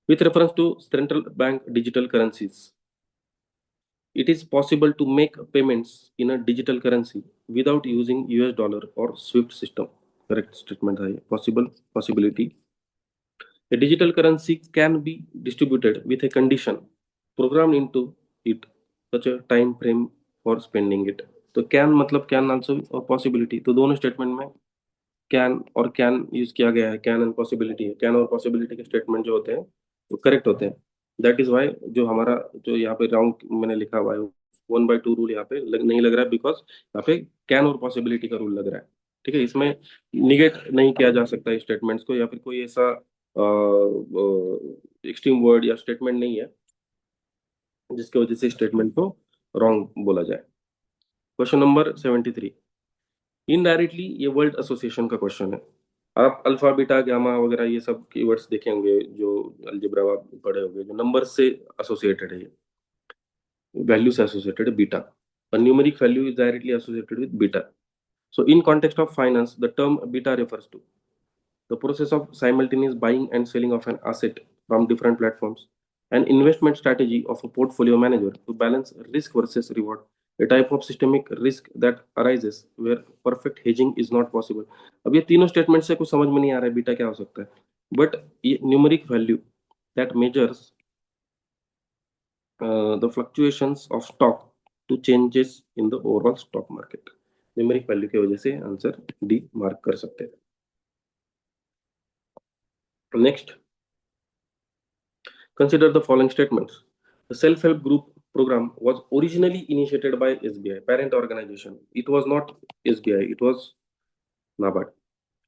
with reference to central bank digital currencies, it is possible to make payments in a digital currency without using US dollar or SWIFT system. Correct statement है possible possibility. A digital currency can be distributed with a condition programmed into it, such a time frame for spending it. तो can मतलब can also और possibility, तो दोनों statement में can और can use किया गया है। कैन एंड पॉसिबिलिटी है, कैन और पॉसिबिलिटी के स्टेटमेंट जो होते हैं वो करेक्ट होते हैं। दैट इज वाई जो हमारा जो यहाँ पे राउंड मैंने लिखा हुआ है 1/2 रूल यहाँ पे नहीं लग रहा है, बिकॉज यहाँ पे कैन और पॉसिबिलिटी का रूल लग रहा है। ठीक है, इसमें निगेट नहीं किया जा सकता इस स्टेटमेंट्स को, या फिर कोई ऐसा एक्सट्रीम वर्ड या स्टेटमेंट नहीं है जिसकी वजह से स्टेटमेंट को रॉन्ग बोला जाए। क्वेश्चन नंबर 73, इनडायरेक्टली ये वर्ल्ड एसोसिएशन का क्वेश्चन है। आप अल्फा बीटा गामा वगैरह ये सब कीवर्ड्स देखे होंगे जो अलजेब्रा आप पढ़े होंगे, जो नंबर से एसोसिएटेड है, ये वैल्यू से एसोसिएटेड है beta. A numeric value is directly associated with beta. So in context of finance, the term beta refers to the process of simultaneous buying and selling of an asset from different platforms, an investment strategy of a portfolio manager to balance risk versus reward, a type of systemic risk that arises where perfect hedging is not possible. अब ये तीनों statement से कुछ समझ में नहीं आ रहा है बीटा क्या हो सकता है, बट ये numeric value that measures the fluctuations of stock to changes in the overall stock market. Numeric value की वजह से आंसर डी मार्क कर सकते हैं। Next, consider the following statements. The self-help group program was originally initiated by SBI, parent organization. It was not SBI, it was NABARD.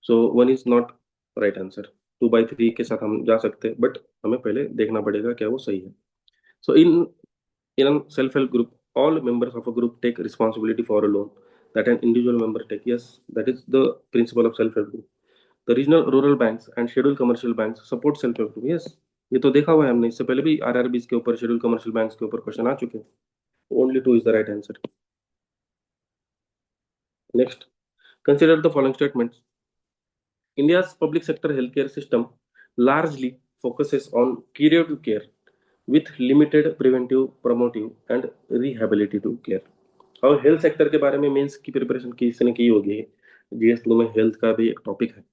So one is not right answer. 2/3 के साथ हम जा सकते हैं, but हमें पहले देखना पड़ेगा क्या वो सही है। So in a self-help group, all members of a group take responsibility for a loan that an individual member take. Yes, that is the principle of self-help group. The regional rural banks and scheduled commercial banks support self help group. Yes, ये तो देखा हुआ है हमने, इससे पहले भी RRBs के ऊपर शेड्यूल कमर्शियल बैंक्स के ऊपर क्वेश्चन आ चुके हैं। Only 2 is the right answer. Next, consider the following statements. India's public sector healthcare system largely focuses on curative care with limited preventive, promotive and rehabilitative care. और health sector के बारे में mains की preparation किसी ने की होगी, GS two में हेल्थ का भी एक टॉपिक है,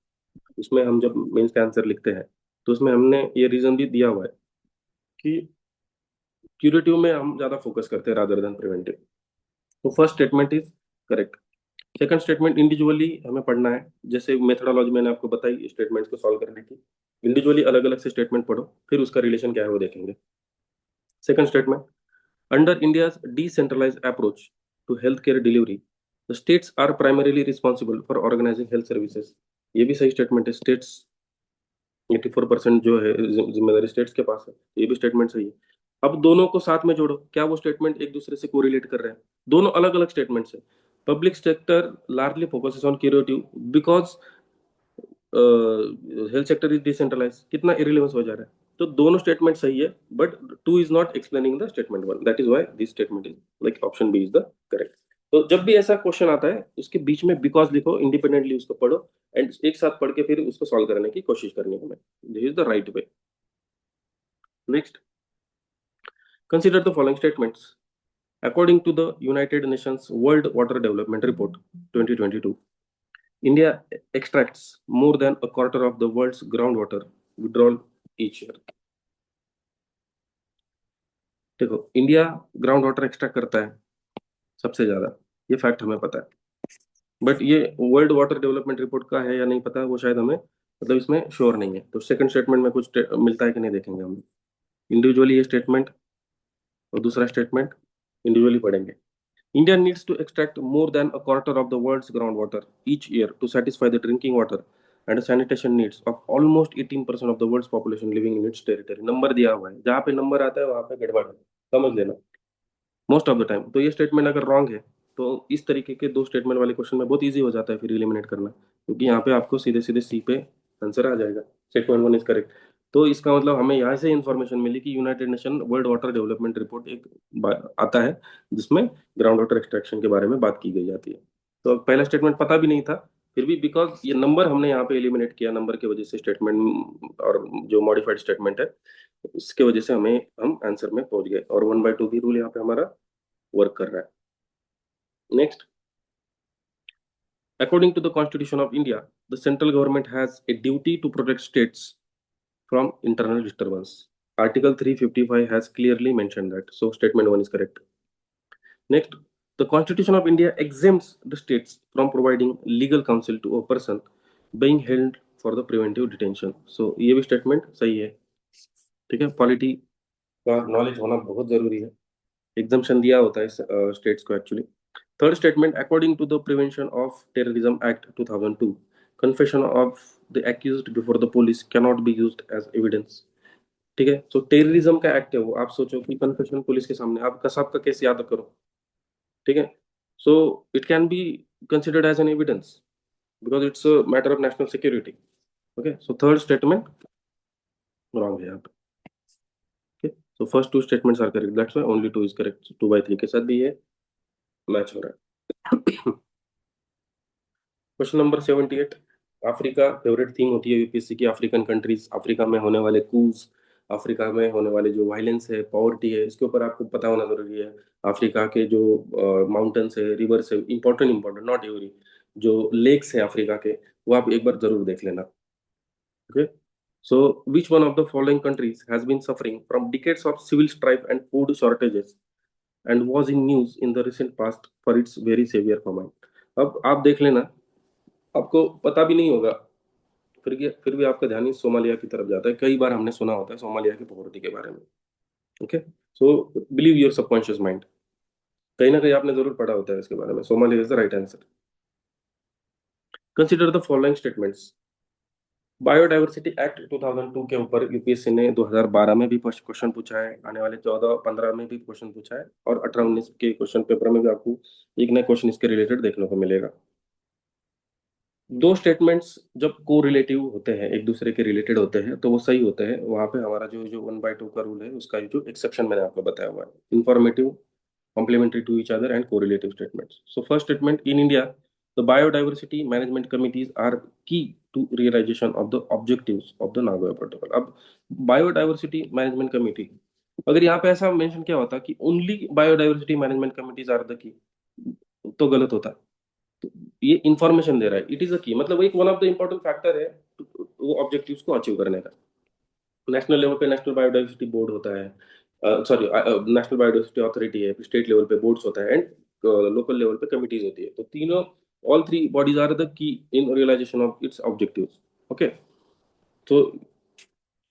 उसमें हम जब मेंस का आंसर लिखते हैं तो उसमें हमने ये रीजन भी दिया हुआ है कि क्यूरेटिव में हम ज्यादा फोकस करते हैं रादर देन प्रिवेंटिव। तो first statement is correct. Second statement individually हमें पढ़ना है, जैसे मेथोडोलॉजी मैंने आपको बताई स्टेटमेंट्स को सॉल्व करने की। इंडिविजुअली अलग अलग से स्टेटमेंट पढ़ो, फिर उसका रिलेशन क्या है वो देखेंगे। Second statement, under India's decentralised approach to health care delivery the states are primarily responsible for organising health services. ये भी सही स्टेटमेंट है, स्टेट्स 84% जो है जिम्मेदारी स्टेट्स के पास है, ये भी स्टेटमेंट सही है। अब दोनों को साथ में जोड़ो, क्या वो स्टेटमेंट एक दूसरे से कोरिलेट कर रहे हैं? दोनों अलग अलग स्टेटमेंट्स है। Public sector largely focuses on curative because health sector is decentralise, कितना इरिलेवेंस हो जा रहा है। तो दोनों स्टेटमेंट सही है, but 2 is not explaining the statement 1, that is why this statement is like option B is the correct. तो जब भी ऐसा क्वेश्चन आता है उसके बीच में बिकॉज लिखो, इंडिपेंडेंटली उसको पढ़ो एंड एक साथ पढ़ के फिर उसको सॉल्व करने की कोशिश करनी है हमें। This is the right way. Next, consider the following statements. According to the United Nations World Water Development Report 2022, India extracts more than a quarter of the world's groundwater withdrawal each year. देखो, India ground water extract करता है सबसे ज्यादा, ये fact हमें पता है, but ये वर्ल्ड वाटर डेवलपमेंट रिपोर्ट का है या नहीं पता, वो शायद हमें मतलब इसमें श्योर नहीं है। तो सेकंड स्टेटमेंट में कुछ मिलता है कि नहीं देखेंगे हम। इंडिविजुअली ये स्टेटमेंट और दूसरा स्टेटमेंट इंडिविजुअली पढ़ेंगे। India needs to extract more than a quarter of the world's groundwater each year to satisfy the drinking water and sanitation needs of almost 18% of the world's population living in its territory. Number दिया हुआ है, जहाँ पे number आता है वहां पे गड़बड़ है, समझ लेना मोस्ट ऑफ द टाइम। तो ये स्टेटमेंट अगर रॉन्ग है तो इस तरीके के दो स्टेटमेंट वाले क्वेश्चन में बहुत ईजी हो जाता है फिर एलिमिनेट करना, क्योंकि यहाँ पे आपको सीधे सीधे सी पे आंसर आ जाएगा। Statement 1 is correct. तो इसका मतलब हमें यहाँ से इंफॉर्मेशन मिली कि United nation world water development report एक आता है जिसमें ग्राउंड वाटर एक्सट्रैक्शन के बारे में बात की गई जाती है। तो पहला स्टेटमेंट पता भी नहीं था, फिर भी बिकॉज ये नंबर हमने यहाँ पे एलिमिनेट किया, नंबर की वजह से स्टेटमेंट और जो मॉडिफाइड स्टेटमेंट है उसके वजह से हम आंसर में पहुंच गए, और 1/2 की रूल यहाँ पे हमारा वर्क कर रहा है। Next, according to the constitution of India, the central government has a duty to protect states from internal disturbance. Article 355 has clearly mentioned that, so statement 1 is correct. Next, the Constitution of India exempts the states from providing legal counsel to a person being held for the preventive detention. So ये भी statement सही है। ठीक है, polity का knowledge होना बहुत जरूरी है। एग्जाम्पशन दिया होता है स्टेट्स को actually. Third statement, according to the prevention of terrorism act 2002, confession of the accused before the police cannot be used as evidence। ठीक है, सो टेररिज्म का एक्ट है वो। आप सोचो कि कन्फेशन पुलिस के सामने आप कसाब का केस याद करो, ठीक है, so it can be considered as an evidence because it's a matter of national security. Okay, so third statement wrong है यहाँ पे। So first two statements are correct, that's why only 2 is correct. 2/3 के साथ भी ये match हो रहा है। Question number 78, Africa favourite thing होती है यूपीएससी की, अफ्रीकन कंट्रीज, अफ्रीका में होने वाले कूज, अफ्रीका में होने वाले जो वायलेंस है, पॉवर्टी है, इसके ऊपर आपको पता होना जरूरी है। अफ्रीका के जो माउंटेन्स है, रिवर्स है, इंपॉर्टेंट इंपॉर्टेंट नॉट एवरी, जो लेक्स है अफ्रीका के, वो आप एक बार जरूर देख लेना। Okay, so which one of the following countries has been suffering from decades of civil strife and food shortages and was in news in the recent past for its very severe format. अब आप देख लेना, आपको पता भी नहीं होगा, फिर भी आपका ध्यान इस सोमालिया की तरफ जाता है। कई बार हमने सुना होता है सोमालिया की पॉवर्टी के बारे में। Okay, so believe your subconscious mind, कहीं ना कहीं आपने जरूर पढ़ा होता है इसके बारे में। Somalia is the right answer. Consider the following statements. Biodiversity act 2002 के ऊपर यूपीएससी ने 2012 में भी क्वेश्चन पूछा है, आने वाले 14-15 में भी क्वेश्चन पूछा है, और 18-19 के क्वेश्चन पेपर में भी आपको एक नया क्वेश्चन इसके रिलेटेड देखने को मिलेगा। दो स्टेटमेंट्स जब को रिलेटिव होते हैं, एक दूसरे के रिलेटेड होते हैं, तो वो सही होते हैं। वहां पे हमारा जो जो 1/2 का रूल है उसका जो एक्सेप्शन मैंने आपको बताया हुआ है, informative, complementary to each other and correlative statements. So first statement, in India the biodiversity management committees are key to realisation of the objectives of the Nagoya protocol. अब बायोडाइवर्सिटी मैनेजमेंट कमिटी, अगर यहाँ पे ऐसा mention किया होता कि only biodiversity management committees are the key, तो गलत होता। तो ये इंफॉर्मेशन दे रहा है, इट इज अ की, मतलब वो एक one of the important factor है वो ऑब्जेक्टिव्स को अचीव करने का। नेशनल लेवल पे नेशनल बायोडाइवर्सिटी बोर्ड होता है, सॉरी नेशनल बायोडाइवर्सिटी अथॉरिटी है, स्टेट लेवल पे बोर्ड्स होता है, एंड लोकल लेवल पे कमिटीज होती है। तो तीनों, all three bodies are the key in realisation of its objectives. Okay, तो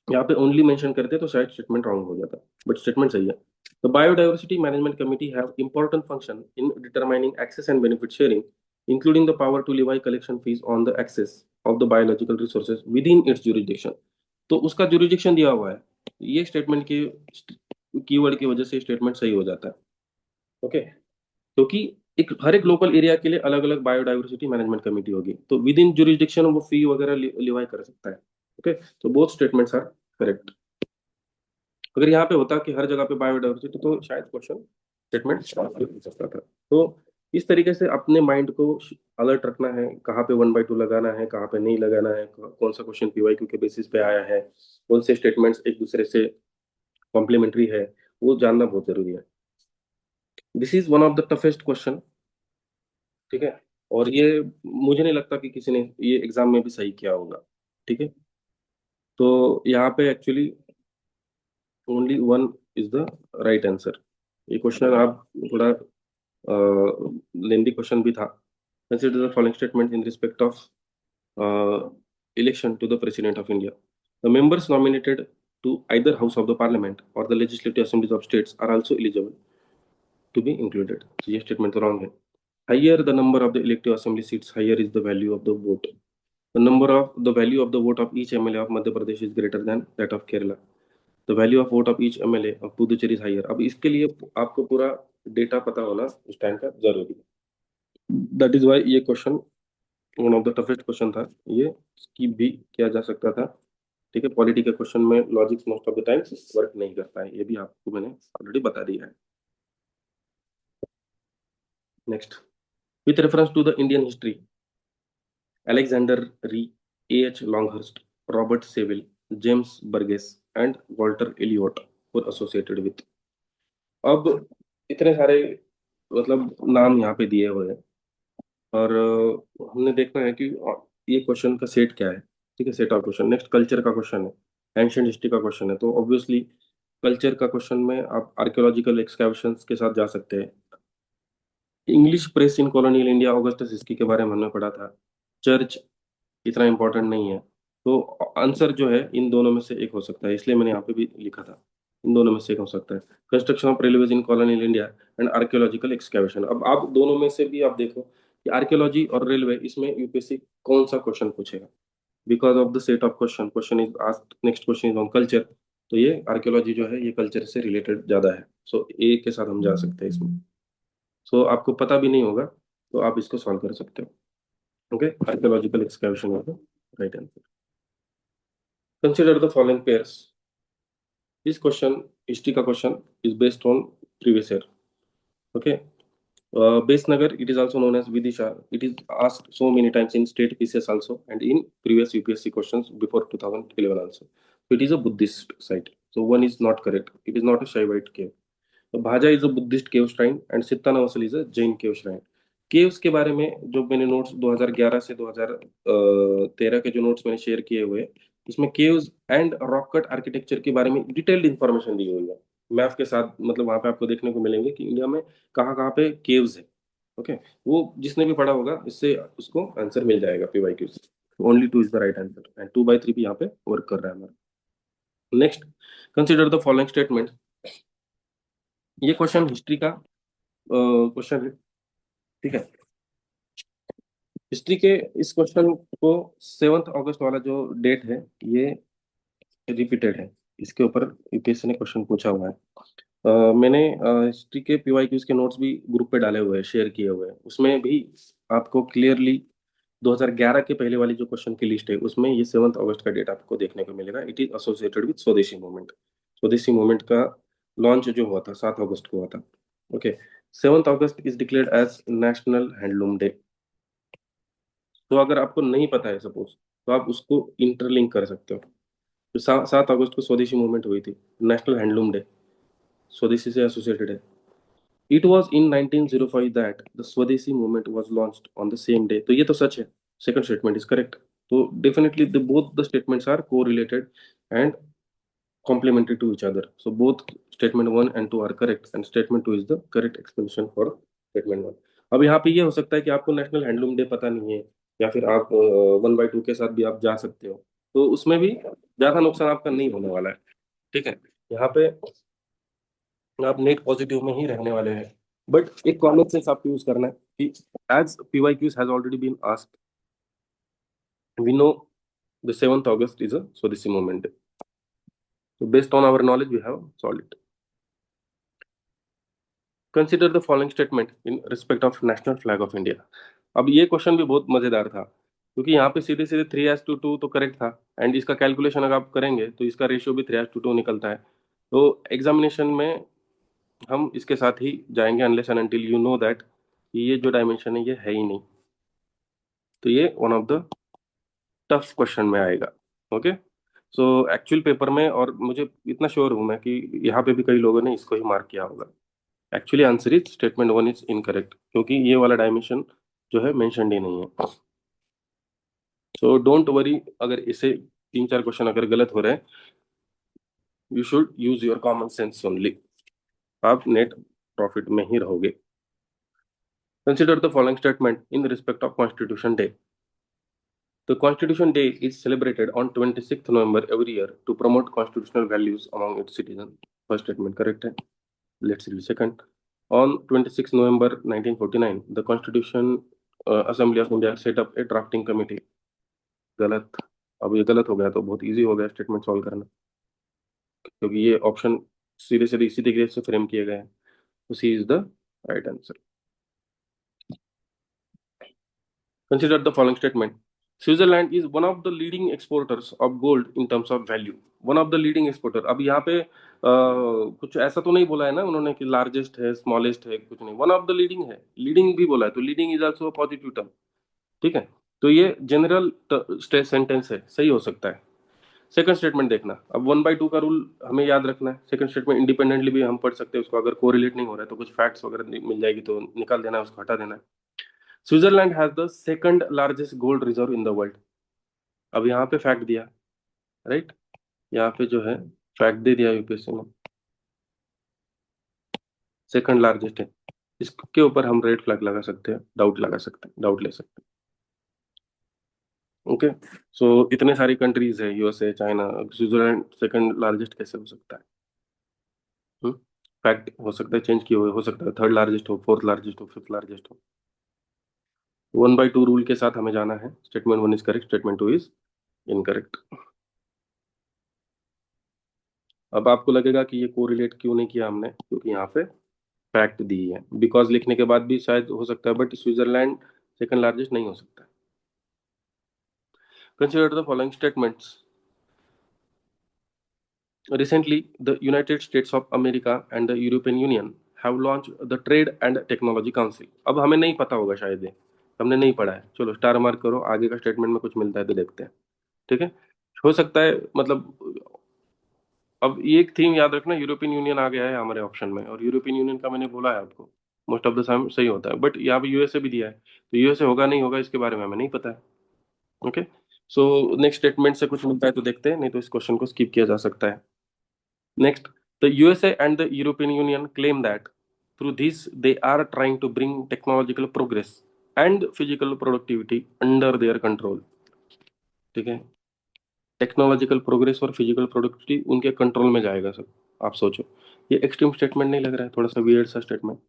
यहाँ पे ओनली मेंशन करते तो शायद स्टेटमेंट रॉन्ग हो जाता, बट स्टेटमेंट सही है। The Biodiversity Management Committee have important function in determining access and benefit sharing, including the power to levy collection fees on the access of the biological resources within its jurisdiction। तो उसका jurisdiction दिया हुआ है, ये statement के keyword की वजह से स्टेटमेंट सही हो जाता है। ओके, क्योंकि एक हर एक लोकल एरिया के लिए अलग अलग बायोडाइवर्सिटी मैनेजमेंट कमेटी होगी, तो विद इन जुरिस्डिक्शन वो फी वगैरह लिवाई कर सकता है। ओके, तो बोथ स्टेटमेंट्स आर करेक्ट। अगर यहाँ पे होता कि हर जगह पे बायोडाइवर्सिटी, तो शायद क्वेश्चन स्टेटमेंट हो सकता था। तो इस तरीके से अपने माइंड को अलर्ट रखना है, कहाँ पे 1/2 लगाना है, कहाँ पे नहीं लगाना है, कौन सा क्वेश्चन पीवाईक्यू के बेसिस पे आया है, कौन से स्टेटमेंट्स एक दूसरे से कॉम्प्लीमेंट्री है, वो जानना बहुत जरूरी है। This is one of the toughest question, ठीक है, और ये मुझे नहीं लगता कि किसी ने ये एग्जाम में भी सही किया होगा। ठीक है, तो यहाँ पे actually only one is the right answer. ये क्वेश्चन आप थोड़ा लेंदी क्वेश्चन भी था। Consider the following statement in respect of election to the president of India. The members nominated to either house of the parliament or the legislative assemblies of states are also eligible to be included। तो ये statement तो wrong है। Higher the number of the elective assembly seats, higher is the value of the vote। The value of the vote of each MLA of Madhya Pradesh is greater than that of Kerala। The value of vote of each MLA of Puducherry is higher। अब इसके लिए आपको पूरा data पता होना उस time का जरूरी है। दैट इज वाई ये question one of the toughest question था, ये स्किप भी किया जा सकता था। ठीक है, पॉलिटी के क्वेश्चन में logics most of the time work नहीं करता है, ये भी आपको मैंने ऑलरेडी बता दिया है। Next, with reference to the Indian history, Alexander Rie, A.H. Longhurst, Robert Seville, James Burgess and Walter Elliot were associated with. अब इतने सारे मतलब नाम यहाँ पे दिए हुए हैं, और हमने देखना है कि ये क्वेश्चन का सेट क्या है। ठीक है, set of question. Next culture का क्वेश्चन है, एंशियंट हिस्ट्री का क्वेश्चन है, तो ऑब्वियसली कल्चर का क्वेश्चन में आप आर्कियोलॉजिकल एक्सकैवेशंस के साथ जा सकते हैं। English press in colonial India, Augustus history के बारे में हमने पढ़ा था। चर्च इतना इंपॉर्टेंट नहीं है, तो आंसर जो है इन दोनों में से एक हो सकता है, इसलिए मैंने यहाँ पे भी लिखा था इन दोनों में से एक हो सकता है। Construction of railways in colonial India and archaeological excavation. अब आप दोनों में से भी आप देखो कि आर्कियोलॉजी और रेलवे, इसमें यूपीएससी कौन सा क्वेश्चन पूछेगा। Because of the set of question, question is asked, next question is on culture, तो ये आर्कियोलॉजी जो है ये कल्चर से रिलेटेड ज्यादा है, सो ए के साथ हम जा सकते हैं इसमें। सो आपको पता भी नहीं होगा तो आप इसको सॉल्व कर सकते हो। Okay, archaeological excavation is the right answer. Consider the following pairs. This question, history का question, is based on previous year. Okay, Besnagar, it is also known as Vidisha. It is asked so many times in state PCS also and in previous UPSC questions before 2011 also. So it is a Buddhist site. So one is not correct. It is not a Shaivite cave. तो Bhaja is a Buddhist cave shrine and Sittanavasal is a Jain cave shrine. Caves के बारे में जो मैंने notes 2011 से 2013 के जो notes मैंने शेयर किए हुए, इसमें caves and rock cut architecture के बारे में डिटेल्ड इंफॉर्मेशन दी हुई है मैप के साथ। मतलब वहां पे आपको देखने को मिलेंगे कि इंडिया में कहाँ कहाँ पे केव्स है। ओके, वो जिसने भी पढ़ा होगा इससे उसको आंसर मिल जाएगा पीवाईक्यू से। Only two is the right answer and 2/3 भी यहाँ पे वर्क कर रहा है हमारा। Next, consider the following statement. ये क्वेश्चन हिस्ट्री का क्वेश्चन है। ठीक है, हिस्ट्री के इस क्वेश्चन को 7 अगस्त वाला जो डेट है ये रिपीटेड है, इसके ऊपर यूपीएससी ने क्वेश्चन पूछा हुआ है। मैंने हिस्ट्री के पीवाईक्यूज के नोट्स भी ग्रुप पे डाले हुए हैं, शेयर किए हुए हैं, उसमें भी आपको क्लियरली 2011 के पहले वाली जो क्वेश्चन की लिस्ट है उसमें ये 7 अगस्त का डेट आपको देखने को मिलेगा। It is associated with Swadeshi movement. Swadeshi movement का लॉन्च जो हुआ था 7 अगस्त को हुआ था। Okay, 7 August is declared as national handloom day. तो अगर आपको नहीं पता है सपोज, तो आप उसको इंटरलिंक कर सकते हो। तो 7 अगस्त को स्वदेशी मूवमेंट हुई थी, नेशनल हैंडलूम डे, स्वदेशी से एसोसिएटेड है। It was in 1905 that the Swadeshi movement was launched on the same day. तो ये तो सच है, सेकंड स्टेटमेंट इज करेक्ट। तो definitely the both the statements are correlated and complementary to each other. So both statement 1 and 2 are correct and statement 2 is the correct explanation for statement 1. अब यहाँ पे ये हो सकता है कि आपको नेशनल हैंडलूम डे पता नहीं है, या फिर आप 1/2 के साथ भी आप जा सकते हो, तो उसमें भी ज्यादा नुकसान आपका नहीं होने वाला है। ठीक है, यहाँ पे आप नेट पॉजिटिव में ही रहने वाले हैं। बट एक कॉमन सेंस आपको यूज करना है कि as PYQs has already been asked, we know the 7 August is a Swadeshi movement. So based on our knowledge, we have solved it. Consider the following statement in respect of national flag of India. अब ये question भी बहुत मजेदार था, क्योंकि यहाँ पे सीधे सीधे 3:2 तो करेक्ट था, एंड इसका कैलकुलेशन अगर आप करेंगे तो इसका रेशियो भी 3:2 निकलता है। तो एग्जामिनेशन में हम इसके साथ ही जाएंगे unless and until you know that ये जो डायमेंशन है ये है ही नहीं। तो ये one of the tough question में आएगा। ओके, सो एक्चुअल पेपर में, और मुझे इतना श्योर हूं मैं कि यहाँ पे भी कई लोगों ने इसको ही मार्क किया होगा। Actually answer is statement 1 is incorrect, क्योंकि ये वाला डायमेंशन जो है मेंशन ही नहीं है। सो डोंट वरी, अगर इसे 3-4 क्वेश्चन अगर गलत हो रहे हैं, you should use your common sense only, आप नेट प्रॉफिट में ही रहोगे। Consider the following statement in respect of constitution day. The Constitution Day is celebrated on 26th November every year to promote constitutional values among its citizens. First statement correct है. Let's read second. On 26 November 1949, the Constitution Assembly of India set up a drafting committee. गलत। अब ये गलत हो गया तो बहुत easy हो गया स्टेटमेंट सॉल्व करना, क्योंकि ये ऑप्शन सीधे सीधे इसी तरीके से फ्रेम किए गए हैं। तो C is the right answer. Consider the following statement. Switzerland is one of the leading exporters of gold in terms of value. One of the leading exporter। अब यहाँ पे कुछ ऐसा तो नहीं बोला है ना उन्होंने कि लार्जेस्ट है, स्मॉलेस्ट है, कुछ नहीं, वन ऑफ द लीडिंग है। लीडिंग भी बोला है, तो leading is also positive term. ठीक है, तो ये जनरल सेंटेंस है, सही हो सकता है। सेकंड स्टेटमेंट देखना, अब 1/2 का रूल हमें याद रखना है। सेकंड स्टेटमेंट इंडिपेंडेंटली भी हम पढ़ सकते हैं उसको, अगर कोरिलेट नहीं हो रहा है तो कुछ फैक्ट्स वगैरह मिल जाएगी तो निकाल देना है, उसको हटा देना है। Switzerland has the second largest gold reserve in the world. अब यहाँ पे फैक्ट दिया, राइट, यहाँ पे जो है फैक्ट दे दिया यूपीएससी ने, सेकंड लार्जेस्ट है। इसके ऊपर हम रेड फ्लैग लगा सकते हैं, डाउट लगा सकते हैं, डाउट ले सकते हैं। ओके, सो इतने सारी कंट्रीज है, USA, China, Switzerland second largest कैसे हो सकता है? फैक्ट हो सकता है चेंज किए हुए, हो सकता है थर्ड लार्जेस्ट हो, फोर्थ लार्जेस्ट हो, फिफ्थ लार्जेस्ट हो। 1/2 रूल के साथ हमें जाना है। Statement 1 is correct, statement 2 is incorrect. अब आपको लगेगा कि ये कोरिलेट क्यों नहीं किया हमने, क्योंकि यहाँ पे फैक्ट दी है। बिकॉज लिखने के बाद भी शायद हो सकता है, बट स्विट्जरलैंड सेकंड लार्जेस्ट नहीं हो सकता। Consider the following statements. Recently, the United States of America and the European Union have launched the Trade and Technology Council। अब हमें नहीं पता होगा शायद ये, हमने नहीं पढ़ा है। चलो स्टार मार्क करो, आगे का स्टेटमेंट में कुछ मिलता है तो देखते हैं। ठीक है, हो सकता है मतलब, अब ये एक थीम याद रखना, यूरोपियन यूनियन आ गया है हमारे ऑप्शन में, और यूरोपियन यूनियन का मैंने बोला है आपको मोस्ट ऑफ द टाइम सही होता है, बट यहाँ पे यूएसए भी दिया है, तो यूएसए होगा नहीं होगा इसके बारे में हमें नहीं पता है। ओके, सो नेक्स्ट स्टेटमेंट से कुछ मिलता है तो देखते हैं, नहीं तो इस क्वेश्चन को स्किप किया जा सकता है। Next, the USA and the European Union claim that through this they are trying to bring technological progress and physical productivity under their control। ठीक है, टेक्नोलॉजिकल प्रोग्रेस और फिजिकल प्रोडक्टिविटी उनके कंट्रोल में जाएगा सब। आप सोचो, ये एक्सट्रीम स्टेटमेंट नहीं लग रहा है, थोड़ा सा वियर्ड सा स्टेटमेंट?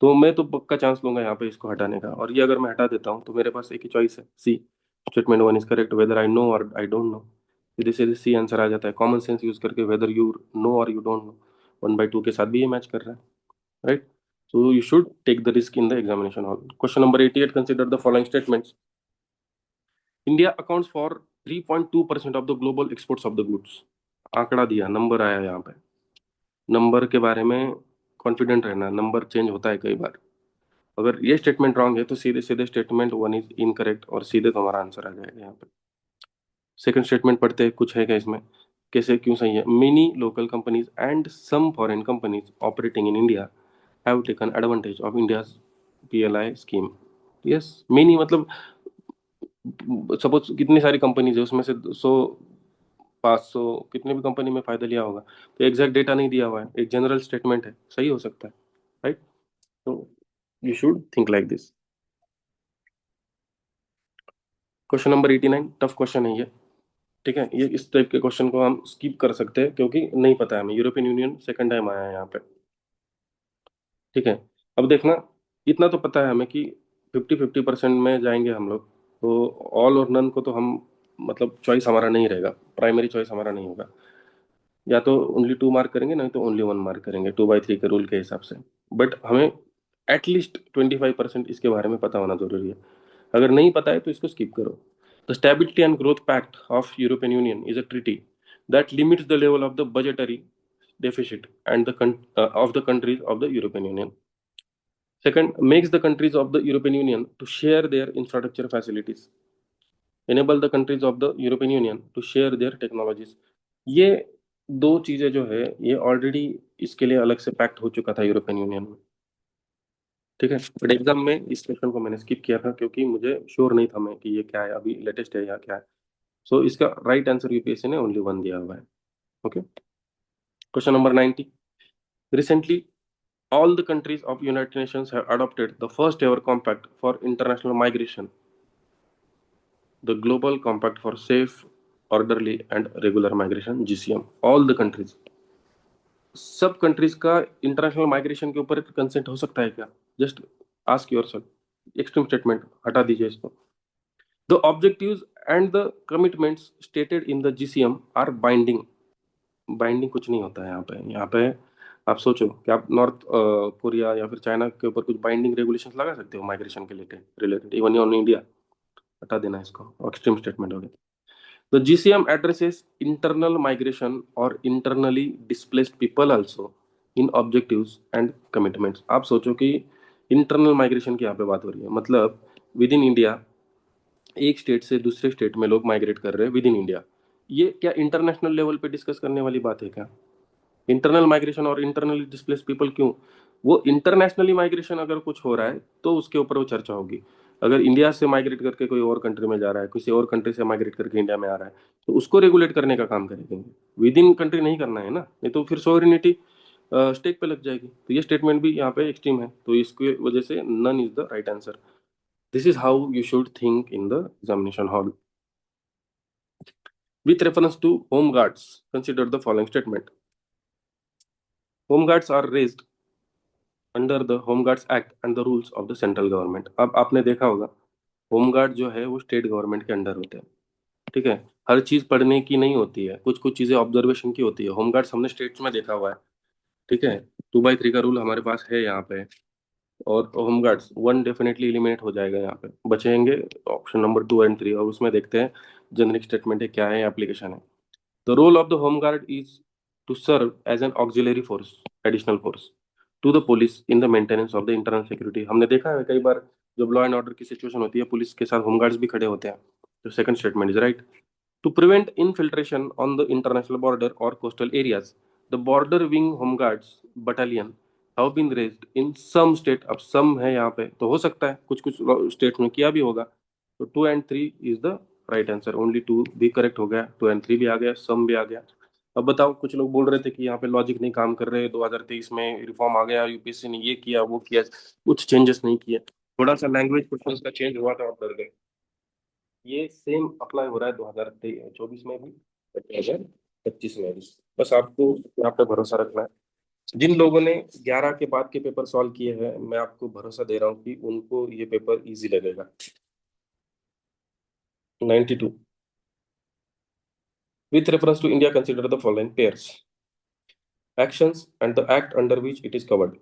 तो मैं तो पक्का चांस लूंगा यहाँ पे इसको हटाने का, और ये अगर मैं हटा देता हूँ तो मेरे पास एक ही चॉइस है, C. Statement 1 is correct whether I know or I don't know. सीधे सीधे सी आंसर आ जाता है, कॉमन सेंस यूज करके, वेदर यू नो और यू डोंट नो। 1/2 के साथ भी ये मैच कर रहा है, right. So you should take the risk in the examination hall. Question number 88, consider the following statements. India accounts for 3.2% of the global exports of the goods. आंकड़ा दिया, number आया यहाँ पे। नंबर के बारे में कॉन्फिडेंट रहना, नंबर चेंज होता है कई बार। अगर ये स्टेटमेंट रॉन्ग है तो सीधे सीधे स्टेटमेंट 1 इज इनकरेक्ट, और सीधे तुम्हारा आंसर आ जाएगा यहाँ पे। सेकंड स्टेटमेंट पढ़ते हैं, कुछ है क्या इसमें, कैसे क्यों सही है? Many local companies and some foreign companies operating in India have taken advantage of India's PLI scheme. Yes, many मतलब सपोज कितनी सारी कंपनीज है, उसमें से 100, 500, कितने भी कंपनी में फायदा लिया होगा, तो एग्जैक्ट डेटा नहीं दिया हुआ है, एक जनरल स्टेटमेंट है, सही हो सकता है, राइट। तो you should think like this. Question number 89, tough question है ये। ठीक है, ये इस टाइप के क्वेश्चन को हम स्किप कर सकते हैं क्योंकि नहीं पता है हमें। यूरोपियन यूनियन सेकंड टाइम आया है यहाँ पे। ठीक है, अब देखना, इतना तो पता है हमें कि 50-50% में जाएंगे हम लोग, तो ऑल और नन को तो हम मतलब चॉइस हमारा नहीं रहेगा, प्राइमरी चॉइस हमारा नहीं होगा। या तो ओनली 2 मार्क करेंगे, नहीं तो ओनली 1 मार्क करेंगे 2/3 के रूल के हिसाब से। बट हमें एटलीस्ट 25% इसके बारे में पता होना जरूरी है। अगर नहीं पता है तो इसको स्किप करो। The stability and growth pact of European Union is a treaty that limits the level of the budgetary deficit and of the countries of the European Union. Second, makes the countries of the European Union to share their infrastructure facilities, enable the countries of the European Union to share their technologies। ये दो चीजें जो है, ये already इसके लिए अलग से पैक्ट हो चुका था यूरोपियन यूनियन में। ठीक है, बट एग्जाम में इस क्वेश्चन को मैंने स्किप किया था क्योंकि मुझे श्योर नहीं था मैं कि ये क्या है, अभी लेटेस्ट है या क्या है। सो इसका राइट आंसर यूपीएससी ने ओनली 1 दिया हुआ है। Okay, question number 90, recently all the countries of United Nations have adopted the first ever compact for international migration, the Global Compact for Safe, Orderly and Regular Migration, GCM। All the countries, सब countries का international migration के ऊपर consent हो सकता है क्या? Just ask yourself. Extreme statement हटा दीजिए इसको। The objectives and the commitments stated in the GCM are binding. Binding कुछ नहीं होता है यहाँ पे। यहाँ पे आप सोचो कि आप नॉर्थ कोरिया या फिर चाइना के ऊपर कुछ बाइंडिंग रेगुलेशंस लगा सकते हो माइग्रेशन के रिलेटेड, इवन ऑन इंडिया। हटा देना इसको, एक्सट्रीम स्टेटमेंट हो गया। The GCM addresses internal migration or internally displaced people also in objectives and commitments. आप सोचो कि इंटरनल माइग्रेशन की यहाँ पे बात हो रही है, मतलब विद इन इंडिया एक स्टेट से दूसरे स्टेट में लोग माइग्रेट कर रहे हैं विद इन इंडिया। ये क्या इंटरनेशनल लेवल पे डिस्कस करने वाली बात है क्या? Internal migration or internally displace people क्यों? वो इंटरनेशनली माइग्रेशन अगर कुछ हो रहा है तो उसके ऊपर वो चर्चा होगी। अगर इंडिया से माइग्रेट करके कोई और कंट्री में जा रहा है, किसी और कंट्री से माइग्रेट करके इंडिया में आ रहा है, तो उसको रेगुलेट करने का काम करेंगे। विद इन कंट्री नहीं करना है ना, नहीं तो फिर सोवरेनिटी स्टेट पे लग जाएगी। तो ये स्टेटमेंट भी यहाँ पे एक्सट्रीम है, तो इसकी वजह से none is the right answer. This is how you should think in the examination hall. With reference to home guards, consider the following statement. Home guards are raised under the Home Guards Act and the rules of the central government. अब आपने देखा होगा, home guard जो है वो state government के under होते हैं। ठीक है, हर चीज पढ़ने की नहीं होती है, कुछ कुछ चीजें ऑब्जर्वेशन की होती है। होम गार्ड्स हमने स्टेट्स में देखा हुआ है। ठीक है, 2/3 का रूल हमारे पास है यहाँ पे। और home guards one definitely eliminate हो जाएगा, यहाँ पे बचेंगे ऑप्शन नंबर 2 और 3। और उसमें देखते हैं जेनरिक स्टेटमेंट है क्या है, एप्लीकेशन है। The role of the home guard is to serve as an auxiliary force, additional force to the police in the maintenance of the internal security। हमने देखा है कई बार जब लॉ एंड ऑर्डर की सिचुएशन होती है, पुलिस के साथ होम गार्ड्स भी खड़े होते हैं। तो second statement is right. To prevent infiltration on the international border or coastal areas, the border wing home guards battalion have been raised in some state। अब some है यहाँ पे, तो हो सकता है कुछ कुछ स्टेट में किया भी होगा। तो 2 and 3 is the right answer. Only 2 भी करेक्ट हो गया, 2 and 3 भी आ गया, सम भी आ गया। अब बताओ, कुछ लोग बोल रहे थे कि यहाँ पे लॉजिक नहीं काम कर रहे, 2023 में रिफॉर्म आ गया, यूपीएससी ने ये किया वो किया, कुछ चेंजेस नहीं किए। थोड़ा सा लैंग्वेज क्वेश्चन का चेंज हुआ था, आप डर गए। ये सेम अप्लाई हो रहा है 2024 में भी, 2025 में भी। बस आपको यहाँ पे भरोसा रखना है। जिन लोगों ने 11 के बाद के पेपर सॉल्व किए हैं, मैं आपको भरोसा दे रहा हूँ कि उनको ये पेपर इजी लगेगा। 92। With reference to India consider the following pairs, actions and the act under which it is covered.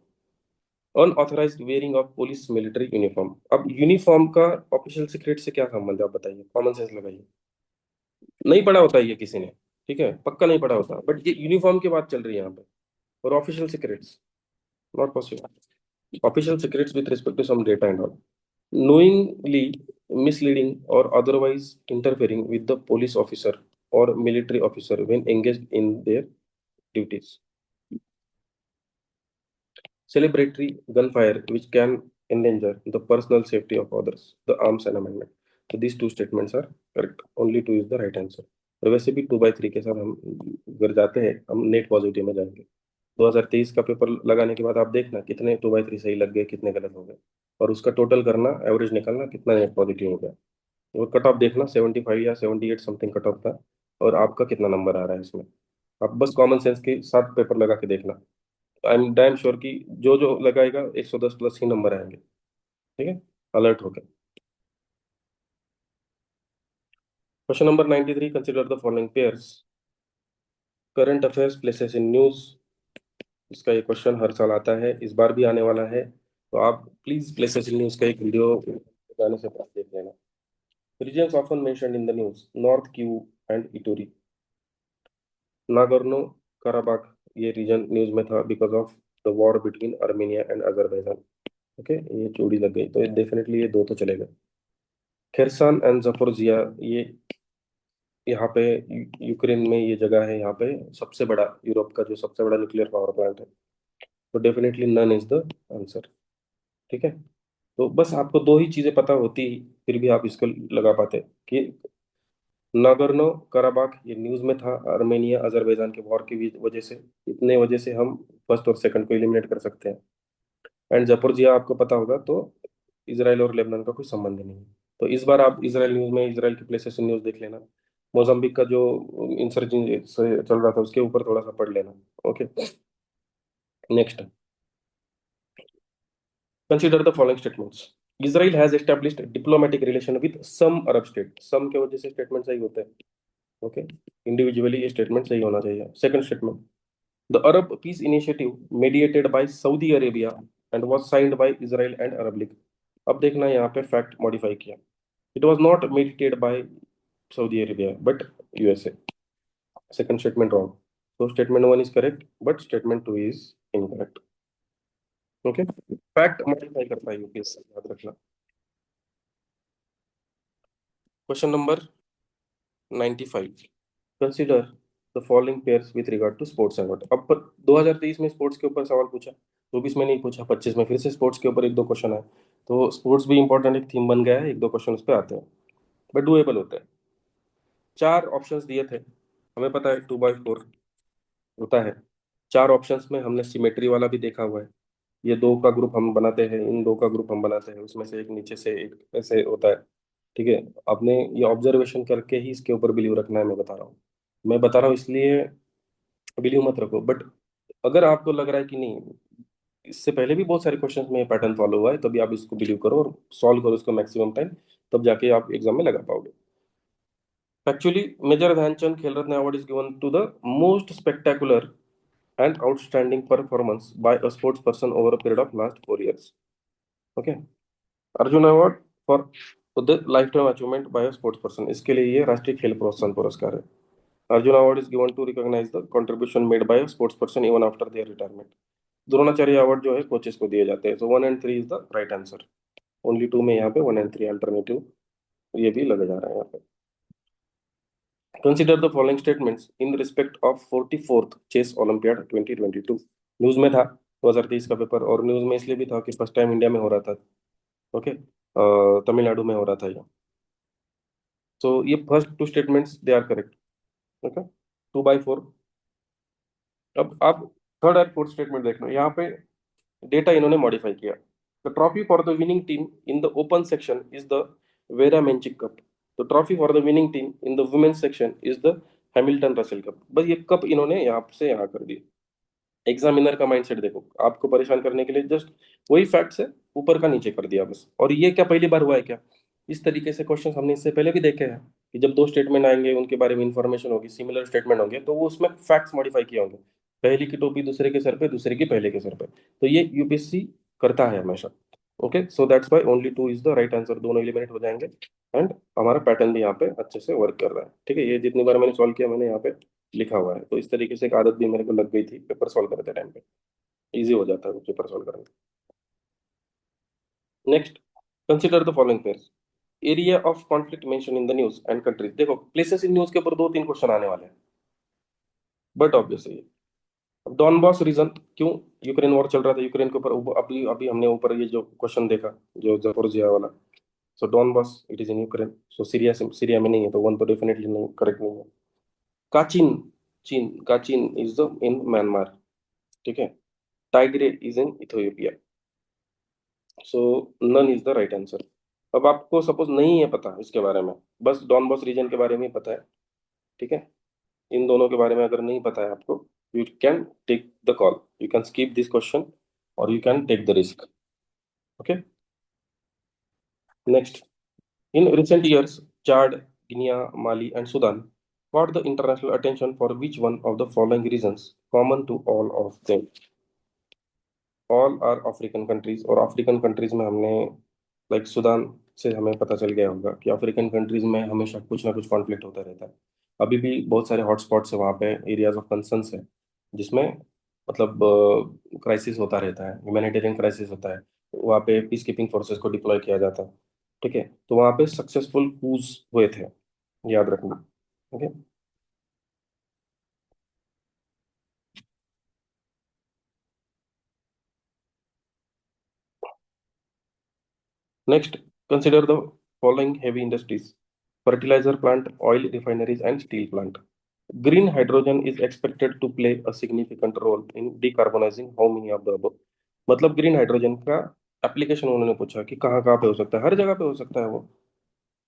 Unauthorised wearing of police military uniform. अब यूनिफॉर्म का ऑफिशियल सीक्रेट से क्या संबंध है, आप बताइए, कॉमन सेंस लगाइए। नहीं पढ़ा होता ये किसी ने, ठीक है, पक्का नहीं पढ़ा होता, बट ये यूनिफॉर्म की बात चल रही है यहाँ पे। और official secrets, not possible. Official secrets with respect to some data and all, knowingly misleading or otherwise interfering with the police officer or military officer when engaged in their duties, celebratory gunfire which can endanger the personal safety of others, the arms and amendment। So these two statements are correct, only 2 is the right answer। और वैसे भी 2/3 के साथ हम अगर जाते हैं, हम नेट पॉजिटिव में जाएंगे। 2023 का पेपर लगाने के बाद आप देखना कितने 2/3 सही लग गए, कितने गलत हो गए, और उसका टोटल करना, एवरेज निकालना कितना नेट पॉजिटिव हो गया। और कट ऑफ देखना 75 या 78 समथिंग कट ऑफ था, और आपका कितना नंबर आ रहा है इसमें। आप बस कॉमन सेंस के साथ पेपर लगा के देखना, आई एम डैम श्योर कि जो जो लगाएगा 110 प्लस ही नंबर आएंगे। ठीक है, अलर्ट हो गया। Question number 93, consider the following pairs, current affairs places in news. इसका ये क्वेश्चन हर साल आता है, इस बार भी आने वाला है, तो आप प्लीज प्लेसेस इन न्यूज का एक वीडियो जाने से पहले देख लेना। Regions often mentioned in the news, north Kivu and Ituri, Nagorno Karabakh. ये रीजन न्यूज में था because of the war between Armenia and Azerbaijan. Okay, ये चोरी लग गई, तो डेफिनेटली ये दो तो चलेगा। खेरसान एंड जपोरजिया, ये यहाँ पे यूक्रेन में ये जगह है, यहाँ पे सबसे बड़ा, यूरोप का जो सबसे बड़ा न्यूक्लियर पावर प्लांट है। तो definitely none is the answer. ठीक है, तो बस आपको दो ही चीजें पता होती, फिर भी आप इसको लगा पाते कि नागोर्नो कराबाख ये न्यूज में था, आर्मेनिया अजरबैजान के वॉर की वजह से, इतने वजह से हम फर्स्ट और सेकंड को एलिमिनेट कर सकते हैं। एंड जपोरजिया आपको पता होगा, तो इसराइल और लेबनान का कोई संबंध ही नहीं है। तो इस बार आप इसराइल न्यूज में इसराइल की प्लेसेस न्यूज देख लेना, मोजाम्बिक का जो इंसर्जेंसी चल रहा था उसके ऊपर थोड़ा सा पढ़ लेना। Okay, next, consider the following statements. Israel has established diplomatic relation with some Arab state। some के वजह से स्टेटमेंट सही होते हैं। ओके, इंडिविजुअली ये स्टेटमेंट सही होना चाहिए। Second statement, the Arab peace initiative mediated by Saudi Arabia and was signed by Israel and Arab league. अब देखना यहाँ पे फैक्ट मॉडिफाई किया, it was not mediated by Saudi Arabia but USA. Second statement wrong, तो statement 1 is correct but statement 2 is incorrect. Okay, fact modify करता है UPSC, याद रखना। Question number 95, consider the following pairs with regard to sports award. अब 2023 में sports के ऊपर सवाल पूछा, 24 में नहीं पूछा, 25 में फिर से स्पोर्ट्स के ऊपर एक दो क्वेश्चन है। तो स्पोर्ट्स भी इंपॉर्टेंट एक थीम बन गया है, एक दो क्वेश्चन उस पर आते हैं, बट डुएबल होते हैं। चार ऑप्शंस दिए थे, हमें पता है 2x4 होता है। चार ऑप्शंस में हमने सिमेट्री वाला भी देखा हुआ है। ये दो का ग्रुप हम बनाते हैं, इन दो का ग्रुप हम बनाते हैं, उसमें से एक नीचे से एक ऐसे होता है। ठीक है, आपने ये ऑब्जर्वेशन करके ही इसके ऊपर बिलीव रखना है, मैं बता रहा हूँ इसलिए बिलीव मत रखो। बट अगर आपको लग रहा है कि नहीं, इससे पहले भी बहुत सारे क्वेश्चंस में पैटर्न फॉलो हुआ है, तभी आप इसको बिलीव करो और सॉल्व करो इसको मैक्सिमम टाइम, तब जाके आप एग्जाम में लगा पाओगे। Actually major Dhyanchand Khel Ratna award is given to the most spectacular and outstanding performance by a sports person over a period of last 4 years. Okay, Arjuna award for the lifetime achievement by a sports person, इसके लिए ये राष्ट्रीय खेल प्रोत्साहन पुरस्कार है। Arjuna award is given to recognise the contribution made by a sports person even after their retirement. Dronacharya award जो है coaches को दिए जाते हैं। So 1 and 3 is the right answer. Only two में यहाँ पे 1 and 3 अल्टरनेटिव ये भी लगे जा रहे हैं यहाँ पे। Consider the following statements in respect of 44th chess olympiad 2022। News में था 2023 का पेपर, और न्यूज में इसलिए भी था कि फर्स्ट टाइम इंडिया में हो रहा था। ओके, तमिलनाडु में हो रहा था ये। सो ये first two statements they are correct. Okay, 2x4। अब आप थर्ड और फोर्थ स्टेटमेंट देखना, यहाँ पे डेटा इन्होंने मॉडिफाई किया। The trophy for the winning team in the open section is the Vera Menchik cup. The trophy for the winning team in the women's section is the Hamilton Russell cup. बस ये cup इन्होंने यहाँ से यहाँ कर दिया। Examiner का mindset देखो, आपको परेशान करने के लिए जस्ट वही फैक्ट्स है, ऊपर का नीचे कर दिया बस। और ये क्या पहली बार हुआ है क्या? इस तरीके से क्वेश्चन हमने इससे पहले भी देखे हैं कि जब दो स्टेटमेंट आएंगे, उनके बारे में इंफॉर्मेशन होगी, सिमिलर स्टेटमेंट होंगे, तो वो उसमें फैक्ट्स मॉडिफाई किए होंगे। पहली की टोपी दूसरे के सर पे, दूसरे की पहले के सर पे। तो ये यूपीएससी करता है हमेशा। Okay, so that's why only two is the right answer, दोनों एलिमिनेट हो जाएंगे। एंड हमारा पैटर्न भी यहाँ पे अच्छे से वर्क कर रहा है। ठीक है, ये जितनी बार मैंने सॉल्व किया मैंने यहाँ पे लिखा हुआ है, तो इस तरीके से एक आदत भी मेरे को लग गई थी पेपर सॉल्व करते टाइम पे, इजी हो जाता है पेपर सॉल्व करना। Next, consider the following pairs. Area of conflict mention in the news and countries. देखो प्लेसेस इन न्यूज के ऊपर दो तीन क्वेश्चन आने वाले हैं, बट ऑब्वियसली अब डॉनबॉस रीजन क्यों, यूक्रेन वॉर चल रहा था यूक्रेन के ऊपर, अभी अभी हमने ऊपर ये जो क्वेश्चन देखा, जो जपोरजिया वाला। So Donbas it is in Ukraine. So Syria से, सीरिया में नहीं है, तो वन तो डेफिनेटली नहीं, करेक्ट नहीं है। काचिन, चीन, Kachin is the in Myanmar. ठीक है, Tigray is in Ethiopia. So none is the right answer. अब आपको सपोज नहीं है पता इसके बारे में, बस डॉनबॉस रीजन के बारे में ही पता है, ठीक है, इन दोनों के बारे में अगर नहीं पता है आपको, you can take the call, you can skip this question or you can take the risk. Okay, next, in recent years Chad, Guinea, Mali and Sudan caught the international attention for which one of the following reasons common to all of them? All are African countries, और African countries में हमने like Sudan से हमें पता चल गया होगा कि अफ्रीकन कंट्रीज में हमेशा कुछ ना कुछ कॉन्फ्लिक्ट होता रहता है। अभी भी बहुत सारे हॉटस्पॉट्स है वहाँ पे, एरियाज ऑफ कंसर्न्स है, जिसमें मतलब क्राइसिस होता रहता है, ह्यूमैनिटेरियन क्राइसिस होता है। वहाँ पे पीस कीपिंग फोर्सेस को डिप्लॉय किया जाता है। ठीक है, तो वहाँ पे सक्सेसफुल कूज हुए थे, याद रखना। Okay, next, consider the following heavy industries: fertilizer plant, oil refineries, and steel plant. Green hydrogen is expected to play a significant role in decarbonizing how many of the above? मतलब green hydrogen का application उन्होंने पूछा कि कहाँ कहाँ पे हो सकता है, हर जगह पे हो सकता है वो।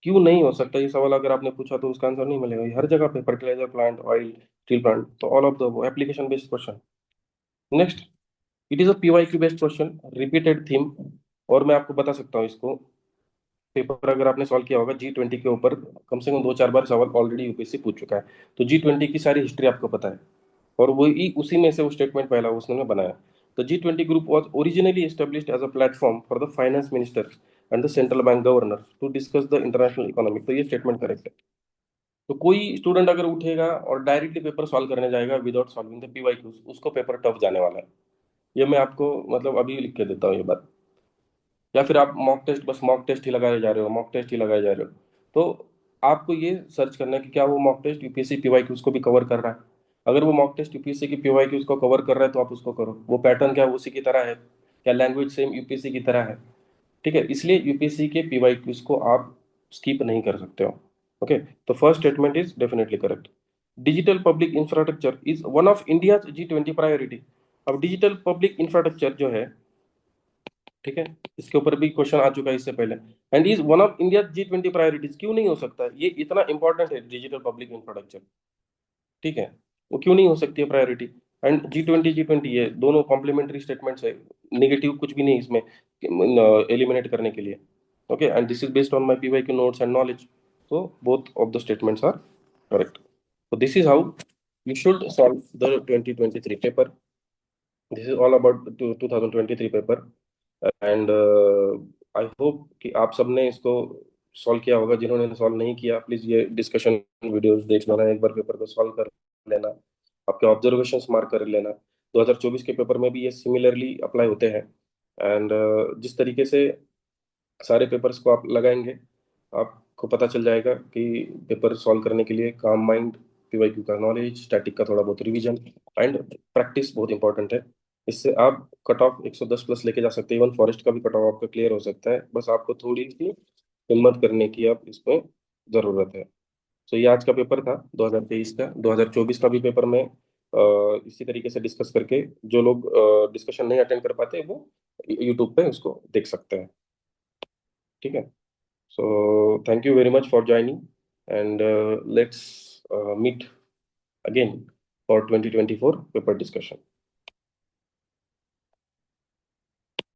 क्यों नहीं हो सकता, ये सवाल अगर आपने पूछा तो उसका आंसर नहीं मिलेगा। ये हर जगह पे fertiliser plant, oil, steel plant, तो all of the application based question. Next, it is a PYQ based question, repeated theme. और मैं आपको बता सकता हूँ इसको, पेपर अगर आपने सॉल्व किया होगा G20 के ऊपर, कम से कम दो चार बार सवाल ऑलरेडी यूपीएससी पूछ चुका है। तो G20 की सारी हिस्ट्री आपको पता है, और वही उसी में से वो स्टेटमेंट पहला उसने बनाया। तो G20 group was originally established as a platform for the finance minister and the central bank governor to discuss the international economic. तो ये स्टेटमेंट करेक्ट है। तो कोई स्टूडेंट अगर उठेगा और डायरेक्टली पेपर सॉल्व करने जाएगा विदाउट सॉल्विंग द पीवाईक्यूज, उसको पेपर टफ जाने वाला है। ये मैं आपको मतलब अभी लिख के देता हूँ ये बात। या फिर आप मॉक टेस्ट, बस मॉक टेस्ट ही लगाए जा रहे हो, मॉक टेस्ट ही लगाए जा रहे हो, तो आपको ये सर्च करना है कि क्या वो मॉक टेस्ट यूपीएससी पीवाईक्यूज को भी कवर कर रहा है। अगर वो मॉक टेस्ट यूपीएससी की पीवाईक्यूज को कवर कर रहा है तो आप उसको करो। वो पैटर्न क्या उसी की तरह है, क्या लैंग्वेज सेम यूपीएससी की तरह है, ठीक है, इसलिए यूपीएससी के पीवाईक्यूज को आप स्किप नहीं कर सकते हो। ओके, तो first statement is definitely correct. Digital public infrastructure is one of India G20 priority. अब डिजिटल पब्लिक इंफ्रास्ट्रक्चर जो है, ठीक है, इसके ऊपर भी क्वेश्चन आ चुका है इससे पहले। And is one of India G20 priorities, क्यों नहीं हो सकता, ये इतना इंपॉर्टेंट है डिजिटल पब्लिक इंफ्रास्ट्रक्चर, ठीक है, वो क्यों नहीं हो सकती है प्रायोरिटी। एंड G20 ये दोनों कॉम्प्लीमेंट्री स्टेटमेंट्स है, निगेटिव कुछ भी नहीं इसमें एलिमिनेट करने के लिए। Okay, and this is based on my PYQ notes and knowledge, so both of the statements are correct. So this is how you should solve the 2023 paper. This is all about 2023 paper, and I hope कि आप सबने इसको solve किया होगा। जिन्होंने solve नहीं किया, please ये डिस्कशन वीडियोस देख लेना, एक बार पेपर को सॉल्व कर लेना, आपके ऑब्जर्वेशंस मार्क कर लेना। 2024 के पेपर में भी ये सिमिलरली अप्लाई होते हैं। एंड जिस तरीके से सारे पेपर्स को आप लगाएंगे, आपको पता चल जाएगा कि पेपर सॉल्व करने के लिए काम माइंड, पीवाईक्यू का नॉलेज, स्टैटिक का थोड़ा बहुत रिवीजन एंड प्रैक्टिस बहुत इंपॉर्टेंट है। इससे आप कट ऑफ 110 प्लस लेके जा सकते हैं। इवन फॉरेस्ट का भी कट ऑफ आपका क्लियर हो सकता है, बस आपको थोड़ी सी हिम्मत करने की आप इसमें ज़रूरत है। तो ये आज का पेपर था 2023 का। 2024 का भी पेपर में इसी तरीके से डिस्कस करके, जो लोग डिस्कशन नहीं अटेंड कर पाते वो यूट्यूब पे उसको देख सकते हैं, ठीक है। So thank you very much for joining, and let's meet again for 2024 paper discussion.